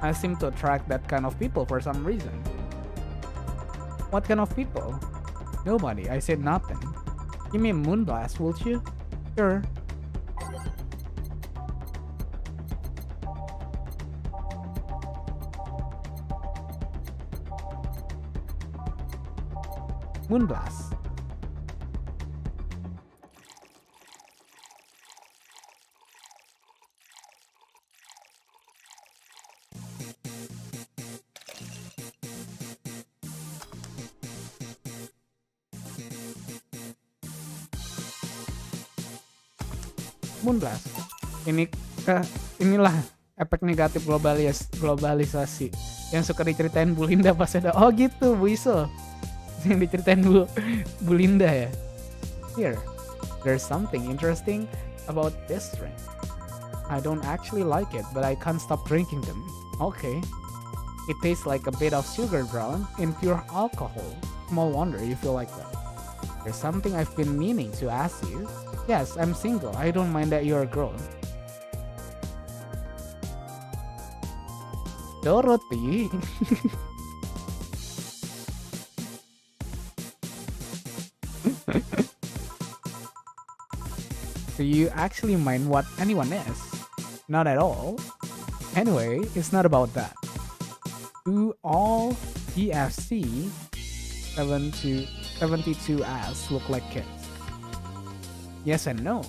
I seem to attract that kind of people for some reason. What kind of people? Nobody. I said nothing. Give me a moonblast, would you? Sure. Moonblast. Moonblast. Inilah efek negatif globalisasi yang suka diceritain Bu Linda pas ada. Oh gitu, Bu Iso. Yang diceritain Bu Linda ya. Here, there's something interesting about this drink. I don't actually like it, but I can't stop drinking them. Okay. It tastes like a bit of sugar drowned in pure alcohol. Small wonder you feel like that. There's something I've been meaning to ask you. Yes, I'm single. I don't mind that you're a girl. Dorothy. Do you actually mind what anyone is? Not at all. Anyway, it's not about that. Do all DFC 72s look like kids? Yes and no.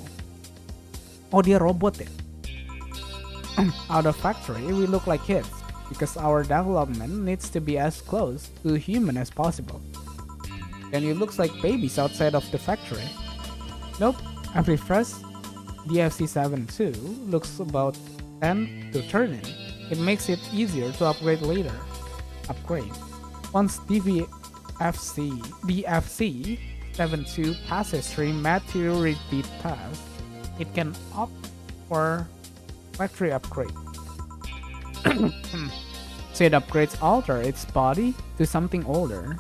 Oh, dia robot ya? Out of factory, we look like kids because our development needs to be as close to human as possible. And it looks like babies outside of the factory. Nope, I refresh. DFC 72 looks about 10 to 13. It makes it easier to upgrade later. Once DFC 72 passes 3 maturity tests, it can opt for factory upgrade. So it upgrades alter its body to something older.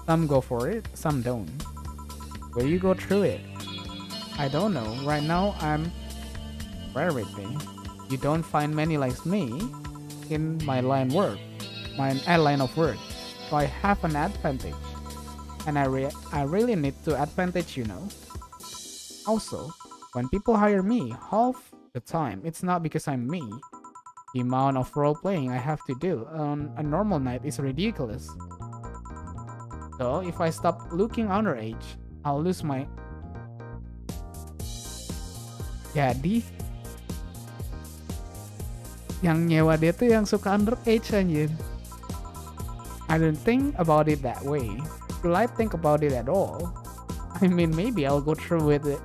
Some go for it, some don't. Will you go through it? I don't know. Right now I'm rarity. You don't find many like me in my line of work. So I have an advantage. And I really need to advantage, you know. Also, when people hire me, half the time it's not because I'm me. The amount of role playing I have to do on a normal night is ridiculous. So if I stop looking underage, I'll lose my. Jadi yang nyewa dia tuh yang suka underage anjir. I don't think about it that way. Will I think about it at all? I mean, maybe I'll go through with it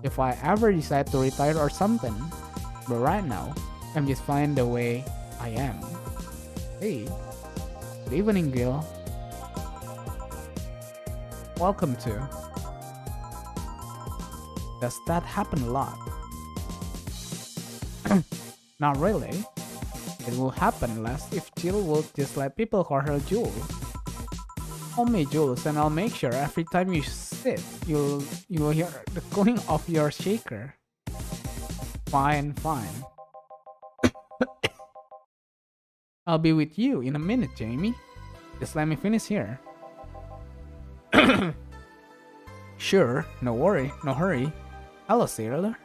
if I ever decide to retire or something. But right now, I'm just fine the way I am. Hey, good evening, Gil. Welcome to. Does that happen a lot? Not really. It will happen less if Jill will just let people call her Jules. Call me Jules and I'll make sure every time you sit, you will hear the clicking of your shaker. Fine. I'll be with you in a minute, Jamie. Just let me finish here. Sure, no worry, no hurry. Hello, Sailor.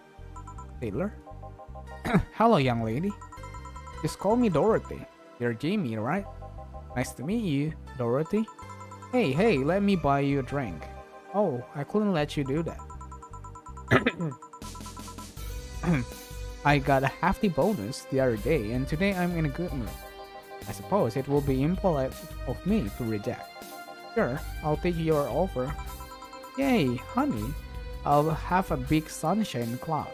Hello, young lady. Just call me Dorothy. You're Jamie, right? Nice to meet you, Dorothy. Hey, let me buy you a drink. Oh, I couldn't let you do that. I got a hefty bonus the other day, and today I'm in a good mood. I suppose it will be impolite of me to reject. Sure, I'll take your offer. Yay, honey. I'll have a big sunshine cloud.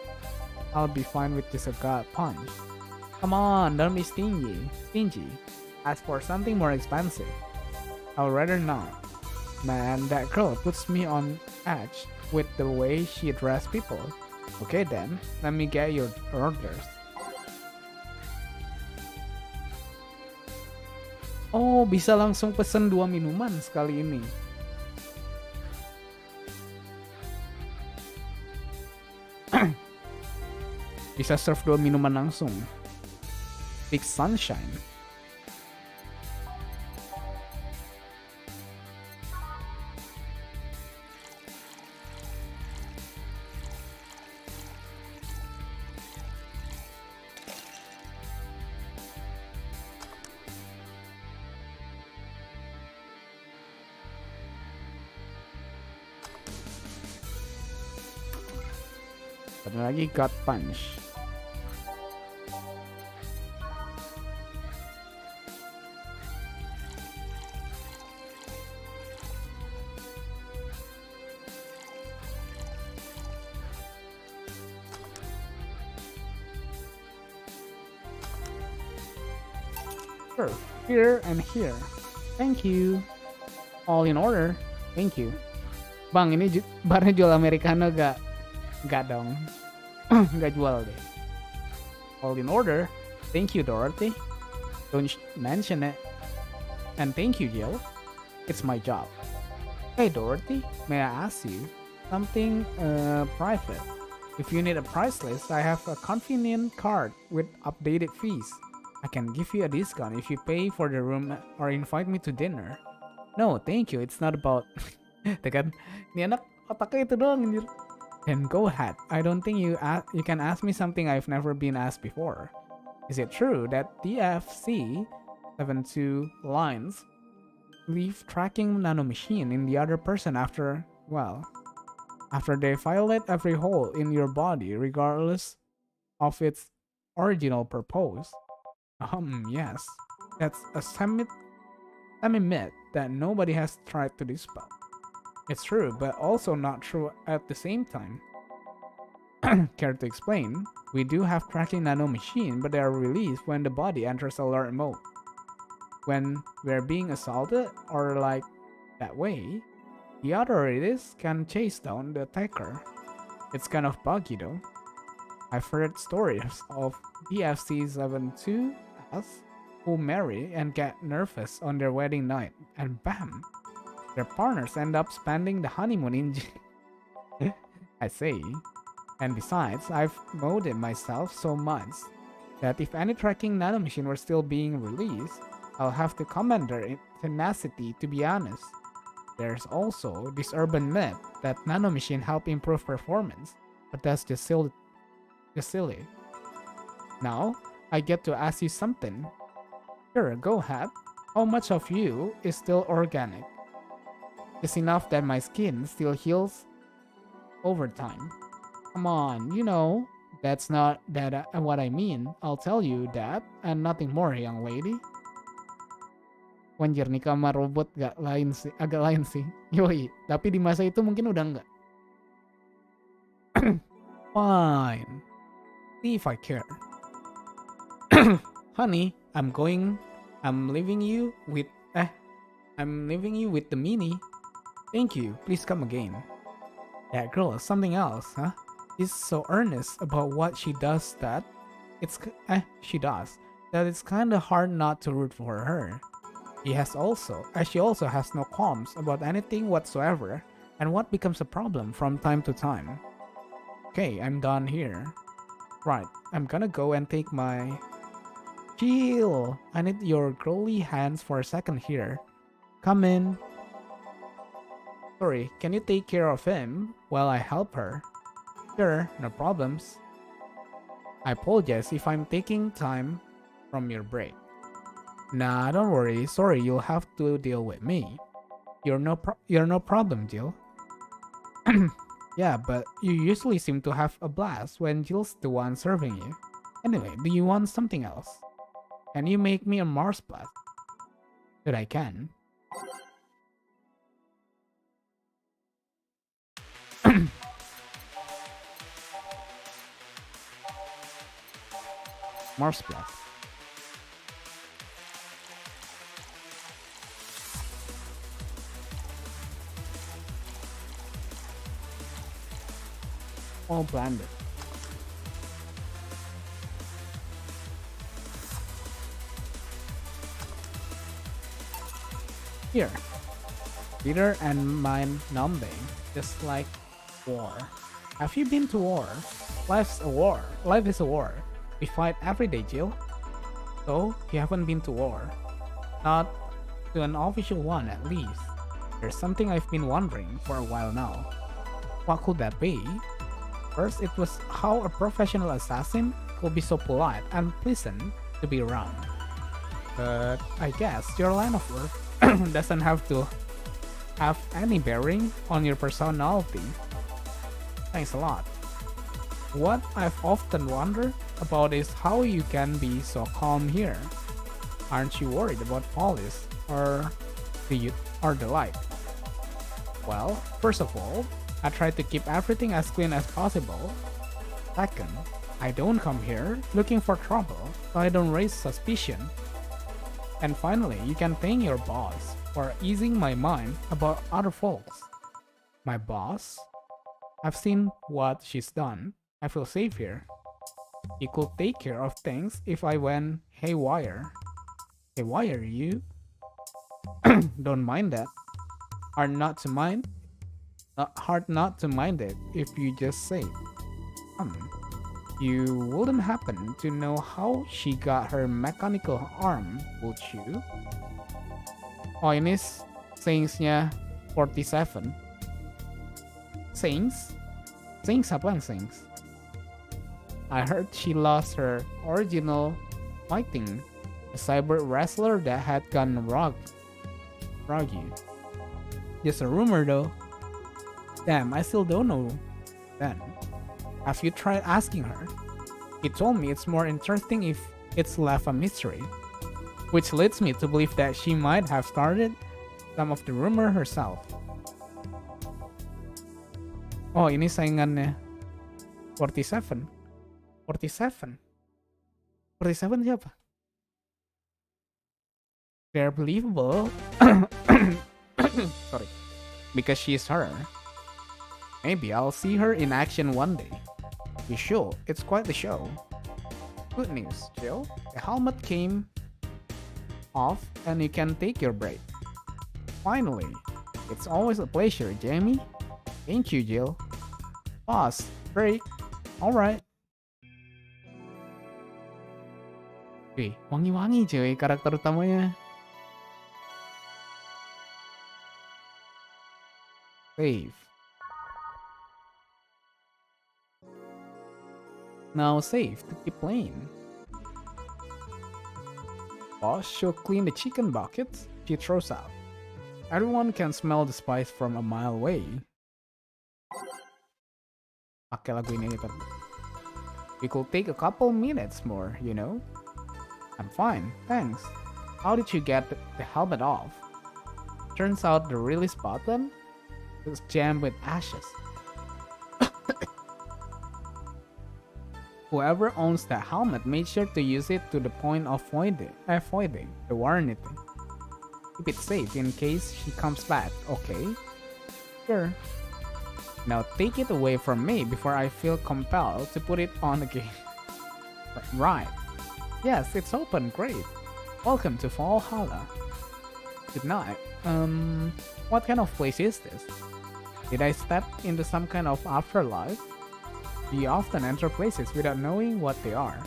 I'll be fine with just a gut punch. Come on, don't be stingy. Ask for something more expensive. I'd rather not. Man, that girl puts me on edge with the way she addresses people. Okay then, let me get your orders. Oh, bisa langsung pesen 2 minuman sekali ini. Bisa serve 2 minuman langsung. Big sunshine. Satu lagi gut punch. Sure, here and here. Thank you. All in order. Thank you. Bang, ini barnya jual americano gak? Gak dong. Gak jual deh. All in order. Thank you, Dorothy. Don't mention it. And thank you, Jill. It's my job. Hey, Dorothy, may I ask you something private? If you need a price list, I have a convenient card with updated fees. I can give you a discount if you pay for the room or invite me to dinner. No, thank you. It's not about... Tekan, ini anak otaknya itu doang anjir. Then go ahead. I don't think you can ask me something I've never been asked before. Is it true that DFC-72 lines leave tracking nanomachine in the other person after they violate every hole in your body regardless of its original purpose? Yes. That's a semi-myth that nobody has tried to dispel. It's true, but also not true at the same time. Care to explain? We do have tracking nanomachine, but they are released when the body enters alert mode. When we're being assaulted or like that way, the authorities can chase down the attacker. It's kind of buggy though. I've heard stories of DFC-72s who marry and get nervous on their wedding night, and bam! Their partners end up spending the honeymoon in I say. And besides, I've molded myself so much that if any tracking nanomachine were still being released, I'll have to commend their tenacity, to be honest. There's also this urban myth that nanomachine help improve performance, but that's just silly. Now, I get to ask you something. Sure, go ahead. How much of you is still organic? It's enough that my skin still heals over time. Come on, that's not what I mean. I'll tell you that and nothing more, young lady. Wanjir, nikah sama robot agak lain sih. Yoi, tapi di masa itu mungkin udah enggak. Fine. See if I care. Honey, I'm leaving you with the mini. Thank you. Please come again. That girl is something else, huh? She's so earnest about what she does that it's kind of hard not to root for her. She also has no qualms about anything whatsoever, and what becomes a problem from time to time. Okay, I'm done here. Right, I'm gonna go and take my... Chill! I need your girly hands for a second here. Come in. Sorry, can you take care of him while I help her? Sure, no problems. I apologize if I'm taking time from your break. Nah, don't worry. Sorry, you'll have to deal with me. You're no problem, Jill. Yeah, but you usually seem to have a blast when Jill's the one serving you. Anyway, do you want something else? Can you make me a Mars blast? That I can. Mars blast. All blended. Here. Bitter and mind numbing, just like war. Have you been to war? Life's a war. Life is a war. We fight every day, Jill. So, you haven't been to war. Not to an official one, at least. There's something I've been wondering for a while now. What could that be? First, it was how a professional assassin could be so polite and pleasant to be around. But I guess your line of work doesn't have to have any bearing on your personality. Thanks a lot. What I've often wondered about is how you can be so calm here. Aren't you worried about police or the like? Well, first of all, I try to keep everything as clean as possible. Second, I don't come here looking for trouble, so I don't raise suspicion. And finally, you can thank your boss for easing my mind about other folks. My boss? I've seen what she's done. I feel safe here. He could take care of things if I went haywire. Haywire, you? Don't mind that. Hard not to mind. Hard not to mind it if you just say. You wouldn't happen to know how she got her mechanical arm, would you? Oh, ini Saints-nya 47. Saints? Saints apa yang Saints? I heard she lost her original fighting, a cyber wrestler that had gone rogue. Just a rumor though. Damn, I still don't know then. Have you tried asking her? He told me it's more interesting if it's left a mystery, which leads me to believe that she might have started some of the rumor herself. Oh, ini saingannya 47. 47 siapa? They're believable. Sorry. Because she's her. Maybe I'll see her in action one day. You should. It's quite the show. Good news, Jill. The helmet came off and you can take your break. Finally. It's always a pleasure, Jamie. Thank you, Jill. Pause. Break. Alright. Wih, wangi-wangi cuy karakter utamanya. Save. Now save to keep playing. Boss should clean the chicken buckets she throws out. Everyone can smell the spice from a mile away. Pakai lagu ini gitu. We could take a couple minutes more, you know? I'm fine, thanks. How did you get the helmet off? Turns out the release button was jammed with ashes. Whoever owns that helmet made sure to use it to the point of avoiding the warranty. Keep it safe in case she comes back, okay? Sure. Now take it away from me before I feel compelled to put it on again. Right. Yes, it's open, great. Welcome to Valhalla. Good night. What kind of place is this? Did I step into some kind of afterlife? Do you often enter places without knowing what they are?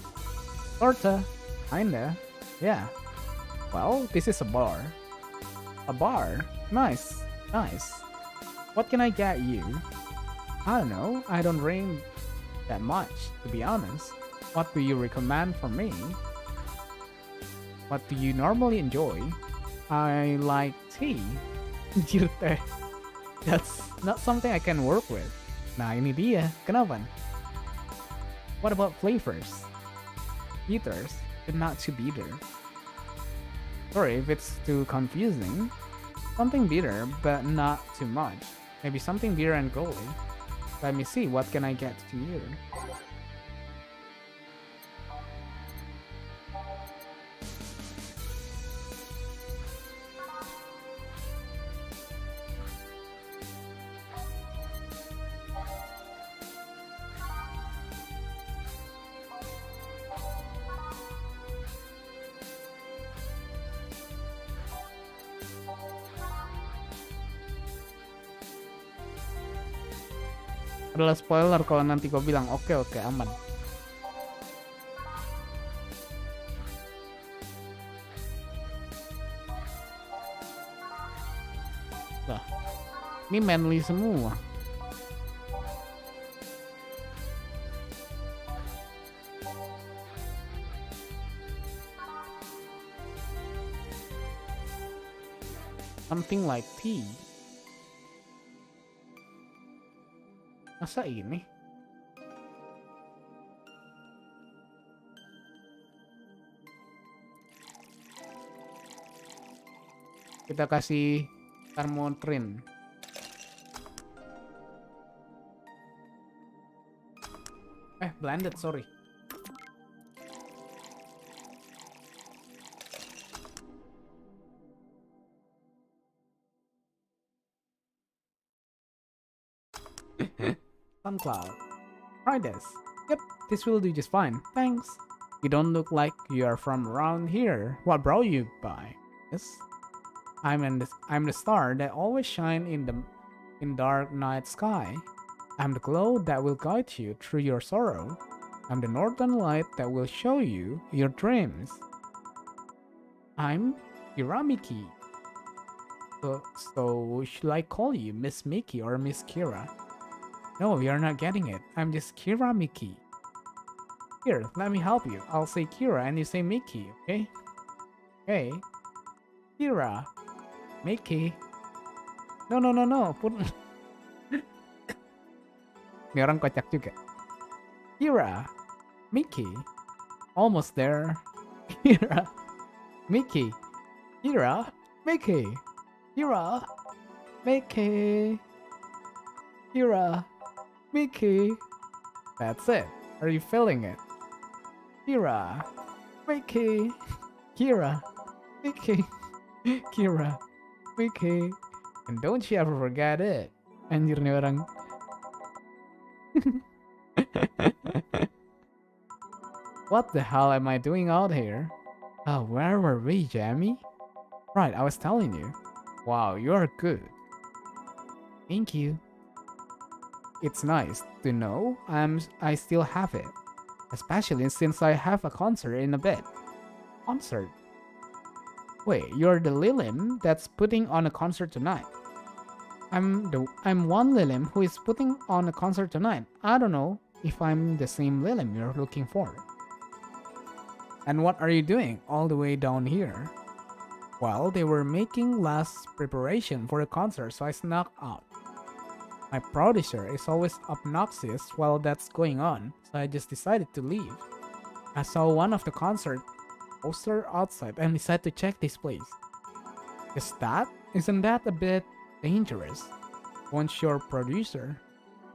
Sorta. Kinda. Yeah. Well, this is a bar. A bar? Nice. Nice. What can I get you? I don't know. I don't drink that much, to be honest. What do you recommend for me? What do you normally enjoy? I like tea. Anjir, teh. That's not something I can work with. Nah, ini dia. Kenapa? What about flavors? Bitters, but not too bitter. Sorry if it's too confusing. Something bitter, but not too much. Maybe something bitter and goldy. Let me see, what can I get to you? Adalah spoiler kalau nanti kau bilang oke aman. Lah, ini manly semua. Something like tea. Masa ini? Kita kasih thermotrin. Blended, sorry. SoundCloud. Try this. Yep, this will do just fine. Thanks. You don't look like you are from around here. What brought you by? Yes. I'm the star that always shine in dark night sky. I'm the glow that will guide you through your sorrow. I'm the northern light that will show you your dreams. I'm Kiramiki. So should I call you Miss Mickey or Miss Kira? No, you're not getting it. I'm just Kira Mickey. Here, let me help you. I'll say Kira and you say Mickey, okay? Okay. Kira. Mickey. No. Put... Ini orang kocak juga. Kira. Mickey. Almost there. Kira. Mickey. Kira. Mickey. Kira. Mickey. Kira. Mickey. That's it. Are you feeling it? Kira. Mickey. Kira. Mickey. Kira. Mickey. And don't you ever forget it. Anjir nih orang. What the hell am I doing out here? Oh, where were we, Jamie? Right, I was telling you. Wow, you are good. Thank you. It's nice to know I still have it, especially since I have a concert in a bit. Concert? Wait, you're the Lilim that's putting on a concert tonight. I'm one Lilim who is putting on a concert tonight. I don't know if I'm the same Lilim you're looking for. And what are you doing all the way down here? Well, they were making last preparation for the concert, so I snuck out. My producer is always obnoxious while that's going on, so I just decided to leave. I saw one of the concert poster outside and decided to check this place. Isn't that a bit dangerous? Once your producer,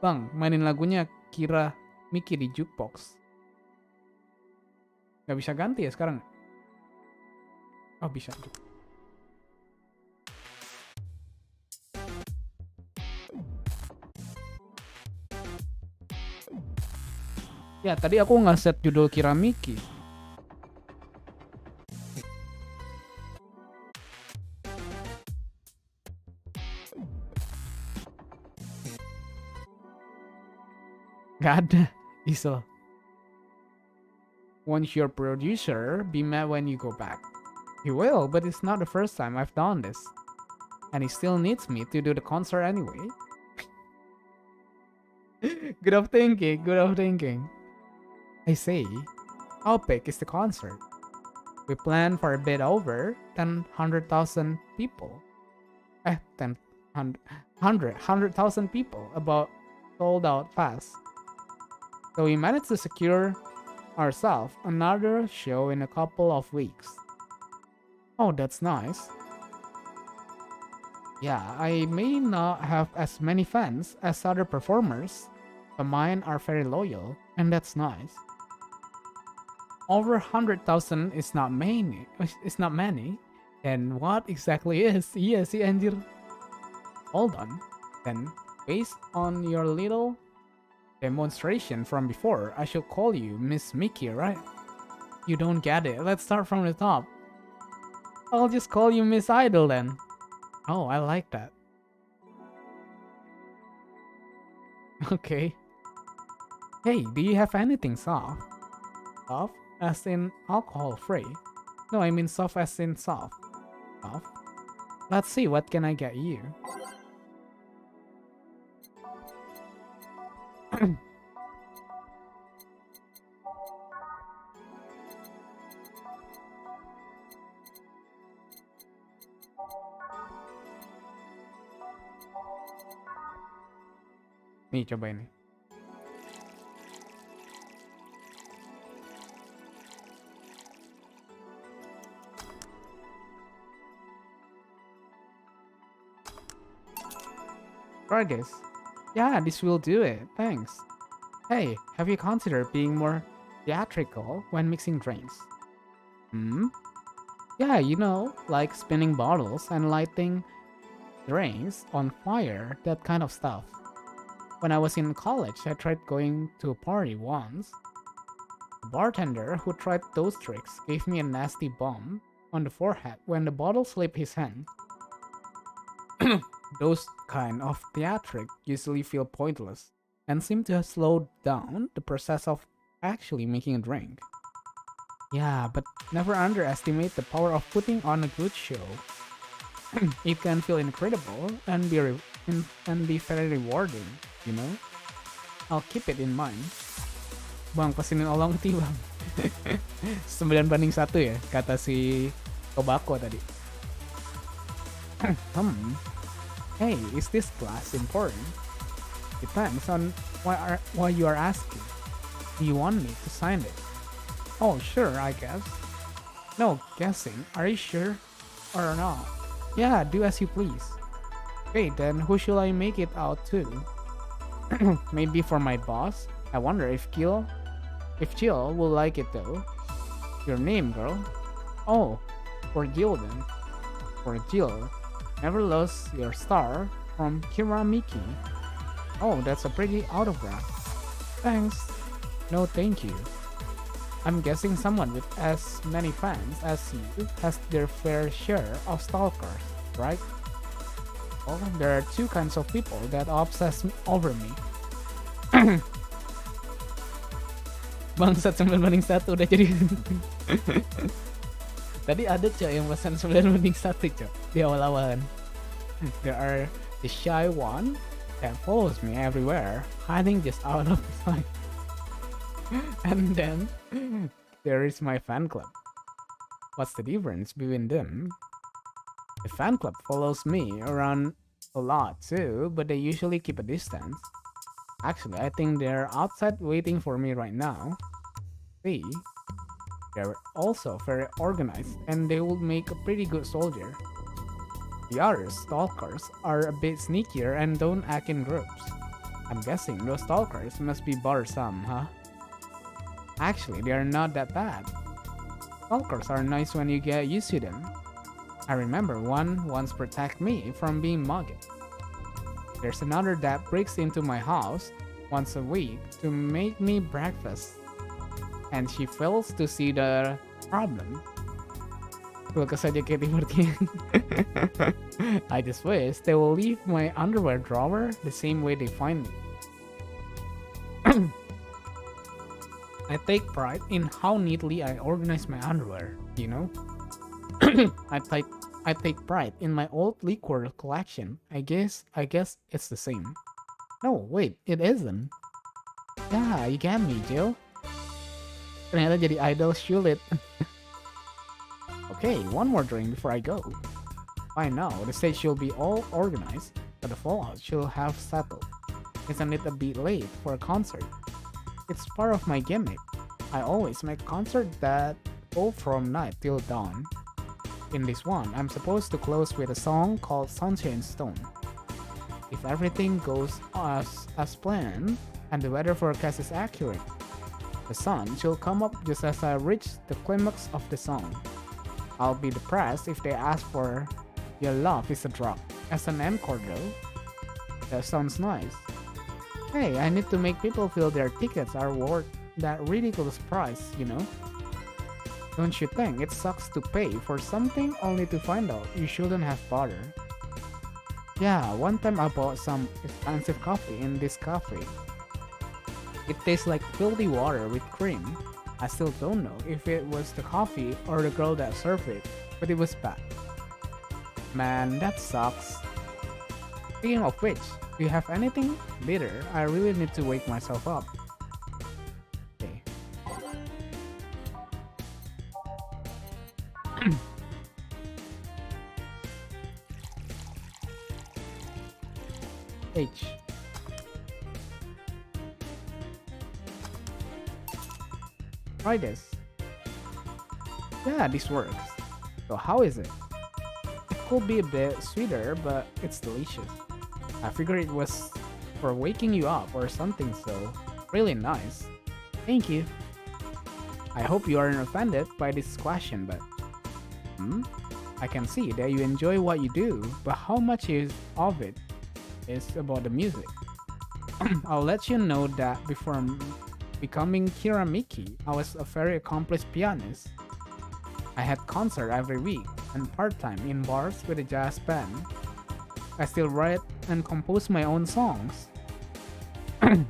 Bang, mainin lagunya Kira Mickey di jukebox. Gak bisa ganti ya sekarang? Oh bisa. Ya, tadi aku nggak set judul Kiramiki. Gak ada, Isel. Won't your producer be mad when you go back? He will, but it's not the first time I've done this. And he still needs me to do the concert anyway. Good of thinking. I say, how big is the concert? We plan for a bit over 100,000 people. 100,000 people, about sold out fast. So we managed to secure ourselves another show in a couple of weeks. Oh, that's nice. Yeah, I may not have as many fans as other performers, but mine are very loyal, and that's nice. Over 100,000 is not many. It's not many. Then what exactly is? Iya sih anjir. Hold on. Then, based on your little demonstration from before, I should call you Miss Mickey, right? You don't get it. Let's start from the top. I'll just call you Miss Idol then. Oh, I like that. Okay. Hey, do you have anything soft? Soft? As in alcohol free? No, I mean soft as in soft. Soft? Let's see, what can I get you? Nih, coba ini. Try this. Yeah, this will do it. Thanks. Hey, have you considered being more theatrical when mixing drinks? Hmm? Yeah, you know, like spinning bottles and lighting drinks on fire, that kind of stuff. When I was in college, I tried going to a party once. The bartender who tried those tricks gave me a nasty bump on the forehead when the bottle slipped his hand. Those kind of theatric usually feel pointless and seem to have slowed down the process of actually making a drink. Yeah, but never underestimate the power of putting on a good show. It can feel incredible and be very rewarding, you know? I'll keep it in mind. Bang, pesenin olong tea bang. 9-1 ya, kata si Tobacco tadi. Hey, is this class important? Depends on why you are asking. Do you want me to sign it? Oh, sure, I guess. No, guessing. Are you sure or not? Yeah, do as you please. Okay, then who should I make it out to? Maybe for my boss? I wonder if Jill will like it though. Your name, girl? Oh, for Jill then. For Jill. Never lost your star from Kira Miki. Oh, that's a pretty autograph. Thanks. No, thank you. I'm guessing someone with as many fans as you has their fair share of stalkers, right? Well, there are two kinds of people that obsess over me. Bangsat 9-1 udah jadi. Tadi ada cok yang pesan 9-1 cok di awal-awalan. There are the shy one that follows me everywhere, hiding just out of sight. And then there is my fan club. What's the difference between them? The fan club follows me around a lot too, but they usually keep a distance. Actually, I think they're outside waiting for me right now. See? They're also very organized and they would make a pretty good soldier. The other stalkers are a bit sneakier and don't act in groups. I'm guessing those stalkers must be bothersome, huh? Actually, they are not that bad. Stalkers are nice when you get used to them. I remember one once protected me from being mugged. There's another that breaks into my house once a week to make me breakfast. And she fails to see the problem. Kulkas saja kayak seperti I just wish they will leave my underwear drawer the same way they find me. I take pride in how neatly I organize my underwear, you know? I take pride in my old liquor collection. I guess it's the same. No, wait, it isn't. Yeah, you get me, Jill. Ternyata jadi idol sulit. Okay, one more drink before I go. By now, the stage should be all organized, but the fallout should have settled. Isn't it a bit late for a concert? It's part of my gimmick. I always make concerts that go from night till dawn. In this one, I'm supposed to close with a song called Sunshine Stone. If everything goes as planned and the weather forecast is accurate, the sun should come up just as I reach the climax of the song. I'll be depressed if they ask for Your Love is a Drug as an encore though. That sounds nice. Hey, I need to make people feel their tickets are worth that ridiculous price, you know? Don't you think it sucks to pay for something only to find out you shouldn't have bothered? Yeah, one time I bought some expensive coffee in this cafe. It tastes like filthy water with cream. I still don't know if it was the coffee or the girl that served it, but it was bad. Man, that sucks. Speaking of which, do you have anything bitter? I really need to wake myself up. Okay. H. Try this. Yeah, this works. So how is it? It could be a bit sweeter, but it's delicious. I figured it was for waking you up or something, so really nice. Thank you. I hope you aren't offended by this question, but I can see that you enjoy what you do, but how much of it is about the music? I'll let you know that before becoming Kiramiki, I was a very accomplished pianist. I had concert every week and part-time in bars with a jazz band. I still write and compose my own songs.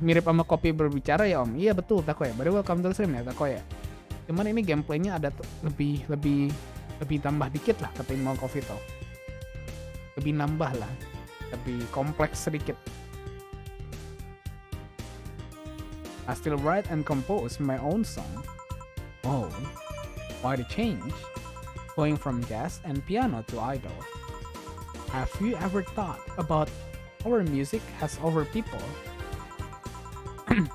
Mirip sama kopi berbicara ya om. Iya betul Takoya. By the way, welcome to the stream ya Takoya. Cuman ini gameplaynya ada lebih tambah dikit lah ketimbang kopi talk. Lebih nambah lah. Lebih kompleks sedikit. I still write and compose my own song. Oh, why the change? Going from jazz and piano to idol. Have you ever thought about our music has over people?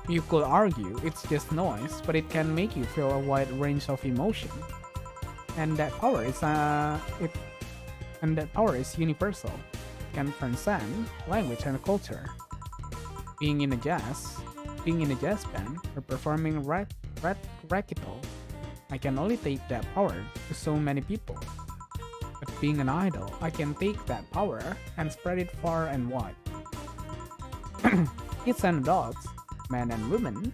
You could argue it's just noise, but it can make you feel a wide range of emotion. And that power is universal. It can transcend language and culture. Being in a jazz band or performing recital, I can only take that power to so many people. But being an idol, I can take that power and spread it far and wide. Kids and adults, men and women,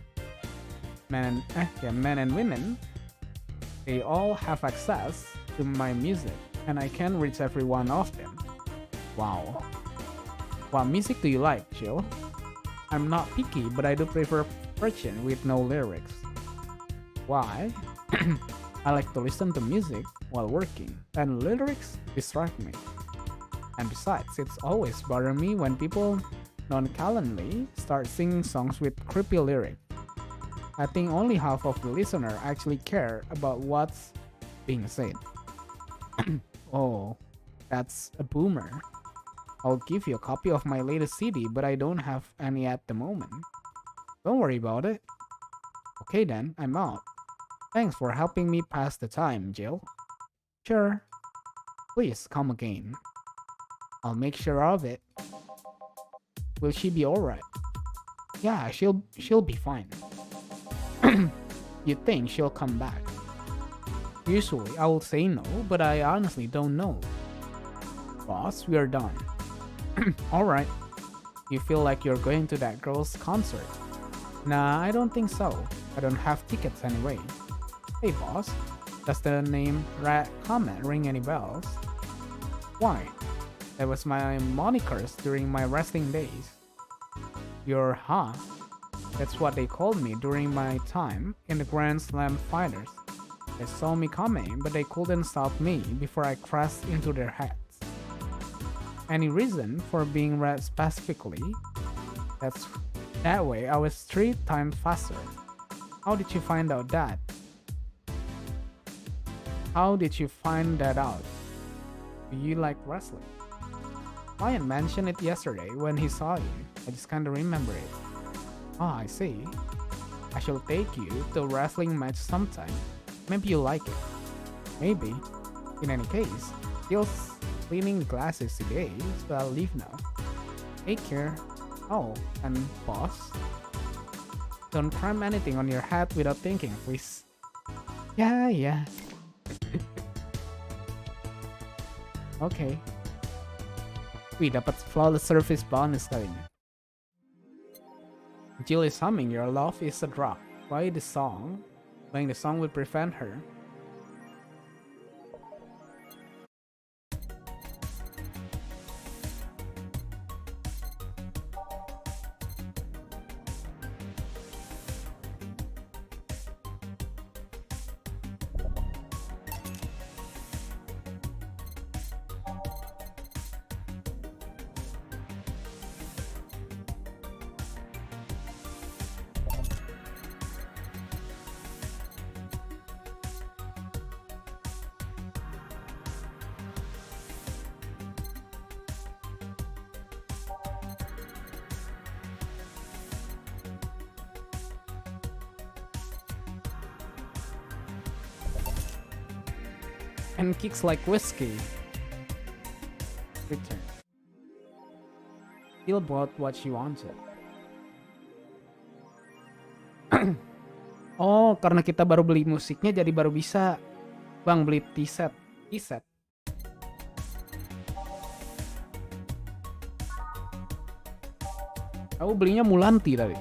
they all have access to my music, and I can reach every one of them. Wow. What music do you like, Jill? I'm not picky, but I do prefer version with no lyrics. Why? I like to listen to music while working, and lyrics distract me. And besides, it's always bothered me when people nonchalantly start singing songs with creepy lyrics. I think only half of the listener actually care about what's being said. Oh, that's a boomer. I'll give you a copy of my latest CD, but I don't have any at the moment. Don't worry about it. Okay then, I'm out. Thanks for helping me pass the time, Jill. Sure. Please come again. I'll make sure of it. Will she be alright? Yeah, she'll be fine. You think she'll come back? Usually I will say no, but I honestly don't know. Boss, we are done. Alright. You feel like you're going to that girl's concert? Nah, I don't think so. I don't have tickets anyway. Hey boss, does the name Rat Comment ring any bells? Why? That was my monikers during my wrestling days. Your huh? That's what they called me during my time in the Grand Slam fighters. They saw me coming, but they couldn't stop me before I crashed into their heads. Any reason for being red specifically? That way I was 3 times faster. How did you find out that? How did you find that out? Do you like wrestling? Ryan mentioned it yesterday when he saw you. I just kinda remember it. Ah, I see. I shall take you to a wrestling match sometime. Maybe you like it. Maybe. In any case, Phil's cleaning the glasses today, so I'll leave now. Take care. Oh, and boss, don't cram anything on your hat without thinking, please. Yeah. Okay. Wih, dapat flawless service bonus kali ini. Jill is humming Your Love is a Drug. Playing the song would prevent her. And kicks like whiskey. Return. Jill bought what she wanted. Oh, karena kita baru beli musiknya jadi baru bisa. Bang, beli T-set. Aku belinya Mulanti tadi.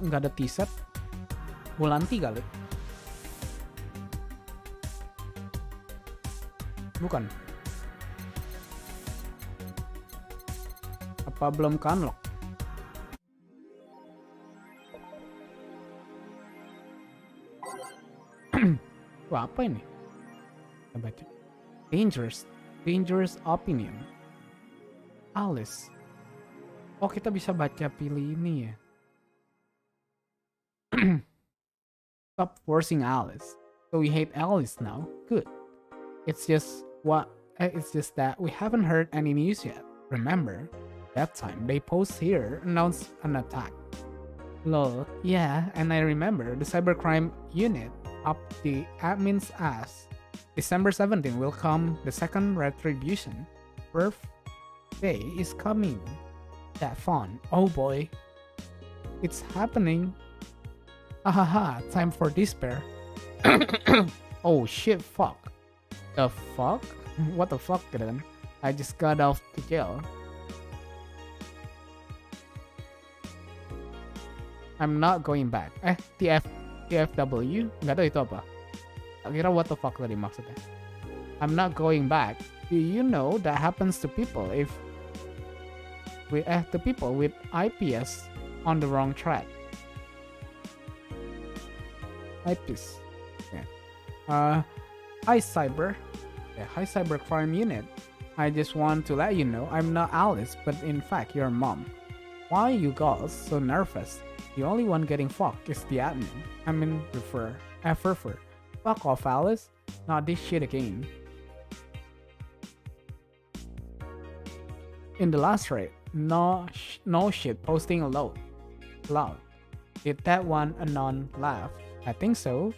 Nggak ada T-set. Mulanti kali. Bukan. Apa belum unlock? Wah, apa ini? Kita baca. Dangerous opinion. Alice. Oh, kita bisa baca pilih ini ya. Stop forcing Alice. So we hate Alice now. Good. It's just that we haven't heard any news yet. Remember that time they post here announced an attack. Lol. Yeah, and I remember the cybercrime unit up the admin's ass. December 17 will come the second retribution. Birthday is coming. That fun. Oh boy. It's happening. Ahaha, time for despair. Oh shit, fuck. The fuck? What the fuck, then? I just got out of jail. I'm not going back. TFW? Nggak tahu itu apa. Kira what the fuck tadi maksudnya. I'm not going back. Do you know that happens to people if the people with IPS on the wrong track? IPS. Yeah. Hi cybercrime unit. I just want to let you know I'm not Alice, but in fact your mom. Why are you girls so nervous? The only one getting fucked is the admin. I mean, refer. Fuck off, Alice. Not this shit again. In the last raid, no shit posting loud. Did that one anon laugh? I think so.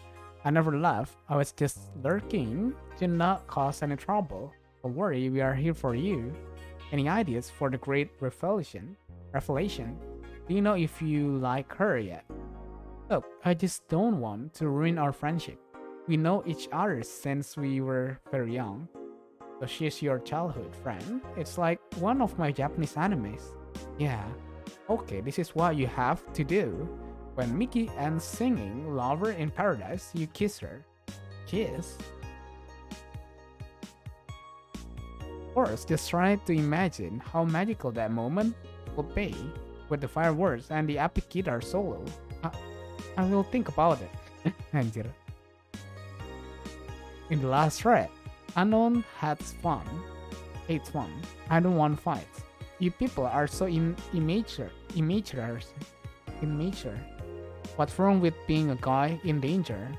I never laughed. I was just lurking to not cause any trouble. Don't worry, we are here for you. Any ideas for the great revelation? Do you know if you like her yet? Look, I just don't want to ruin our friendship. We know each other since we were very young. So she's your childhood friend? It's like one of my Japanese animes. Yeah. Okay, this is what you have to do. When Mickey ends singing Lover in Paradise, you kiss her. Kiss? First, just try to imagine how magical that moment would be with the fireworks and the epic guitar solo. I will think about it. Anjir. In the last thread, unknown hates fun. I don't want fights. You people are so immature. What's wrong with being a guy in danger?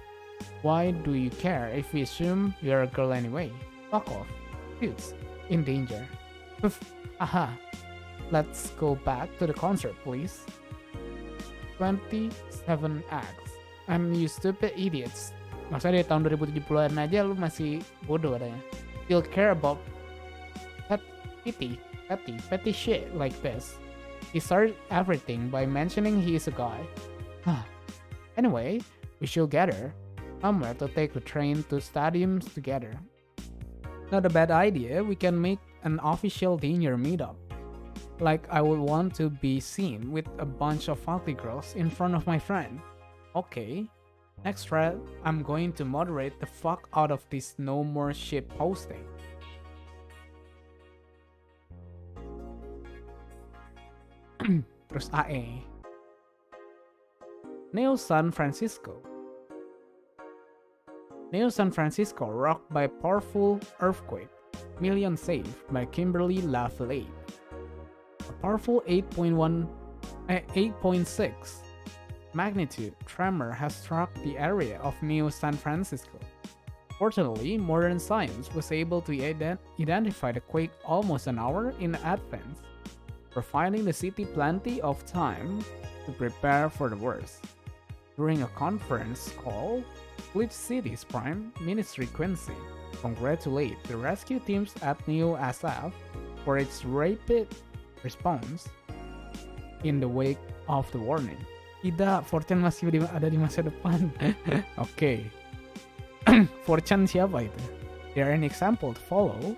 Why do you care if we assume you're a girl anyway? Fuck off. Dudes, in danger. Poof. Aha. Let's go back to the concert, please. 27 acts. And you stupid idiots. Maksudnya di tahun 2070-an aja lu masih bodoh adanya. Still care about petty shit like this. He started everything by mentioning he is a guy. Anyway, we should gather somewhere to take the train to stadiums together. Not a bad idea, we can make an official danger meetup. Like I would want to be seen with a bunch of ugly girls in front of my friend. Okay. Next thread, I'm going to moderate the fuck out of this no more shit posting. Terus AE. Neo San Francisco rocked by powerful earthquake. Millions saved by Kimberly LaFillette. A powerful 8.6 magnitude tremor has struck the area of Neo San Francisco. Fortunately, modern science was able to identify the quake almost an hour in advance, providing the city plenty of time to prepare for the worst. During a conference call, Flip City's Prime Minister Quincy congratulated the rescue teams at Neo SF for its rapid response in the wake of the warning. Tidak, 4chan masih ada di masa depan. Oke. 4chan siapa itu? They are an example to follow,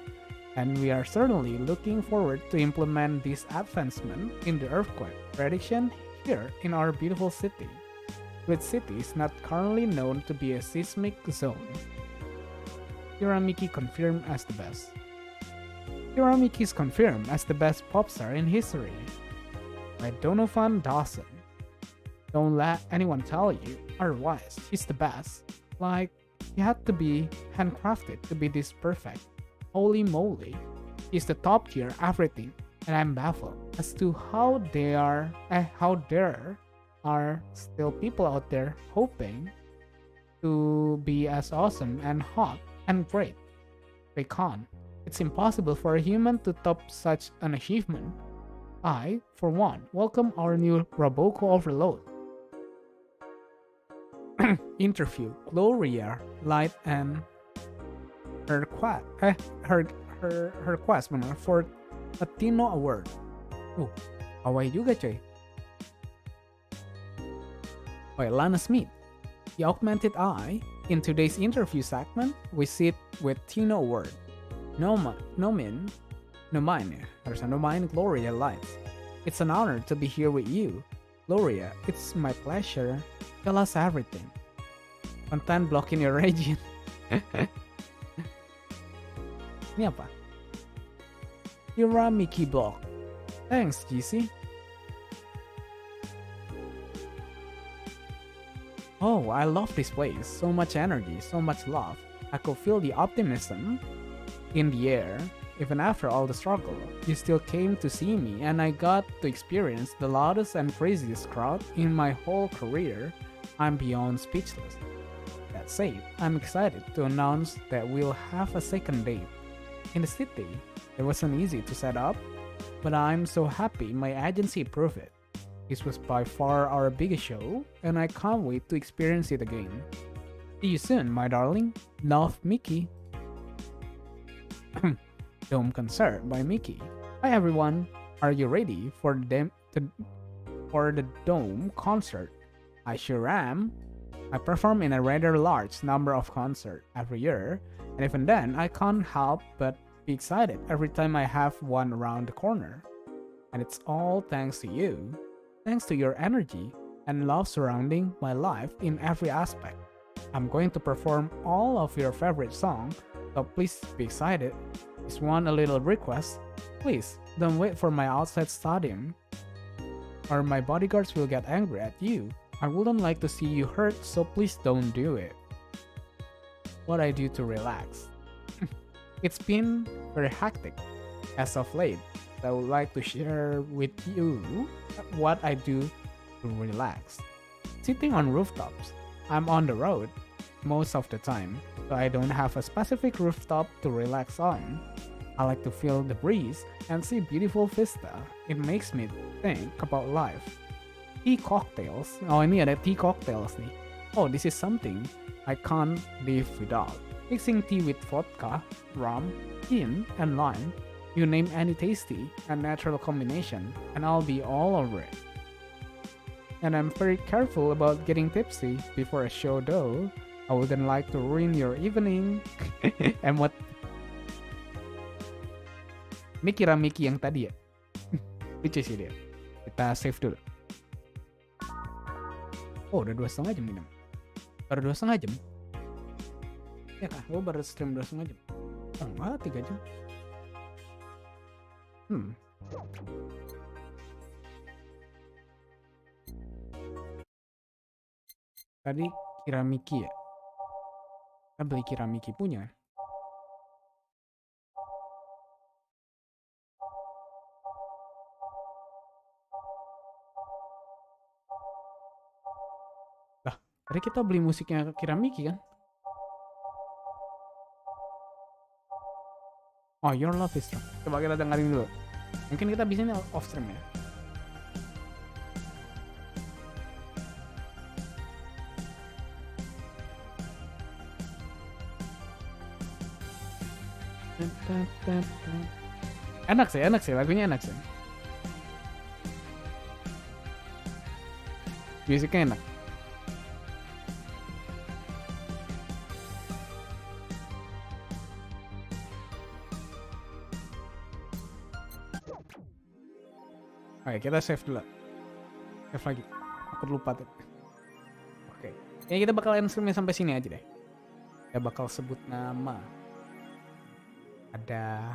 and we are certainly looking forward to implement this advancement in the earthquake prediction here in our beautiful city, with cities not currently known to be a seismic zone. Hiramiki confirmed as the best. Hiramiki is confirmed as the best pop star in history by Donovan Dawson. Don't let anyone tell you otherwise. He's the best. Like, he had to be handcrafted to be this perfect. Holy moly. He's the top tier everything, and I'm baffled as to how there are still people out there hoping to be as awesome and hot and great. They can't. It's impossible for a human to top such an achievement. I, for one, welcome our new Roboco overload. Interview Gloria Light and her quest for Latino Award. Hawaii juga coy. By Lana Smith, the augmented eye. In today's interview segment, we sit with Tino Award. Nomin Gloria Lights. It's an honor to be here with you. Gloria, it's my pleasure. Tell us everything. Content blocking your region. Ini apa? Hiramiki block. Thanks, GC. Oh, I love this place. So much energy, so much love. I could feel the optimism in the air. Even after all the struggle, you still came to see me, and I got to experience the loudest and craziest crowd in my whole career. I'm beyond speechless. That said, I'm excited to announce that we'll have a second date. In the city, it wasn't easy to set up, but I'm so happy my agency approved it. This was by far our biggest show, and I can't wait to experience it again. See you soon, my darling. Love, Mickey. Dome Concert by Mickey. Hi everyone, are you ready for the Dome Concert? I sure am. I perform in a rather large number of concerts every year, and even then I can't help but be excited every time I have one around the corner. And it's all thanks to you. Thanks to your energy and love surrounding my life in every aspect. I'm going to perform all of your favorite songs, so please be excited. Just want a little request. Please don't wait for my outside stadium, or my bodyguards will get angry at you. I wouldn't like to see you hurt, so please don't do it. What I do to relax. It's been very hectic as of late. I would like to share with you what I do to relax. Sitting on rooftops. I'm on the road most of the time, so I don't have a specific rooftop to relax on. I like to feel the breeze and see beautiful vista. It makes me think about life. Tea cocktails. Oh, ini ada tea cocktails nih. Oh, this is something I can't live without. Mixing tea with vodka, rum, gin, and lime. You name any tasty and natural combination, and I'll be all over it. And I'm very careful about getting tipsy before a show though. I wouldn't like to ruin your evening. Emot. Ini kira Mickey yang tadi ya? Lucu sih dia. Kita save dulu. Oh, udah 2,5 jam ini. Baru 2,5 jam? Ya kah? Oh, baru stream 2,5 jam. Oh, enggak, 3 jam. Tadi kira Mickey ya? Kita beli kira Mickey punya. Tadi kita beli musiknya kira Mickey kan? Oh, Your Love is Strong. Coba kita dengerin dulu. Mungkin kita bisa ini off stream ya. Enak sih, lagunya enak sih. Musiknya enak. Oke, kita save dulu. Save lagi. Aku lupa tuh. Oke. Ya kita bakal end streamnya sampai sini aja deh. Kita bakal sebut nama. Ada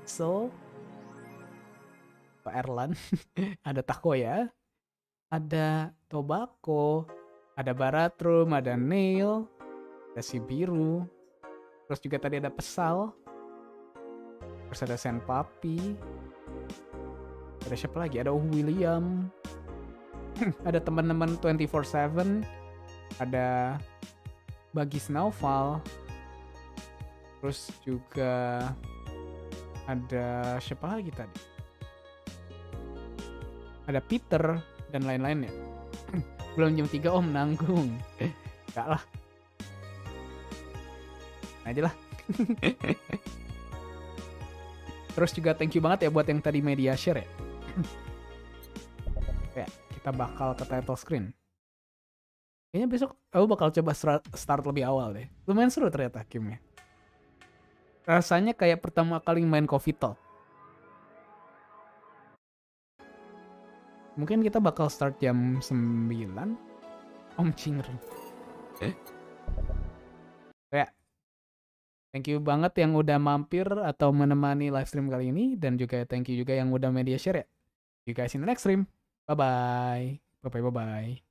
So, Pak Erlan, ada Takoya, ada Tobacco, ada Baratrum, ada Neil, ada si Biru, terus juga tadi ada Pesal, terus ada Senpapi, ada siapa lagi? Ada William, ada teman-teman 24/7, ada Bagis Naufal, terus juga ada siapa lagi tadi? Ada Peter dan lain-lainnya. Belum jam 3 om nanggung. Enggak lah. Aja lah. Terus juga thank you banget ya buat yang tadi media share ya. Ya, kita bakal ke title screen. Kayaknya besok aku bakal coba start lebih awal deh. Lumayan seru ternyata gamenya. Rasanya kayak pertama kali main Coffee Talk. Mungkin kita bakal start jam 9. Om Cingren. Ya. Thank you banget yang udah mampir atau menemani live stream kali ini. Dan juga thank you juga yang udah media share ya. See you guys in the next stream. Bye-bye. Bye-bye.